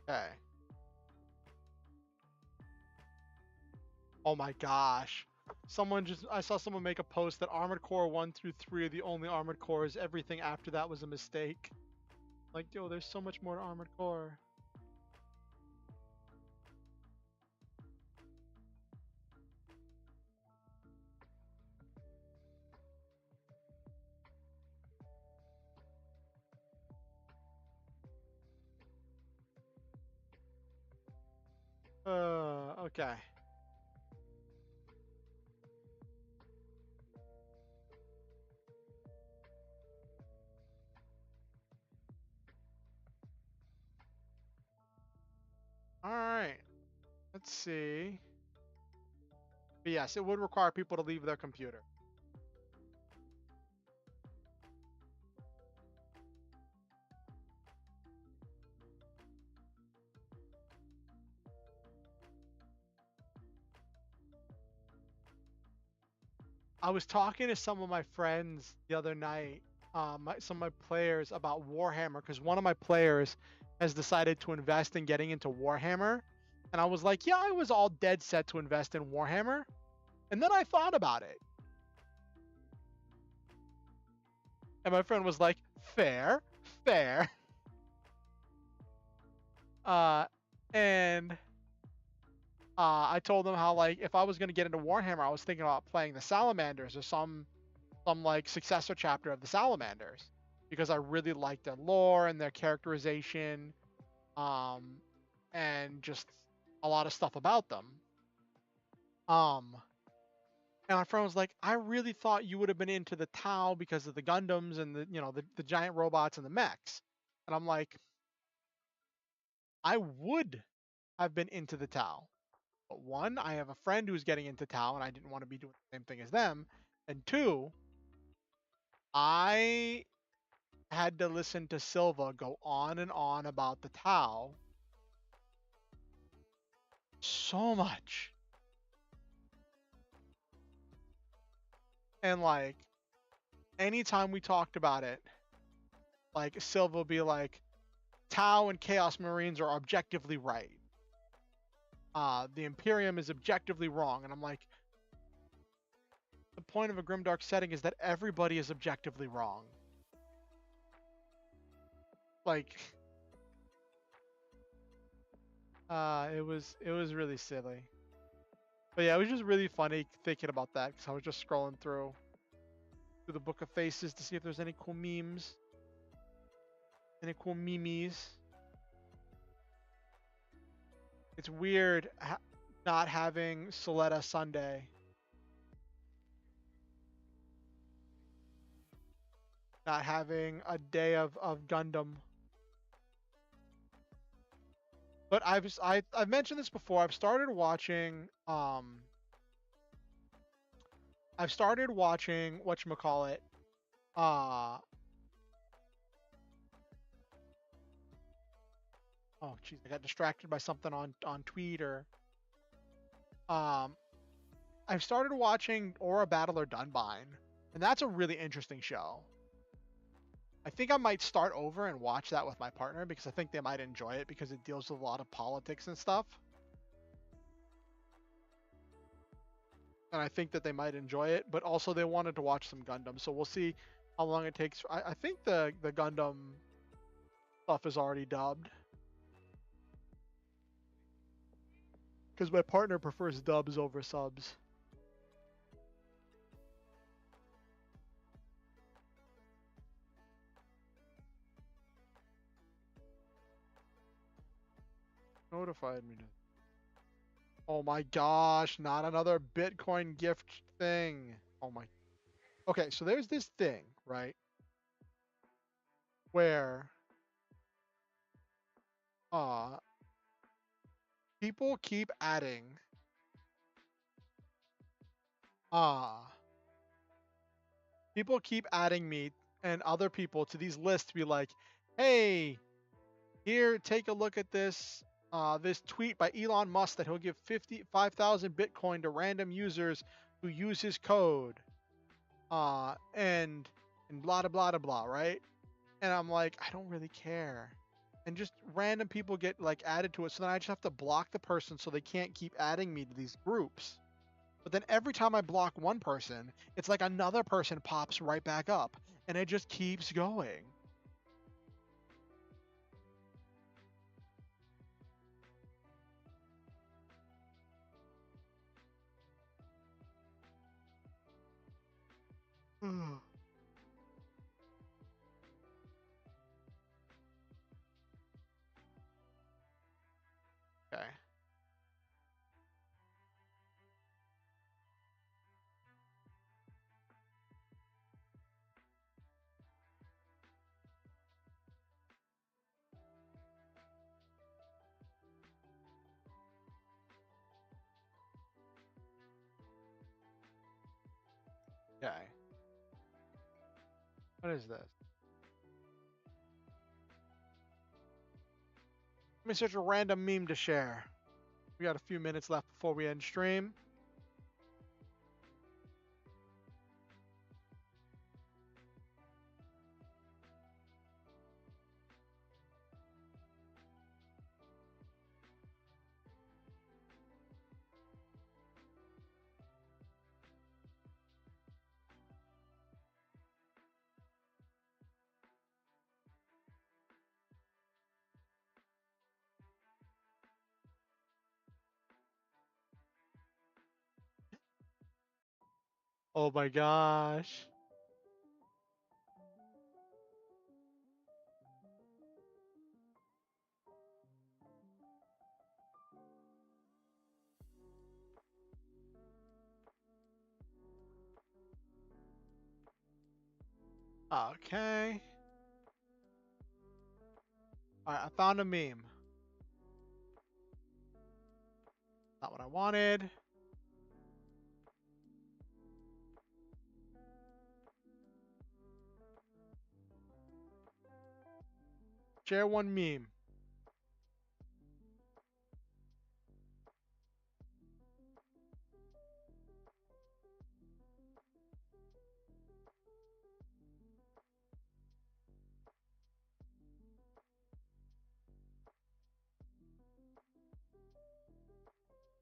Okay. Oh my gosh. I saw someone make a post that Armored Core 1 through 3 are the only Armored Cores. Everything after that was a mistake. Like, yo, there's so much more to Armored Core. Okay. All right. Let's see. But yes, it would require people to leave their computer. I was talking to some of my friends the other night, some of my players about Warhammer, because one of my players has decided to invest in getting into Warhammer. And I was like, yeah, I was all dead set to invest in Warhammer. And then I thought about it. And my friend was like, fair, fair. Uh, and I told them how, like, if I was going to get into Warhammer, I was thinking about playing the Salamanders or some like successor chapter of the Salamanders because I really like their lore and their characterization, um, and just a lot of stuff about them. Um, and my friend was like, I really thought you would have been into the Tau because of the Gundams and the giant robots and the mechs. And I'm like, I would have been into the Tau. But one, I have a friend who's getting into Tau and I didn't want to be doing the same thing as them. And two, I had to listen to Silva go on and on about the Tau so much. And like anytime we talked about it, like Silva would be like, Tau and Chaos Marines are objectively right. The Imperium is objectively wrong. And I'm like, the point of a grimdark setting is that everybody is objectively wrong. Like, it was really silly. But yeah, it was just really funny thinking about that because I was just scrolling through the Book of Faces to see if there's any cool memes, any cool memes. It's weird not having Soletta Sunday, not having a day of Gundam. But I've mentioned this before. I've started watching whatchamacallit. Uh oh jeez, I got distracted by something on Twitter. Um I've started watching Aura Battler Dunbine, and that's a really interesting show. I think I might start over and watch that with my partner because I think they might enjoy it because it deals with a lot of politics and stuff. And I think that they might enjoy it, but also they wanted to watch some Gundam, so we'll see how long it takes. I think the Gundam stuff is already dubbed because my partner prefers dubs over subs. Notified me. Oh my gosh, not another Bitcoin gift thing. Oh my. Okay, so there's this thing, right? Where uh people keep adding uh people keep adding me and other people to these lists to be like, "Hey, here, take a look at this tweet by Elon Musk that he'll give 55,000 Bitcoin to random users who use his code." And blah blah blah blah, right? And I'm like, I don't really care. And just random people get like added to it, so then I just have to block the person so they can't keep adding me to these groups. But then every time I block one person, it's like another person pops right back up, and it just keeps going. Okay. Okay. What is this? Let me search a random meme to share. We got a few minutes left before we end stream. Oh my gosh. Okay. Alright, I found a meme. Not what I wanted. Share one meme.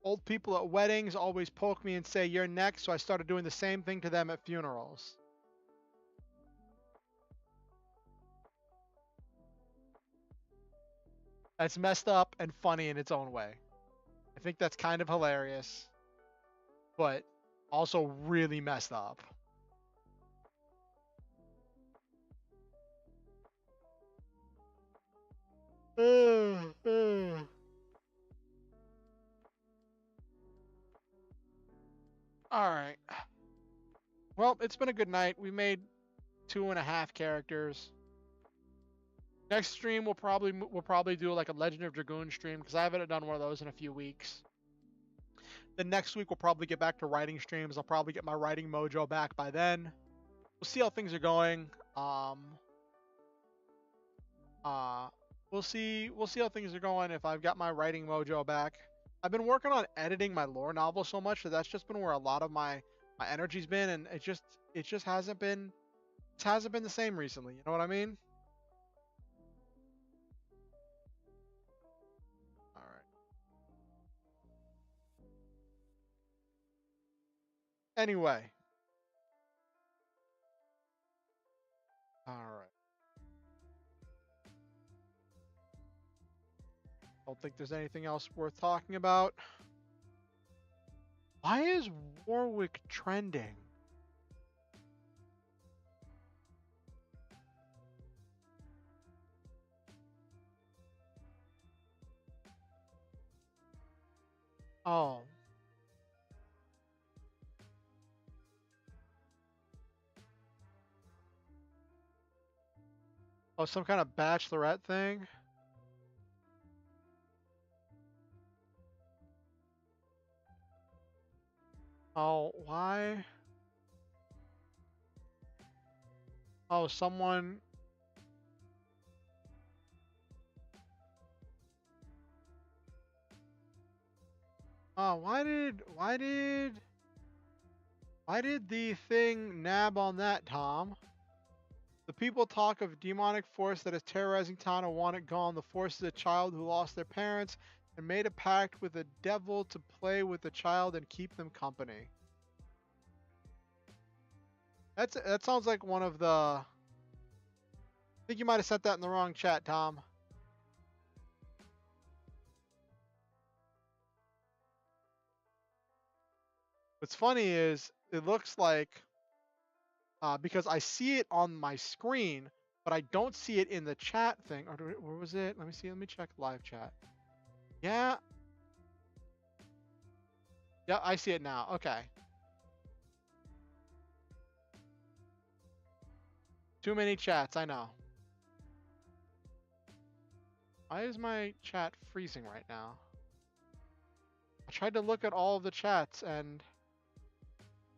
Old people at weddings always poke me and say, "You're next," so I started doing the same thing to them at funerals. That's messed up and funny in its own way. I think that's kind of hilarious, but also really messed up. All right. Well, it's been a good night. We made 2.5 characters. Next stream we'll probably do like a Legend of Dragoon stream because I haven't done one of those in a few weeks. Then next week we'll probably get back to writing streams. I'll probably get my writing mojo back by then. We'll see how things are going. Uh, we'll see how things are going if I've got my writing mojo back. I've been working on editing my lore novel so much that that's just been where a lot of my energy's been, and it just hasn't been the same recently. You know what I mean? All right. Anyway. All right. Don't think there's anything else worth talking about. Why is Warwick trending? Oh. Oh, some kind of bachelorette thing? Oh, why? Oh, someone. Oh, why did the thing nab on that, Tom? The people talk of demonic force that is terrorizing town and want it gone. The force is a child who lost their parents and made a pact with the devil to play with the child and keep them company. That sounds like one of the. I think you might have sent that in the wrong chat, Tom. What's funny is it looks like because I see it on my screen, but I don't see it in the chat thing. Or where was it? Let me see. Let me check live chat. Yeah. Yeah, I see it now. Okay. Too many chats, I know. Why is my chat freezing right now? I tried to look at all of the chats and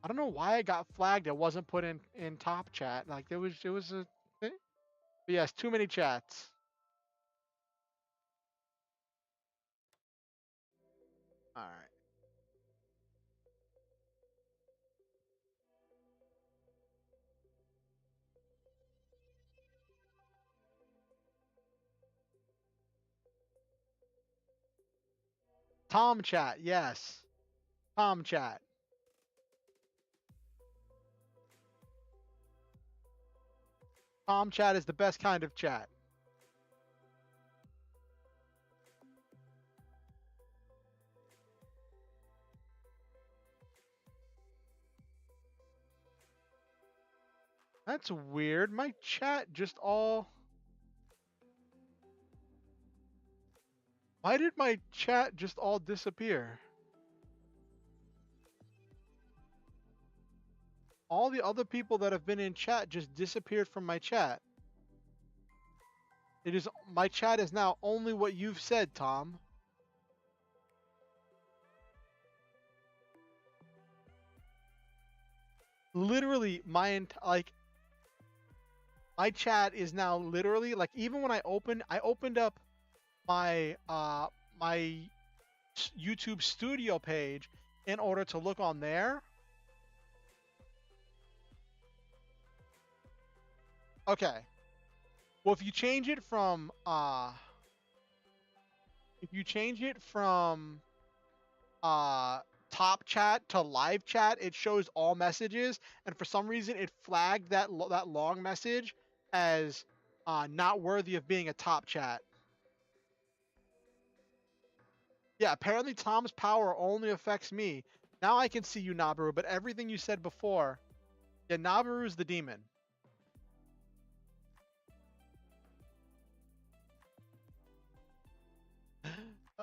I don't know why it got flagged. It wasn't put in top chat. Like it was a thing. But yes, too many chats. All right. Tom chat, yes. Tom chat. Tom chat is the best kind of chat. That's weird. My chat just all. Why did my chat just all disappear? All the other people that have been in chat just disappeared from my chat. It is my chat is now only what you've said, Tom. Literally, my chat is now literally like even when I opened up my my YouTube studio page in order to look on there. Okay. Well, if you change it from uh top chat to live chat, it shows all messages, and for some reason it flagged that long message as not worthy of being a top chat. Yeah, apparently Tom's power only affects me. Now I can see you, Nabaru, but everything you said before, yeah, Nabaru's the demon.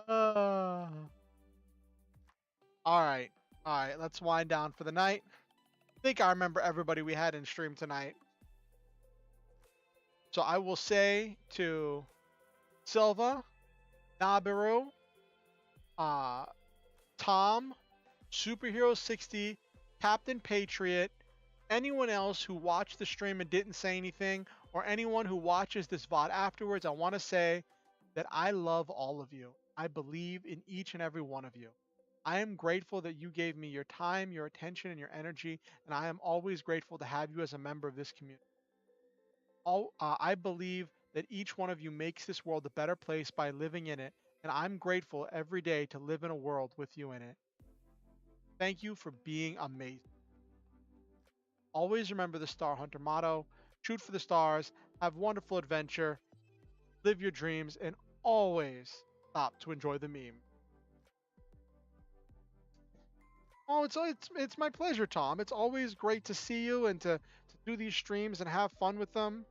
uh, all right, all right, let's wind down for the night. I think I remember everybody we had in stream tonight. So I will say to Silva, Nabaru, uh, Tom, Superhero 60, Captain Patriot, anyone else who watched the stream and didn't say anything, or anyone who watches this VOD afterwards, I want to say that I love all of you. I believe in each and every one of you. I am grateful that you gave me your time, your attention, and your energy, and I am always grateful to have you as a member of this community. I believe that each one of you makes this world a better place by living in it, and I'm grateful every day to live in a world with you in it. Thank you for being amazing. Always remember the Star Hunter motto: shoot for the stars, have wonderful adventure, live your dreams, and always stop to enjoy the meme. Oh, it's my pleasure, Tom. It's always great to see you and to do these streams and have fun with them,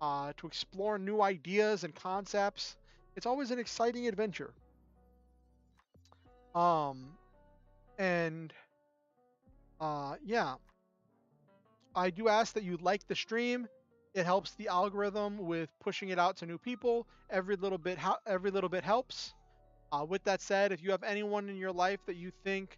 to explore new ideas and concepts. It's always an exciting adventure. Um, and yeah, I do ask that you like the stream. It helps the algorithm with pushing it out to new people. Every little bit helps. With that said, if you have anyone in your life that you think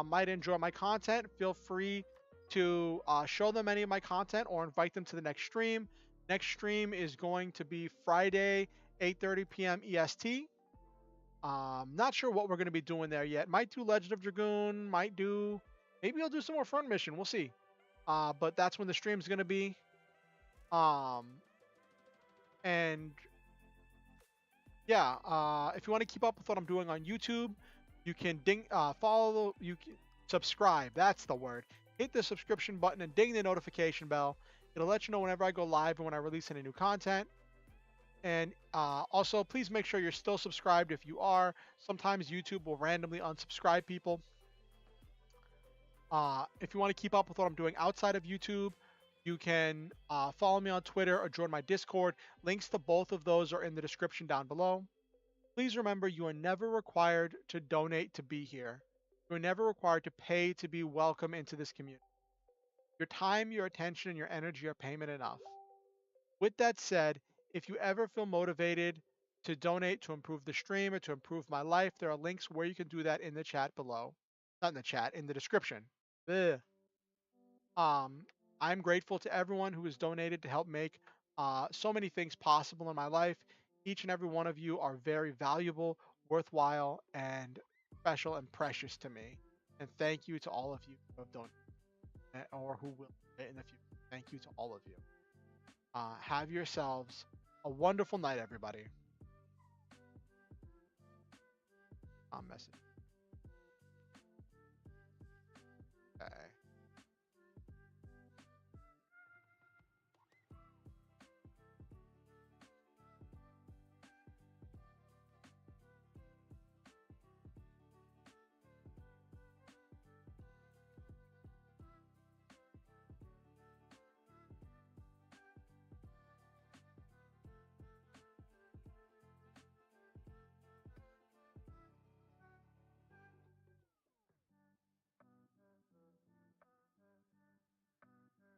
might enjoy my content, feel free to show them any of my content or invite them to the next stream. Next stream is going to be Friday, 8:30 p.m. EST. Not sure what we're going to be doing there yet. Might do Legend of Dragoon. Maybe I'll do some more front mission. We'll see. But that's when the stream's going to be. Um, and yeah, if you want to keep up with what I'm doing on YouTube, you can subscribe. That's the word. Hit the subscription button and ding the notification bell. It'll let you know whenever I go live and when I release any new content. And also, please make sure you're still subscribed if you are. Sometimes YouTube will randomly unsubscribe people. If you want to keep up with what I'm doing outside of YouTube, you can follow me on Twitter or join my Discord. Links to both of those are in the description down below. Please remember, you are never required to donate to be here. You are never required to pay to be welcome into this community. Your time, your attention, and your energy are payment enough. With that said, if you ever feel motivated to donate to improve the stream or to improve my life, there are links where you can do that in the chat below. Not in the chat, in the description. Ugh. I'm grateful to everyone who has donated to help make so many things possible in my life. Each and every one of you are very valuable, worthwhile, and special and precious to me. And thank you to all of you who have donated or who will in the future. Thank you to all of you. Have yourselves a wonderful night, everybody. Message.